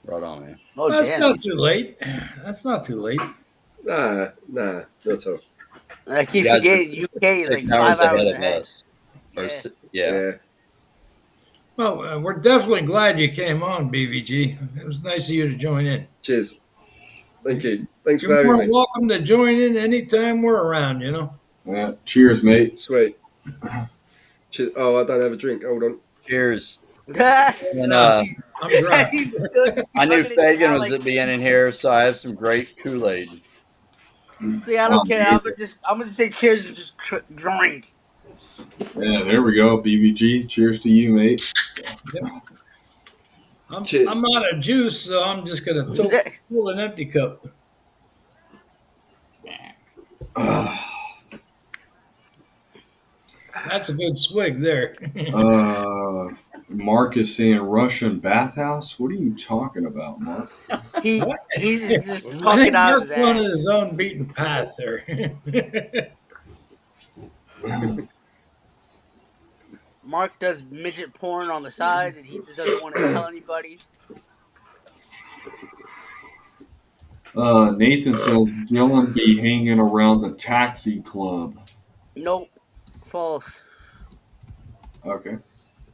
Right on, man. Oh That's damn! not too late. That's not too late. Nah, not at all. I keep You guys forgetting UK is like 6 5 hours of ahead. us. Or Yeah. yeah. Yeah. Well, we're definitely glad you came on, BVG. It was nice of you to join in. Cheers. Thank you. Thanks for You're having more me. welcome to join in anytime we're around, you know. Yeah. Cheers, mate. Sweet. Cheers. Oh, I don't have a drink. Hold on. Cheers. Yes. And I'm dry. He's still I knew chugging it Fagan down was like- at being in here, so I have some great Kool-Aid. See, I don't care. I'm gonna say cheers and just drink. Yeah, there we go. BVG. Cheers to you, mate. Cheers. I'm out of juice, so I'm just gonna pull an empty cup. That's a good swig there. Mark is saying Russian bathhouse. What are you talking about, Mark? He's just I talking think out of Mark's his on ass. his own beaten path there. Mark does midget porn on the side, and he just doesn't want to tell anybody. Nathan says Dylan be hanging around the taxi club. Nope, false. Okay.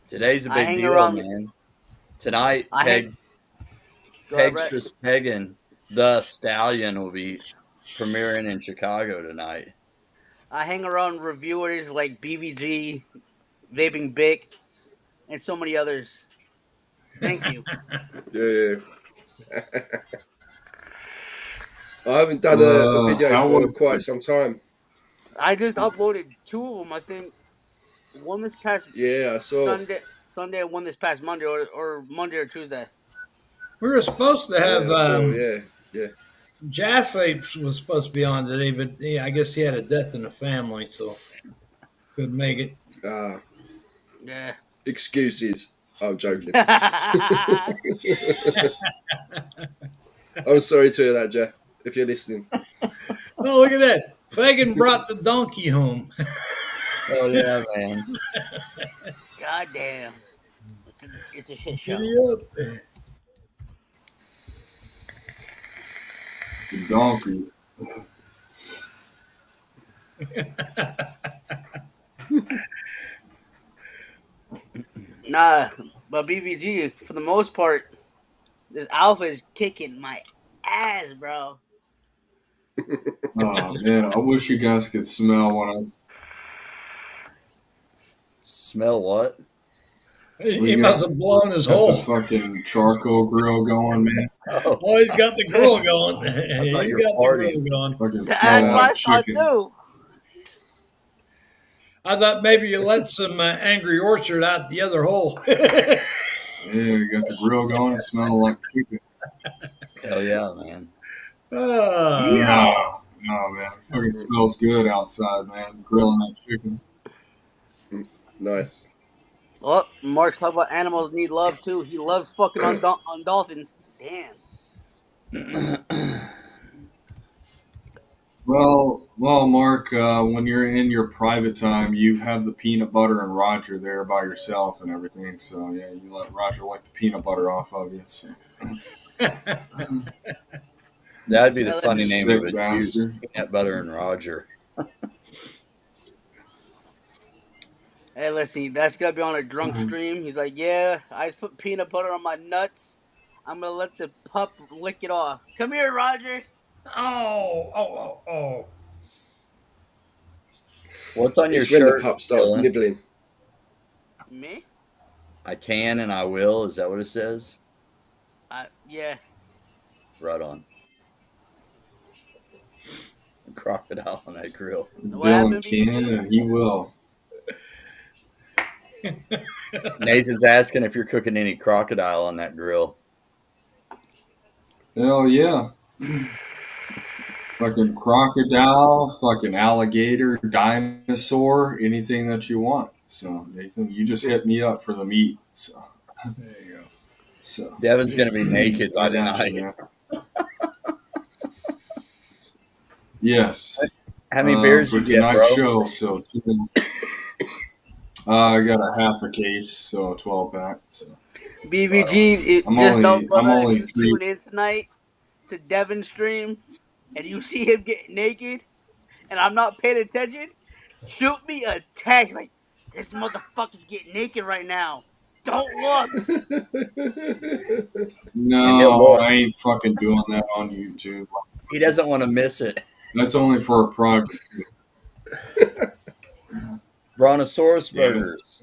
Today's a I big hang deal, around- man. Tonight, I hang- Go ahead, Peg's Brett. just pegging. The Stallion will be premiering in Chicago tonight. I hang around reviewers like BVG, Vaping Bic, and so many others. Thank you. Yeah. I haven't done a video how for was- quite some time. I just uploaded 2 of them. I think one this past Yeah, I saw. Sunday, and one this past Monday, or Monday or Tuesday. We were supposed to have Yeah, I saw, yeah. Jaffe was supposed to be on today, but I guess he had a death in the family, so couldn't make it. Yeah. Excuses. I'm joking. I I'm sorry to hear that, Jeff, if you're listening. Oh, look at that! Fagan brought the donkey home. Oh yeah, man. God damn. It's a shit show. Giddy up. The donkey. Nah, but BBG, for the most part, this alpha is kicking my ass, bro. Oh man, I wish you guys could smell when I was. Smell what? He must have blown his Got the hole. fucking charcoal grill going, man. Oh, Oh, he's got the grill going. thought He's you got were the farting. grill going. Fucking That's smell what I like thought chicken. too. I thought maybe you let some Angry Orchard out the other hole. Yeah, you got the grill going, smelling like chicken. hell yeah, man. No, man. It fucking smells good outside, man. Grilling that chicken. Nice. Oh, Mark's talking about animals need love too. He loves fucking on dolphins. Damn. Well, Mark. When you're in your private time, you have the peanut butter and Roger there by yourself and everything. So yeah, you let Roger lick the peanut butter off of you. So. That'd be the funny Sick name of it. bastard. Peanut Butter and Roger. Hey, listen, that's gonna be on a drunk stream. He's like, yeah, I just put peanut butter on my nuts. I'm gonna let the pup lick it off. Come here, Roger. Oh. What's on your It's when the shirt? pup starts Dylan? nibbling. Me? I can and I will. Is that what it says? Yeah. Right on. Crocodile on that grill. What Dylan happened, can BB? and he will. Nathan's asking if you're cooking any crocodile on that grill. Hell yeah. Fucking crocodile, fucking alligator, dinosaur, anything that you want. So Nathan, you just hit me up for the meat. So there you go. So Devin's gonna be naked by I got tonight. you, man. Yes. How many beers for you get, bro? tonight's show? So I got a half a case, so a 12 pack. So BVG, I'm just know, only- brother, I'm only if you three- tune in tonight to Devin's stream and you see him get naked and I'm not paying attention, shoot me a text like, this motherfucker's getting naked right now. Don't look. no, I ain't fucking doing that on YouTube. He doesn't want to miss it. That's only for a project. Brontosaurus Yeah. burgers.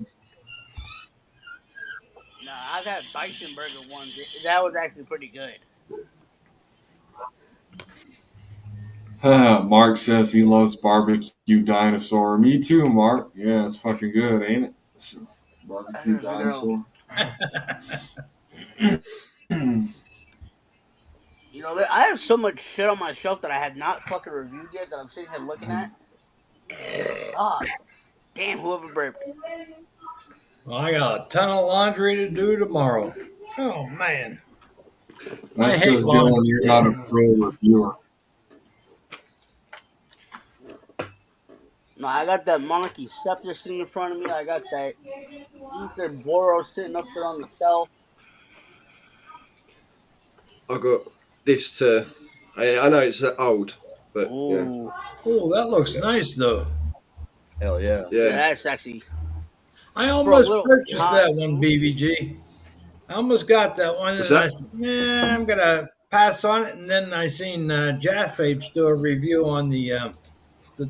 Nah, I've had bison burger one. That was actually pretty good. Mark says he loves barbecue dinosaur. Me too, Mark. Yeah, it's fucking good, ain't it? So, barbecue There's a girl. dinosaur. You know, I have so much shit on my shelf that I have not fucking reviewed yet that I'm sitting here looking at. Ah, damn, whoever burped. Well, I got a ton of laundry to do tomorrow. Oh man. That's I hate because Dylan, laundry. you're not a pro reviewer. No, I got that Monarchy Scepter sitting in front of me. I got that Ether Boro sitting up there on the shelf. I got this to. I know it's old, but yeah, Ooh, Oh, that looks nice though. Hell yeah. yeah, yeah. that's sexy. I almost little purchased hot. that one, BVG. I almost got that one, What's and I that? said, "Nah, I'm gonna pass on it." And then I seen Jaff Apes do a review on the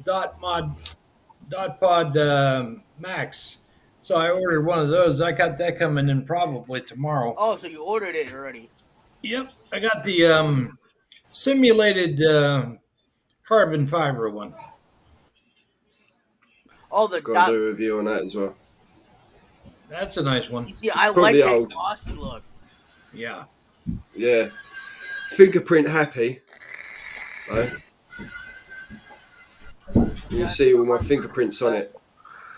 Dot Pod Max, so I ordered one of those. I got that coming in probably tomorrow. Oh, so you ordered it already? Yep, I got the simulated carbon fiber one. Oh, the Got dot. to do a review on that as well. That's a nice one. You see, I like Probably that old. glossy look. Yeah. Yeah, fingerprint happy. Right? You see all my fingerprints on it.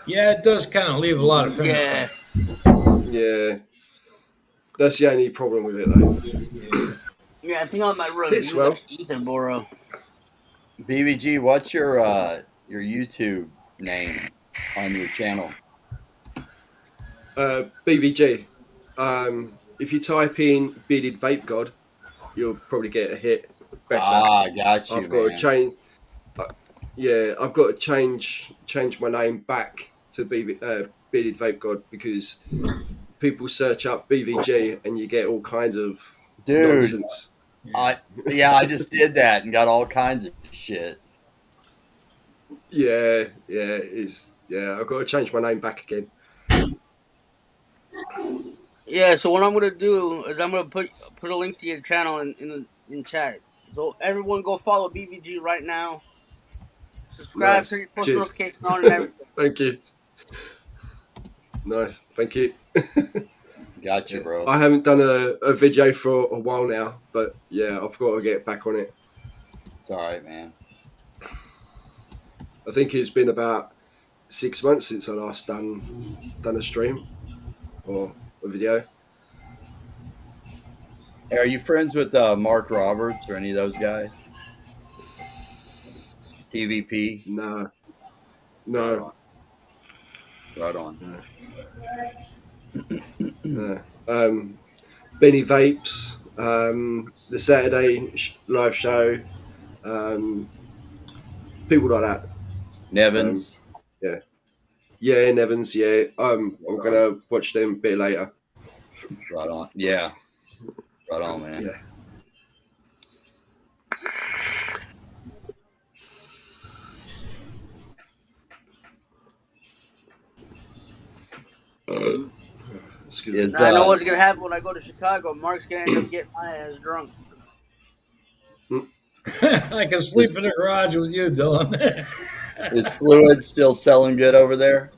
Yeah, it does kind of leave a lot of Yeah. fingerprints. Yeah, that's the only problem with it though. Yeah, I think on my review, It's well. Ether Boro. BVG, what's your YouTube name on your channel? BVG. If you type in Bearded Vape God, you'll probably get a hit. Better. Ah, got you. I've got to man. change. Yeah, I've got to change my name back to Bearded Vape God because people search up BVG and you get all kinds of Dude, nonsense. I just did that and got all kinds of shit. Yeah, I've got to change my name back again. Yeah, so what I'm gonna do is I'm gonna put a link to your channel in chat. So everyone go follow BVG right now. Subscribe, Nice. turn your post Cheers. notification on and everything. Thank you. Nice, thank you. Got you, bro. I haven't done a video for a while now, but yeah, I've got to get back on it. It's all right, man. I think it's been about 6 months since I last done a stream. or a video. Are you friends with Mark Roberts or any of those guys? TVP. Nah, no. Right on. Benny Vapes, the Saturday live show, people like that. Nevins. Yeah, Nevins. Yeah, I'm gonna watch them a bit later. Right on. Yeah. Right on, man. Yeah. Excuse me. It's, Now, I know what's gonna happen when I go to Chicago. Mark's gonna end up getting my ass drunk. I can sleep in the garage with you, Dylan. Is Fluid still selling good over there?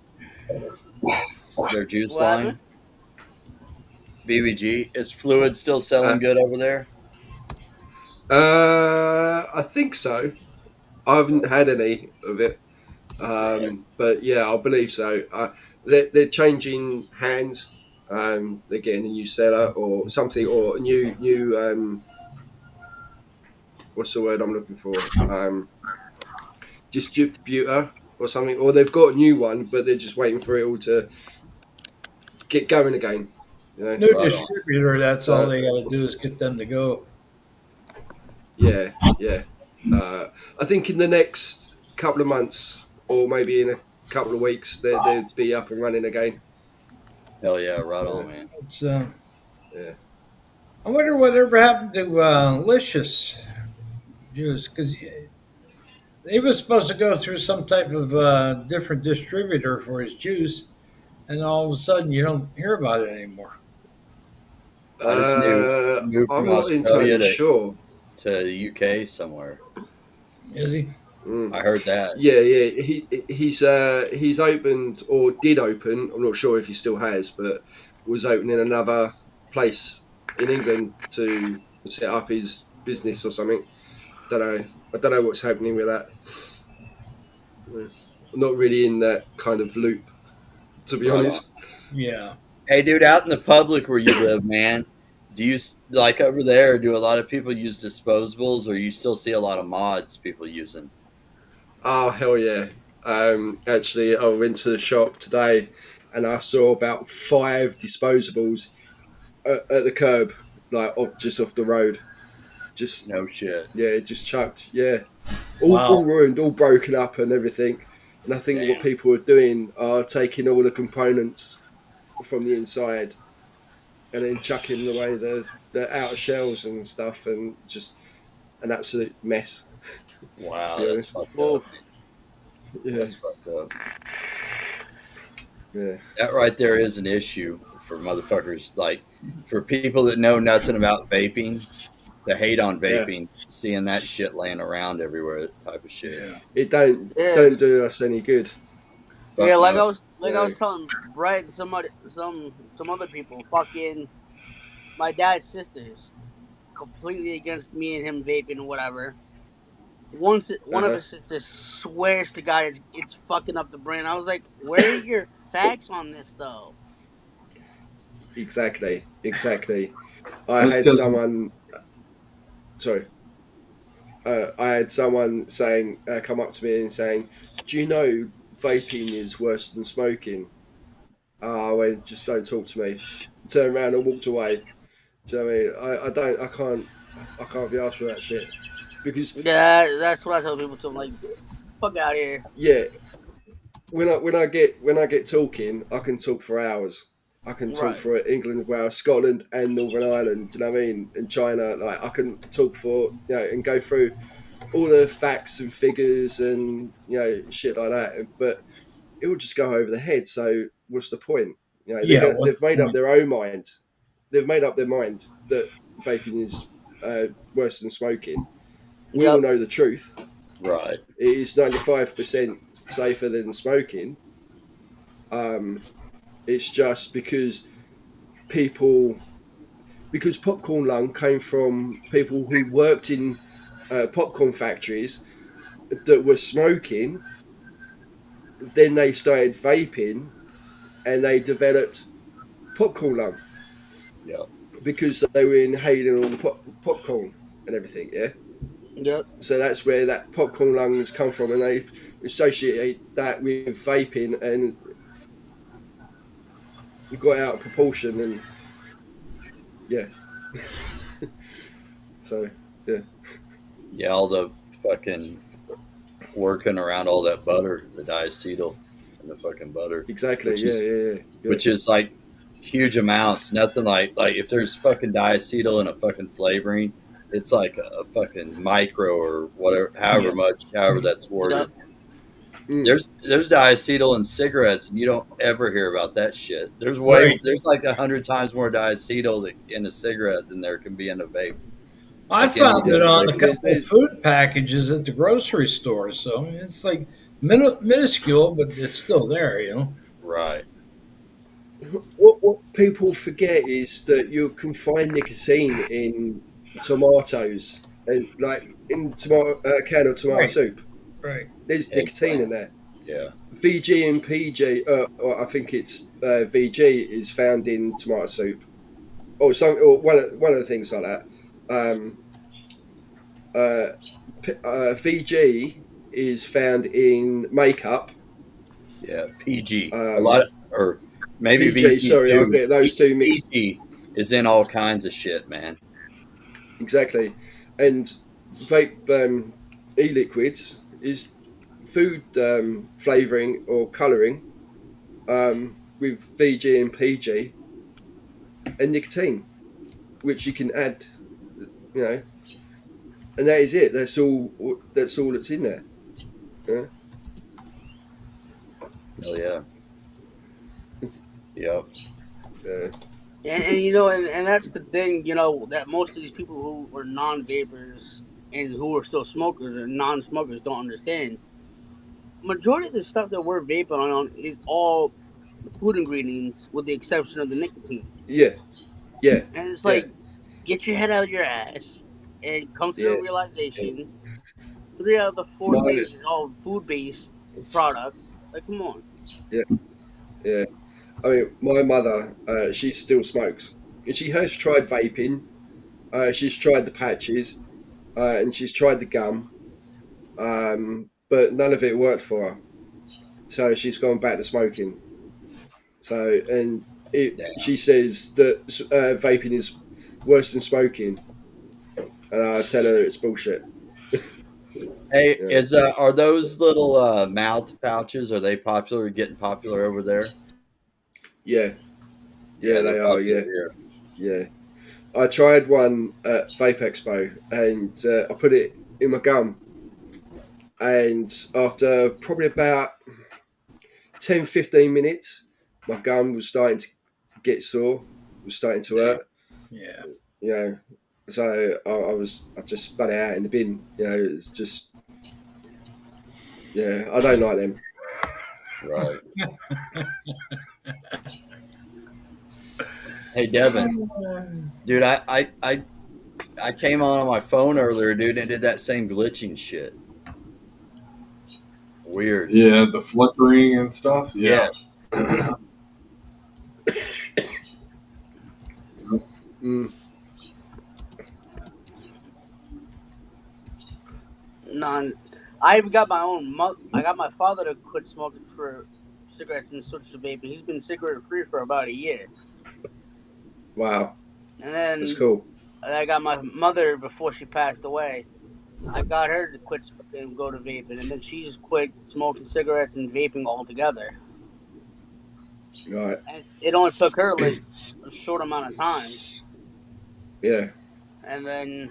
Their juice What line? happened? BBG. Is Fluid still selling good over there? I think so. I haven't had any of it, but yeah, I believe so. They're changing hands. They're getting a new seller or something, or a new what's the word I'm looking for? Distributor or something, or they've got a new one, but they're just waiting for it all to get going again. You know? New distributor, that's all they got to do is get them to go. Yeah. I think in the next couple of months, or maybe in a couple of weeks, they'll be up and running again. Hell yeah, right on, man. It's, I wonder whatever happened to Licious Juice, because he was supposed to go through some type of different distributor for his juice, and all of a sudden you don't hear about it anymore. I just knew I'm not entirely sure. To the UK somewhere. Is he? I heard that. Yeah. He's opened or did open. I'm not sure if he still has, but was opening another place in England to set up his business or something. Don't know. I don't know what's happening with that. I'm not really in that kind of loop, to be honest. Yeah. Hey, dude, out in the public where you live, man, do you, like over there, do a lot of people use disposables, or you still see a lot of mods people using? Oh, hell yeah. Actually, I went to the shop today and I saw about 5 disposables at the curb, like just off the road. Just no shit. Yeah, just chucked. Yeah, all ruined, all broken up and everything. And I think what people are doing are taking all the components from the inside and then chucking away the outer shells and stuff, and just an absolute mess. Wow, Yeah. that's fucked up. Yeah. That's fucked up. Yeah. That right there is an issue for motherfuckers. Like, for people that know nothing about vaping, to hate on vaping, seeing that shit laying around everywhere, type of shit. Yeah. It don't do us any good. But Yeah, like I was telling Brett and some other people, fucking my dad's sisters, completely against me and him vaping or whatever. One of his sisters swears to God it's fucking up the brain. I was like, where are your facts on this though? Exactly. I That's had 'cause- someone. Sorry. I had someone saying, come up to me and saying, "Do you know vaping is worse than smoking?" I went, "Just don't talk to me." Turned around and walked away. So I can't be asked for that shit, because Yeah, that's what I tell people too. I'm like, fuck out of here. yeah, when I get talking, I can talk for hours. I can talk Right. for England, Wales, Scotland, and Northern Ireland. Do you know what I mean? And China, like I can talk for and go through all the facts and figures and shit like that. But it will just go over the head. So what's the point? They've made up their own mind. They've made up their mind that vaping is worse than smoking. We all know the truth. Right. It is 95% safer than smoking. It's just because popcorn lung came from people who worked in popcorn factories that were smoking. Then they started vaping, and they developed popcorn lung Yeah. because they were inhaling all the popcorn and everything. Yeah. Yep. So that's where that popcorn lungs come from, and they associate that with vaping, and it got out of proportion, and yeah. So yeah. Yeah, all the fucking working around all that butter, the diacetyl and the fucking butter. Exactly. Which Yeah, is- yeah. Which is like huge amounts. Nothing like if there's fucking diacetyl in a fucking flavoring, it's like a fucking micro or whatever, however that's worded. Mm. There's diacetyl in cigarettes, and you don't ever hear about that shit. There's Right. there's like 100 times more diacetyl in a cigarette than there can be in a vape. I Like found any- it on a Yeah, couple they- of food packages at the grocery store. So it's like minuscule, but it's still there, you know. Right. What people forget is that you can find nicotine in tomatoes, and like in a can of tomato Right. soup. Right. There's nicotine in there. Yeah. VG and PG, or I think it's VG, is found in tomato soup, or one of the things like that. VG is found in makeup. Yeah. PG. A Um, lot of, or maybe PG, VG sorry, too. I'll get those two mixed. PG is in all kinds of shit, man. Exactly, and vape e-liquids is food flavouring or colouring with VG and PG and nicotine, which you can add, you know, and that is it. That's all that's in there. Yeah. Hell yeah. Yep. And you know, and that's the thing, you know, that most of these people who are non-vapors and who are still smokers or non-smokers don't understand. Majority of the stuff that we're vaping on is all food ingredients, with the exception of the nicotine. Yeah, yeah, And it's like, get your head out of your ass and come to the Yeah. realization. 3 out of the 4 Mine- things is all food-based product. Like, come on. yeah. I mean, my mother, she still smokes, and she has tried vaping. She's tried the patches, and she's tried the gum, but none of it worked for her. So she's gone back to smoking. So, and she says that vaping is worse than smoking, and I tell her it's bullshit. Hey, Yeah. are those little mouth pouches? Are they popular? Getting popular over there? Yeah, yeah, they they're are. popular Yeah. here. Yeah, I tried one at Vape Expo, and I put it in my gum, and after probably about 10-15 minutes, my gum was starting to get sore, was starting to hurt. Yeah. You know, so I just spat it out in the bin. You know, it's just, yeah, I don't like them. Right. Hey, Devin, dude, I came on my phone earlier, dude, and did that same glitching shit. Weird. Yeah, the flickering and stuff. Yeah. Yes. Mm. I even got my own. I got my father to quit smoking for cigarettes and switch to vaping. He's been cigarette free for about a year. Wow, And then that's cool. I got my mother before she passed away. I got her to quit smoking and go to vaping, and then she just quit smoking cigarettes and vaping altogether. Right, And it only took her like a short amount of time. yeah, And then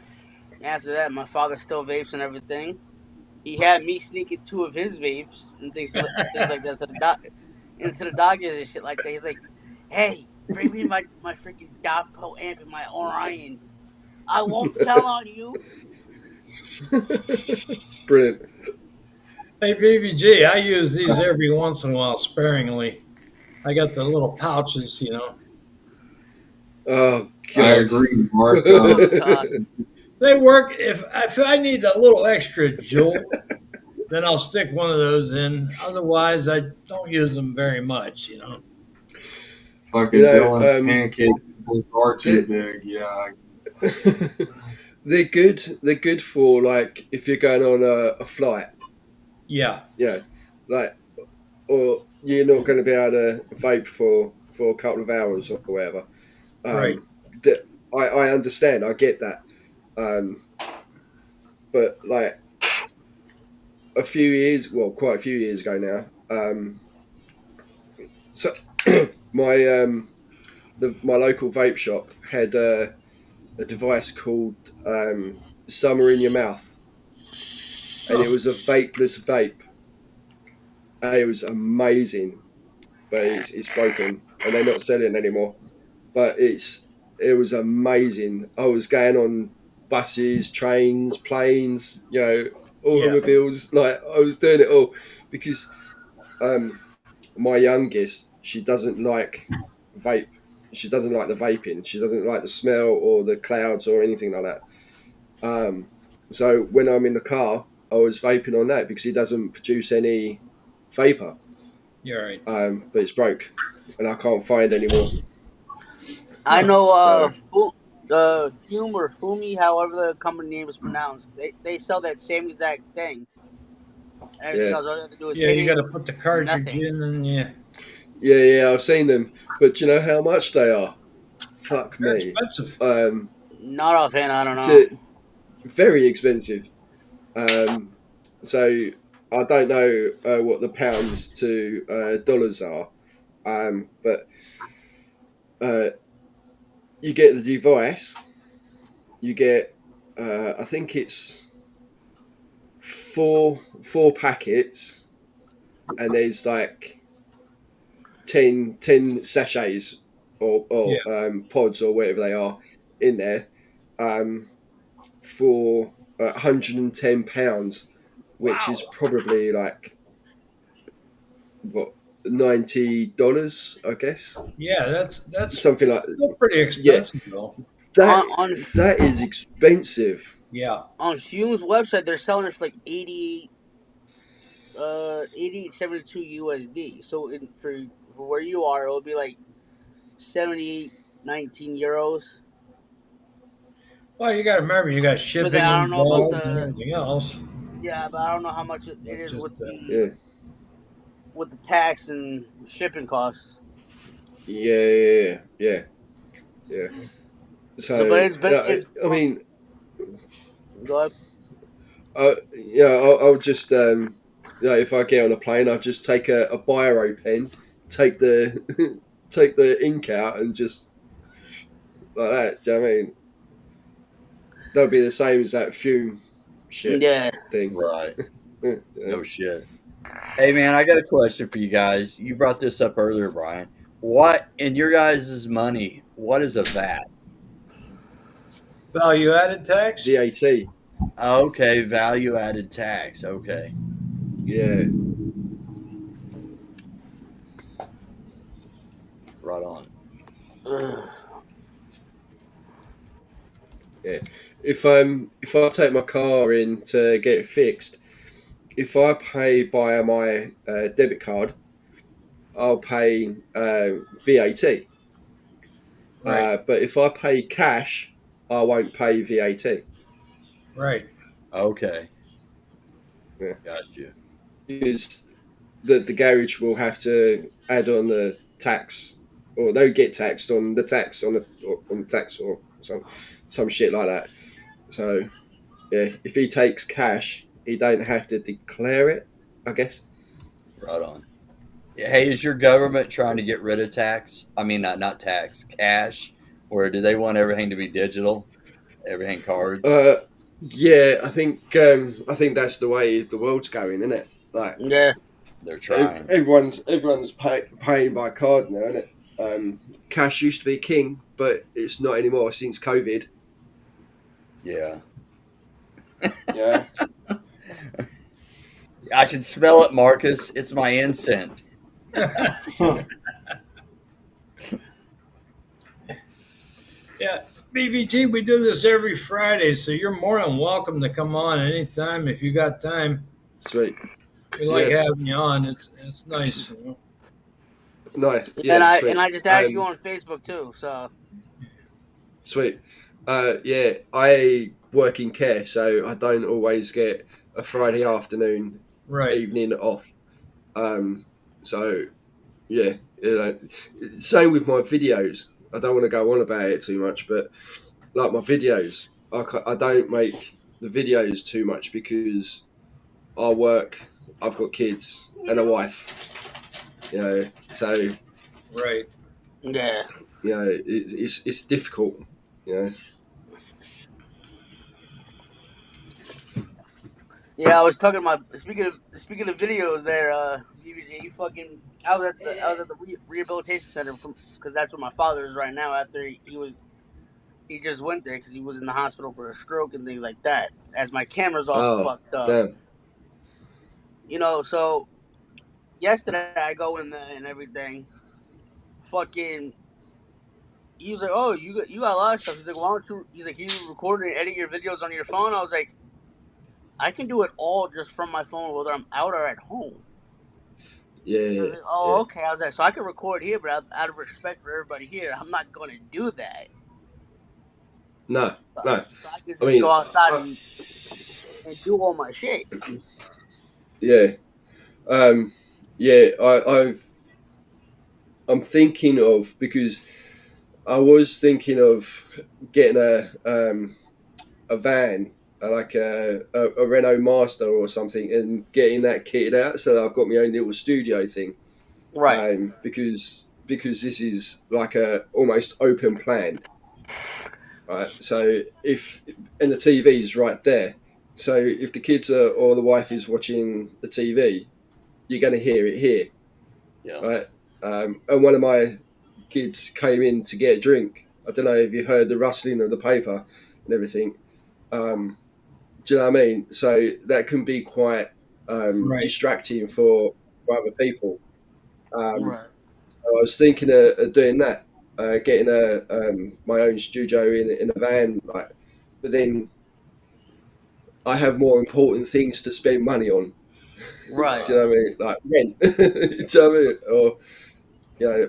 after that, my father still vapes and everything. He had me sneaking 2 of his vapes and things like that to the doctors and shit like that. He's like, "Hey, bring me my freaking Dopco amp and my Orion. I won't tell on you." brilliant. Hey, BBG, I use these every once in a while sparingly. I got the little pouches, you know. Oh I God, agree, Mark. Oh, God. They work. If I need a little extra jolt, then I'll stick one of those in. Otherwise, I don't use them very much, you know. Fucking You know, Dylan's pancake was are too big. Yeah. they're good. They're good for like if you're going on a flight. Yeah. Yeah, like, or you're not going to be able to vape for a couple of hours or whatever. Right. That I understand. I get that. But like quite a few years ago now. So my my local vape shop had a device called Summer in Your Mouth, and it was a vapeless vape. And it was amazing, but it's broken, and they're not selling it anymore. But it was amazing. I was going on buses, trains, planes, automobiles. Like I was doing it all because my youngest, she doesn't like vape. She doesn't like the vaping. She doesn't like the smell or the clouds or anything like that. So when I'm in the car, I was vaping on that because it doesn't produce any vapor. You're right. But it's broke, and I can't find any more. I know Fume or Fumi, however the company name is pronounced. They sell that same exact thing. Everything else all you have to do is hit you it. got to put the cartridge Nothing. in, and Yeah, I've seen them, but you know how much they are? Fuck they're me. expensive. Not offhand, I don't know. Very expensive. So I don't know what the pounds to dollars are, but you get the device. You get, I think it's four packets, and there's like 10 sachets or pods or whatever they are in there, for £110, which is probably like what, $90, I guess. Yeah, that's Something like still pretty expensive though. that is expensive. Yeah. On Fume's website, they're selling it for like 88.72 USD. So for where you are, it will be like 78.19 euros. Well, you got to remember, you got shipping But I don't know about involved and everything else. Yeah, but I don't know how much it is just, with the tax and shipping costs. Yeah. So, but it's I mean, go ahead. I'll just if I get on a plane, I'll just take a biro pen, take the take the ink out, and just like that. Do you know what I mean? That'll be the same as that Fume shit thing. Right. Yeah. No shit. Hey man, I got a question for you guys. You brought this up earlier, Brian. What in your guys' money? What is a VAT? Value added tax? VAT. Okay, value added tax. Okay. Yeah. Right on. Yeah. If I take my car in to get it fixed, if I pay by my debit card, I'll pay VAT. Right. But if I pay cash, I won't pay VAT. Right. Okay. Yeah. Got you. Because the garage will have to add on the tax, or they'll get taxed on the tax on the tax or some shit like that. So yeah, if he takes cash, he don't have to declare it, I guess. Right on. Yeah, hey, is your government trying to get rid of tax? I mean, not tax, cash, or do they want everything to be digital, everything cards? Yeah, I think that's the way the world's going, isn't it? Like, yeah, they're trying. Everyone's paying by card now, isn't it? Cash used to be king, but it's not anymore since COVID. Yeah. Yeah. I can smell it, Marcus. It's my incense. Yeah, BVG, we do this every Friday, so you're more than welcome to come on anytime if you got time. Sweet. We like having you on. It's nice. You know? Nice. Yeah, and sweet. I just added you on Facebook too. So Sweet. Yeah, I work in care, so I don't always get a Friday afternoon, Right. evening off. So yeah, same with my videos. I don't want to go on about it too much, but like my videos, I don't make the videos too much because I work. I've got kids and a wife. So Right. yeah, it's difficult. yeah. I was talking about speaking of videos. There, you fucking. I was at the rehabilitation center because that's where my father is right now. After he just went there because he was in the hospital for a stroke and things like that. As my camera's all Oh, fucked up, damn. So yesterday I go in there and everything. Fucking, he was like, "Oh, you got a lot of stuff." He's like, "Why don't you?" He's like, "Can you record and edit your videos on your phone?" I was like, "I can do it all just from my phone, whether I'm out or at home." Yeah. I was like, "Oh, okay." I was like, "So I can record here, but out of respect for everybody here, I'm not going to do that." No. So I can just I mean, go outside and do all my shit. Yeah. Yeah. I'm thinking of, because I was thinking of getting a van, like a Renault Master or something, and getting that kitted out so that I've got my own little studio thing. Right. Because this is like a almost open plan. Right. So and the TV's right there. So if the kids or the wife is watching the TV, you're going to hear it here. Yeah. Right. And one of my kids came in to get a drink. I don't know if you heard the rustling of the paper and everything. Do you know what I mean? So that can be quite Right. distracting for other people. Right. So I was thinking of doing that, getting my own studio in a van. But then I have more important things to spend money on. Right. Do you know what I mean? Like rent. Do you know what I mean? Or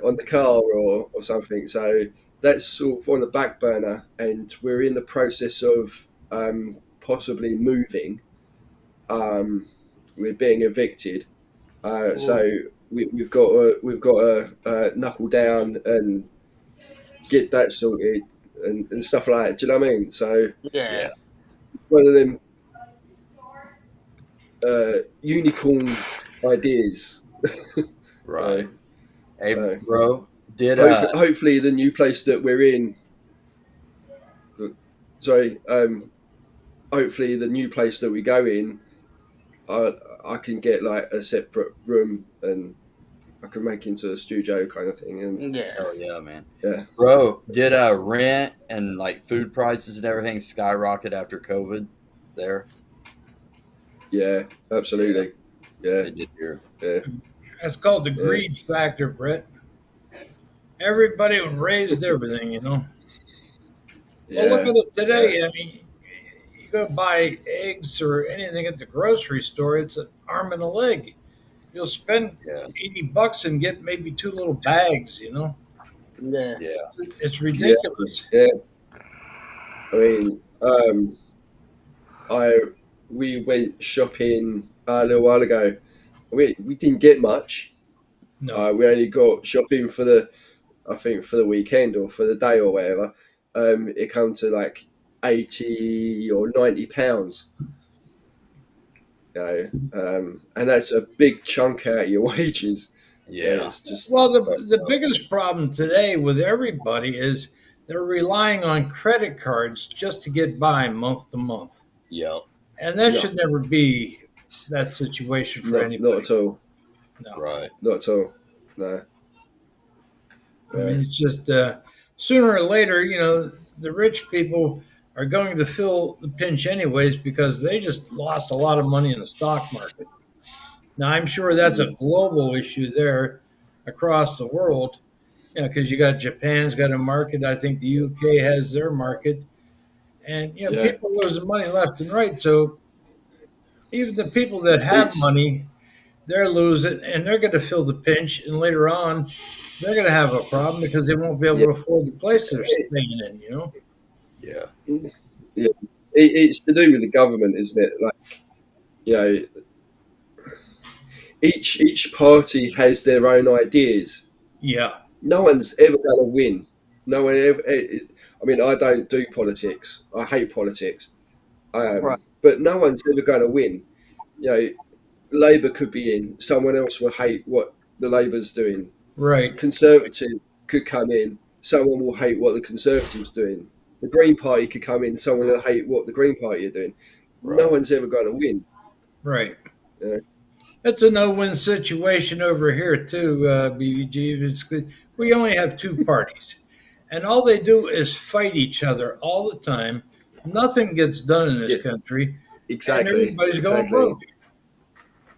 on the car or something. So that's sort of on the back burner, and we're in the process of possibly moving. We're being evicted, so we've got to knuckle down and get that sorted and stuff like that. Do you know what I mean? So Yeah. one of them unicorn ideas. Right. Hey, No. bro, did Hopefully the new place that we're in. Sorry. Hopefully the new place that we go in, I can get like a separate room and I can make into a studio kind of thing. And Yeah. Oh yeah, man. Yeah. Bro, did rent and like food prices and everything skyrocket after COVID there? Yeah, absolutely. Yeah. They did here. Yeah. That's called the greed factor, Brett. Everybody raised everything, Well, look at it today. I mean, you go buy eggs or anything at the grocery store, it's an arm and a leg. You'll spend $80 and get maybe 2 little bags, Yeah. Yeah. It's ridiculous. Yeah. I mean, we went shopping a little while ago. We didn't get much. No. We only got shopping for the weekend or for the day or whatever. It comes to like £80 or £90. And that's a big chunk out of your wages. Yeah. It's just Well, the biggest problem today with everybody is they're relying on credit cards just to get by month to month. Yep. And that Yeah. should never be that situation for anybody. not at all. No. Right. Not at all. No. I mean, it's just sooner or later, the rich people are going to feel the pinch anyways because they just lost a lot of money in the stock market. Now, I'm sure that's a global issue there across the world, because you got Japan's got a market. I think the UK has their market. And, people losing money left and right. So even the people that have money, they're losing, and they're going to feel the pinch. And later on, they're going to have a problem because they won't be able to afford the place they're staying in. You know. Yeah. It's to do with the government, isn't it? Like, you know, each party has their own ideas. Yeah. No one's ever going to win. No one ever. I mean, I don't do politics. I hate politics. Right. But no one's ever going to win. You know, Labour could be in. Someone else will hate what the Labour's doing. Right. Conservative could come in. Someone will hate what the Conservatives doing. The Green Party could come in. Someone will hate what the Green Party are doing. Right. No one's ever going to win. Right. Yeah. It's a no-win situation over here too, BVG. We only have two parties, and all they do is fight each other all the time. Nothing gets done in this country. Exactly. And everybody's going broke.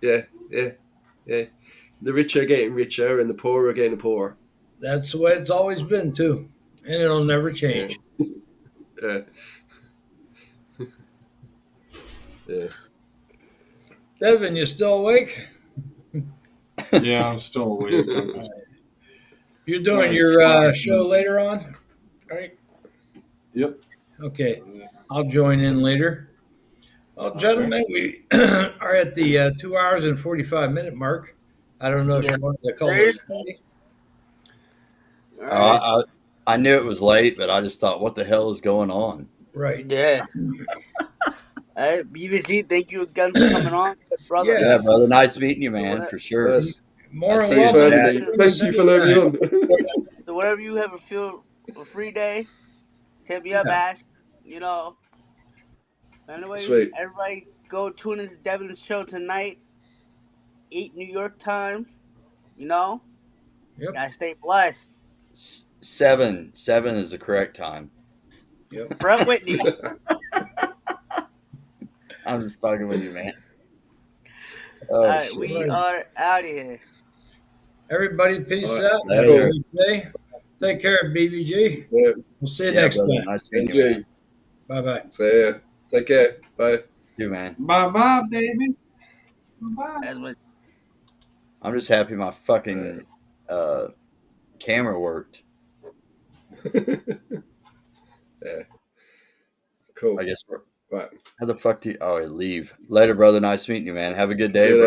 Yeah. The rich are getting richer, and the poor are getting poorer. That's the way it's always been too, and it'll never change. Yeah. Yeah. Devin, you still awake? Yeah, I'm still awake. You're doing your show later on, right? Yep. Okay, I'll join in later. Well, gentlemen, we are at the 2 hours and 45-minute mark. I don't know if you wanted to call it. I knew it was late, but I just thought, what the hell is going on? Right. Yeah. All right, BVG, thank you again for coming on, brother. Yeah, brother. Nice meeting you, man, for sure. Yes. More I than see you, welcome. Chad. Thank you for letting me on. So whenever you have a free day, just hit me up, ask, you know. Anyway, Sweet. everybody go tune into Devin's show tonight, 8 New York time, you know. Yep. Gotta stay blessed. 7 is the correct time. Yep. Brett Whitney. I'm just fucking with you, man. All right, shit. we are out of here. Everybody, peace All right. out. Later. Have a good day. Take care, BVG. Yeah. We'll see you Yeah, next brother. time. Nice meeting you, Enjoy. man. Bye-bye. So yeah. Take care. Bye. You, man. Bye-bye, baby. Bye-bye. That's what. I'm just happy my fucking camera worked. Yeah. Cool. I guess. Right. How the fuck do you? Oh, leave. Later, brother. Nice meeting you, man. Have a good day, See you bro.